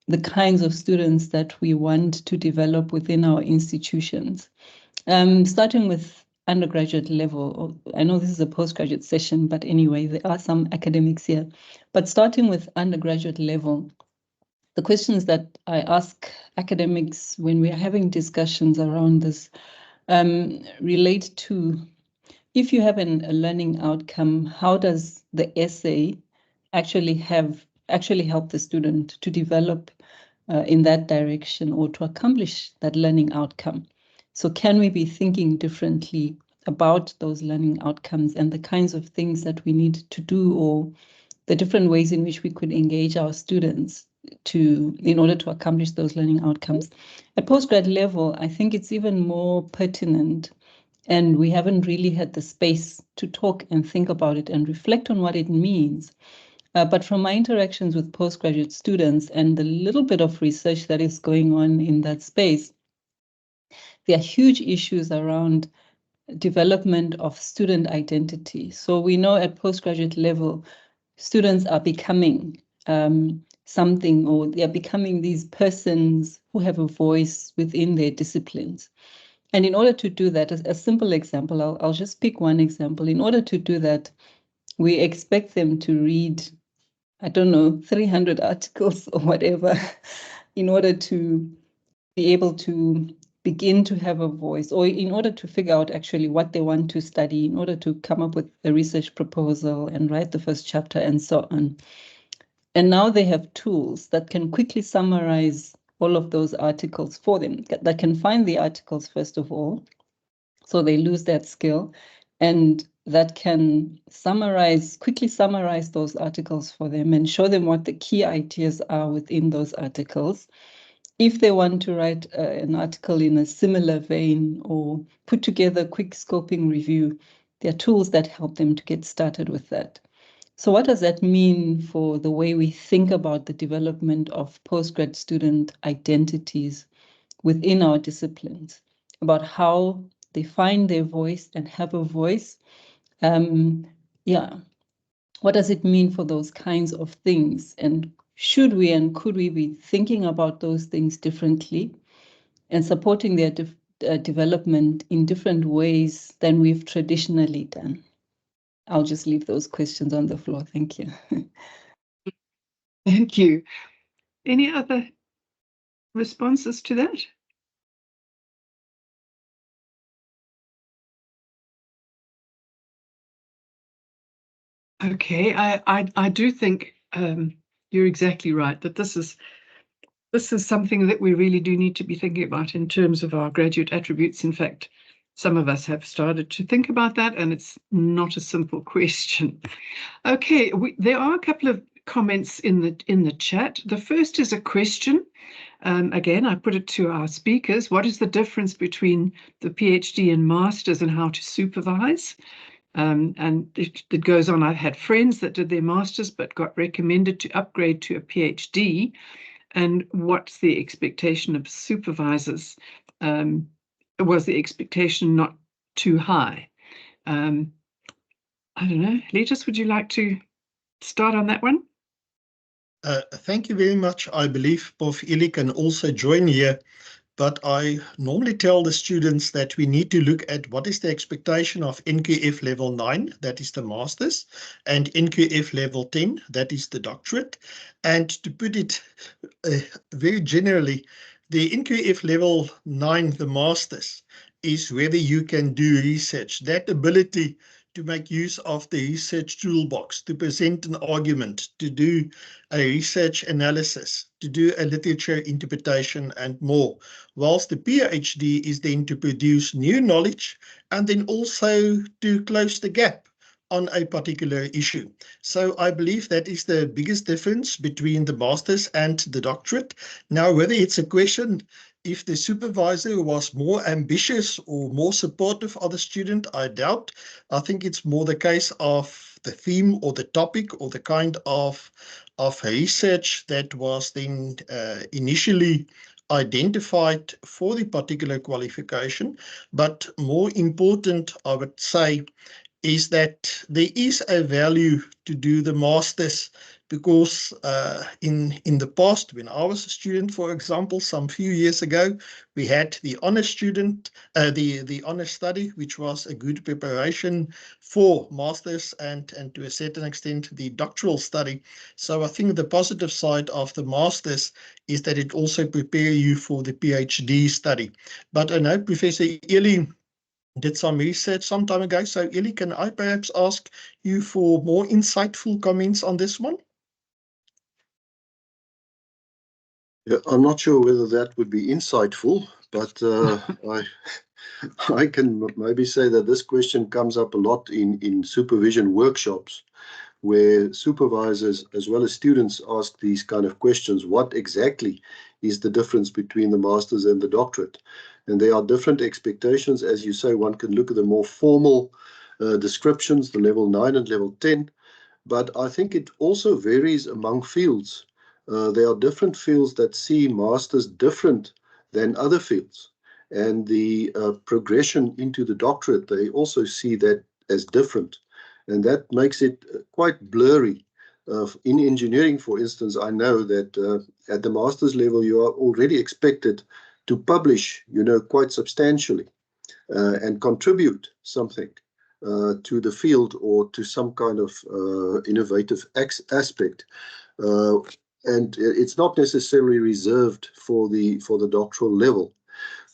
N: the kinds of students that we want to develop within our institutions. Starting with undergraduate level, I know this is a postgraduate session, but anyway, there are some academics here. But starting with undergraduate level, the questions that I ask academics when we are having discussions around this relate to, if you have a learning outcome, how does the essay actually help the student to develop in that direction or to accomplish that learning outcome? So can we be thinking differently about those learning outcomes and the kinds of things that we need to do, or the different ways in which we could engage our students in order to accomplish those learning outcomes? At postgrad level, I think it's even more pertinent, and we haven't really had the space to talk and think about it and reflect on what it means. But from my interactions with postgraduate students and the little bit of research that is going on in that space, there are huge issues around development of student identity. So we know at postgraduate level, students are becoming something, or they are becoming these persons who have a voice within their disciplines. And in order to do that, as a simple example, I'll just pick one example. In order to do that, we expect them to read, I don't know, 300 articles or whatever, in order to be able to begin to have a voice, or in order to figure out actually what they want to study, in order to come up with a research proposal and write the first chapter and so on. And now they have tools that can quickly summarize all of those articles for them, that can find the articles first of all, so they lose that skill, and that can quickly summarize those articles for them and show them what the key ideas are within those articles. If they want to write an article in a similar vein or put together a quick scoping review, there are tools that help them to get started with that. So what does that mean for the way we think about the development of postgrad student identities within our disciplines, about how they find their voice and have a voice? What does it mean for those kinds of things? And should we and could we be thinking about those things differently and supporting their development in different ways than we've traditionally done? I'll just leave those questions on the floor. Thank you.
A: Thank you. Any other responses to that? Okay, I do think you're exactly right, that this is something that we really do need to be thinking about in terms of our graduate attributes. In fact, some of us have started to think about that, and it's not a simple question. Okay, there are a couple of comments in the chat. The first is a question. Again, I put it to our speakers. What is the difference between the PhD and masters, and how to supervise? And it goes on. I've had friends that did their masters but got recommended to upgrade to a PhD. And what's the expectation of supervisors? Was the expectation not too high? I don't know. Letus, would you like to start on that one?
K: Thank you very much. I believe Prof. Ili can also join here, but I normally tell the students that we need to look at what is the expectation of NQF level 9, that is the master's, and NQF level 10, that is the doctorate. And to put it very generally, the NQF level 9, the master's, is whether you can do research, that ability to make use of the research toolbox, to present an argument, to do a research analysis, to do a literature interpretation and more, whilst the PhD is then to produce new knowledge and then also to close the gap on a particular issue. So I believe that is the biggest difference between the master's and the doctorate. Now, whether it's a question if the supervisor was more ambitious or more supportive of the student, I doubt. I think it's more the case of the theme or the topic or the kind of research that was then initially identified for the particular qualification. But more important, I would say, is that there is a value to do the masters, because in the past, when I was a student, for example, some few years ago, we had the honor student, the honor study, which was a good preparation for masters and to a certain extent the doctoral study. So I think the positive side of the masters is that it also prepares you for the PhD study. But I know Professor Eli did some research some time ago. So Eli, can I perhaps ask you for more insightful comments on this one?
M: Yeah, I'm not sure whether that would be insightful, but I can maybe say that this question comes up a lot in supervision workshops, where supervisors as well as students ask these kind of questions. What exactly is the difference between the master's and the doctorate? And there are different expectations. As you say, one can look at the more formal descriptions, the level 9 and level 10, but I think it also varies among fields. There are different fields that see masters different than other fields. And the progression into the doctorate, they also see that as different. And that makes it quite blurry. In engineering, for instance, I know that at the master's level, you are already expected to publish, quite substantially and contribute something to the field or to some kind of innovative aspect. And it's not necessarily reserved for the doctoral level.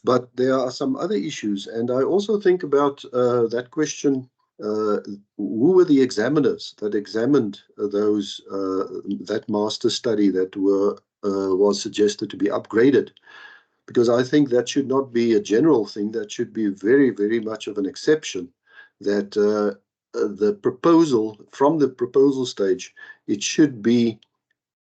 M: But there are some other issues. And I also think about that question, who were the examiners that examined those that master study that was suggested to be upgraded? Because I think that should not be a general thing. That should be very, very much of an exception, that the proposal, from the proposal stage, it should be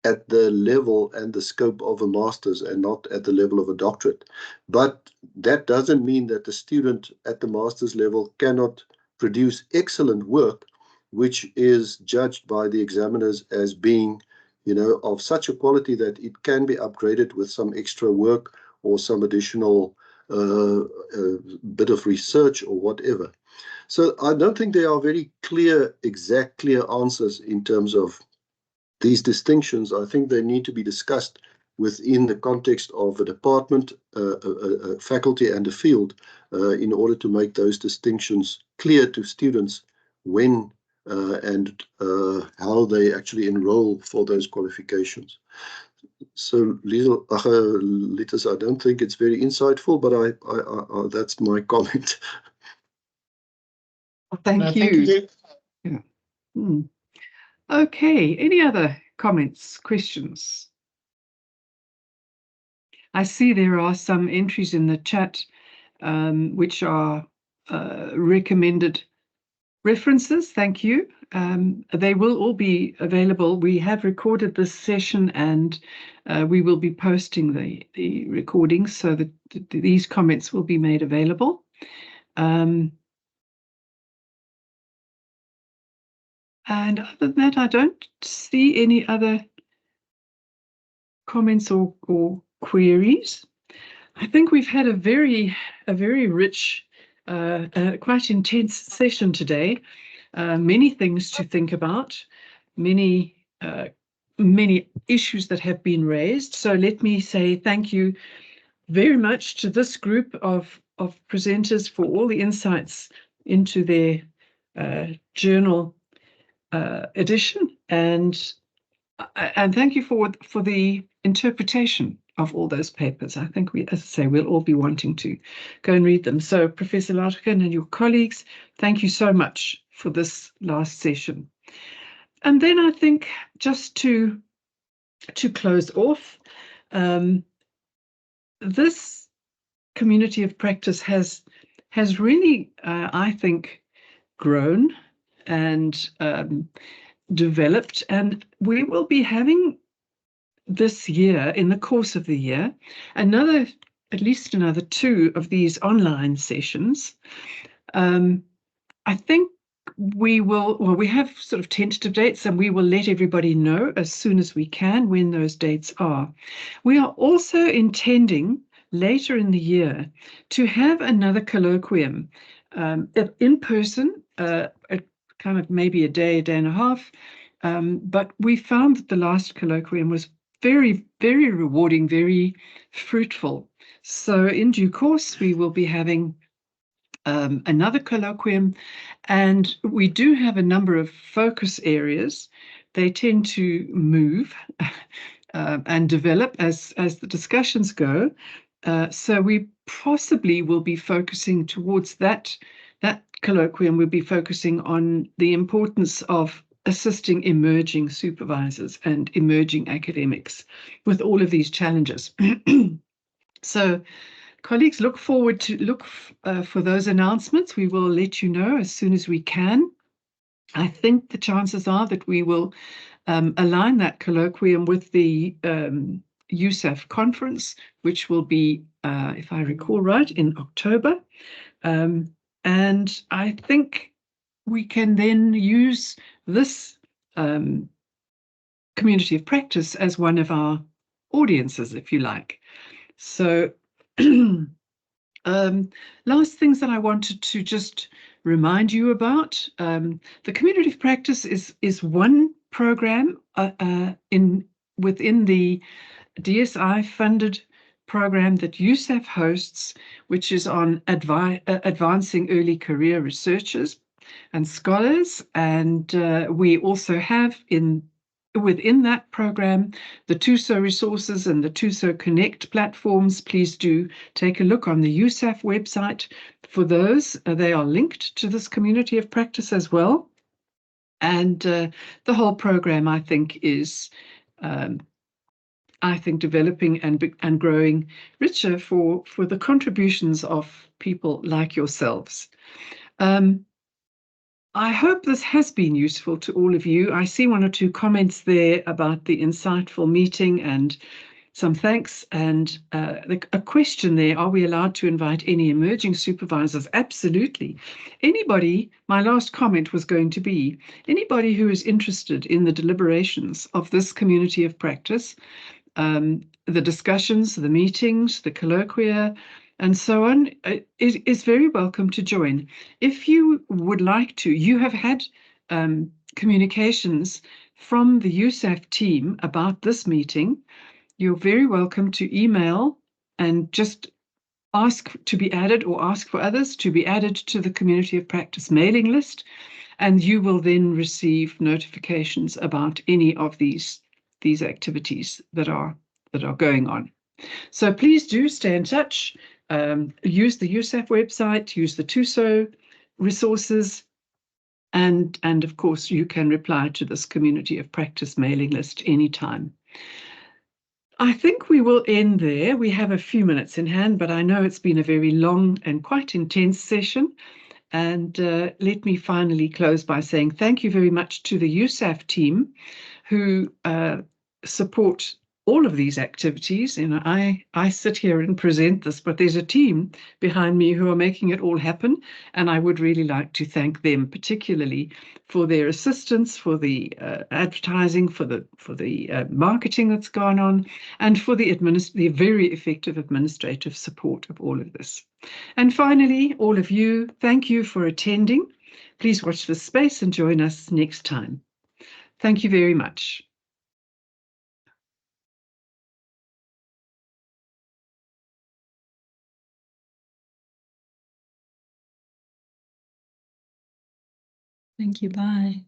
M: at the level and the scope of a master's and not at the level of a doctorate. But that doesn't mean that the student at the master's level cannot produce excellent work, which is judged by the examiners as being, of such a quality that it can be upgraded with some extra work or some additional bit of research or whatever. So I don't think there are very clear answers in terms of these distinctions. I think they need to be discussed within the context of a department, a faculty and a field in order to make those distinctions clear to students when and how they actually enroll for those qualifications. So, Litas, I don't think it's very insightful, but I that's my comment.
A: Thank you. Yeah. Okay, any other comments, questions? I see there are some entries in the chat which are recommended references. Thank you. They will all be available. We have recorded this session and we will be posting the recordings so that these comments will be made available. And other than that, I don't see any other comments or queries. I think we've had a very rich, quite intense session today. Many things to think about, many issues that have been raised. So let me say thank you very much to this group of presenters for all the insights into their journal edition, and thank you for the interpretation of all those papers. I think as I say, we'll all be wanting to go and read them. So Professor Larkin and your colleagues, thank you so much for this last session. And then I think just to close off, this community of practice has really, I think, grown and developed, and we will be having this year, in the course of the year, at least another 2 of these online sessions. I think we have sort of tentative dates, and we will let everybody know as soon as we can when those dates are. We are also intending later in the year to have another colloquium in person, kind of maybe a day and a half. But we found that the last colloquium was very, very rewarding, very fruitful. So in due course, we will be having another colloquium, and we do have a number of focus areas. They tend to move and develop as the discussions go. So we possibly will be focusing towards that colloquium. We'll be focusing on the importance of assisting emerging supervisors and emerging academics with all of these challenges. So colleagues, look forward to for those announcements. We will let you know as soon as we can. I think the chances are that we will align that colloquium with the USAF conference, which will be, if I recall right, in October. And I think we can then use this community of practice as one of our audiences, if you like. So last things that I wanted to just remind you about. The community of practice is one program within the DSI funded program that USAF hosts, which is on advancing early career researchers and scholars. And we also have within that program the TUSO resources and the TUSO Connect platforms. Please do take a look on the USAF website for those. They are linked to this community of practice as well. And the whole program, I think, is developing and growing richer for the contributions of people like yourselves. I hope this has been useful to all of you. I see one or two comments there about the insightful meeting and some thanks, and a question there: are we allowed to invite any emerging supervisors? Absolutely. Anybody, my last comment was going to be, anybody who is interested in the deliberations of this community of practice, the discussions, the meetings, the colloquia, and so on, is very welcome to join. If you would like to, you have had communications from the USAF team about this meeting, you're very welcome to email and just ask to be added, or ask for others to be added to the community of practice mailing list, and you will then receive notifications about any of these activities that are going on. So please do stay in touch. Use the USAF website, use the TUSO resources, and of course you can reply to this community of practice mailing list anytime. I think we will end there. We have a few minutes in hand, but I know it's been a very long and quite intense session. And let me finally close by saying thank you very much to the USAF team who support all of these activities. You know, I sit here and present this, but there's a team behind me who are making it all happen, and I would really like to thank them particularly for their assistance, for the advertising, for the marketing that's gone on, and for the very effective administrative support of all of this. And finally, all of you, thank you for attending. Please watch this space and join us next time. Thank you very much.
N: Thank you. Bye.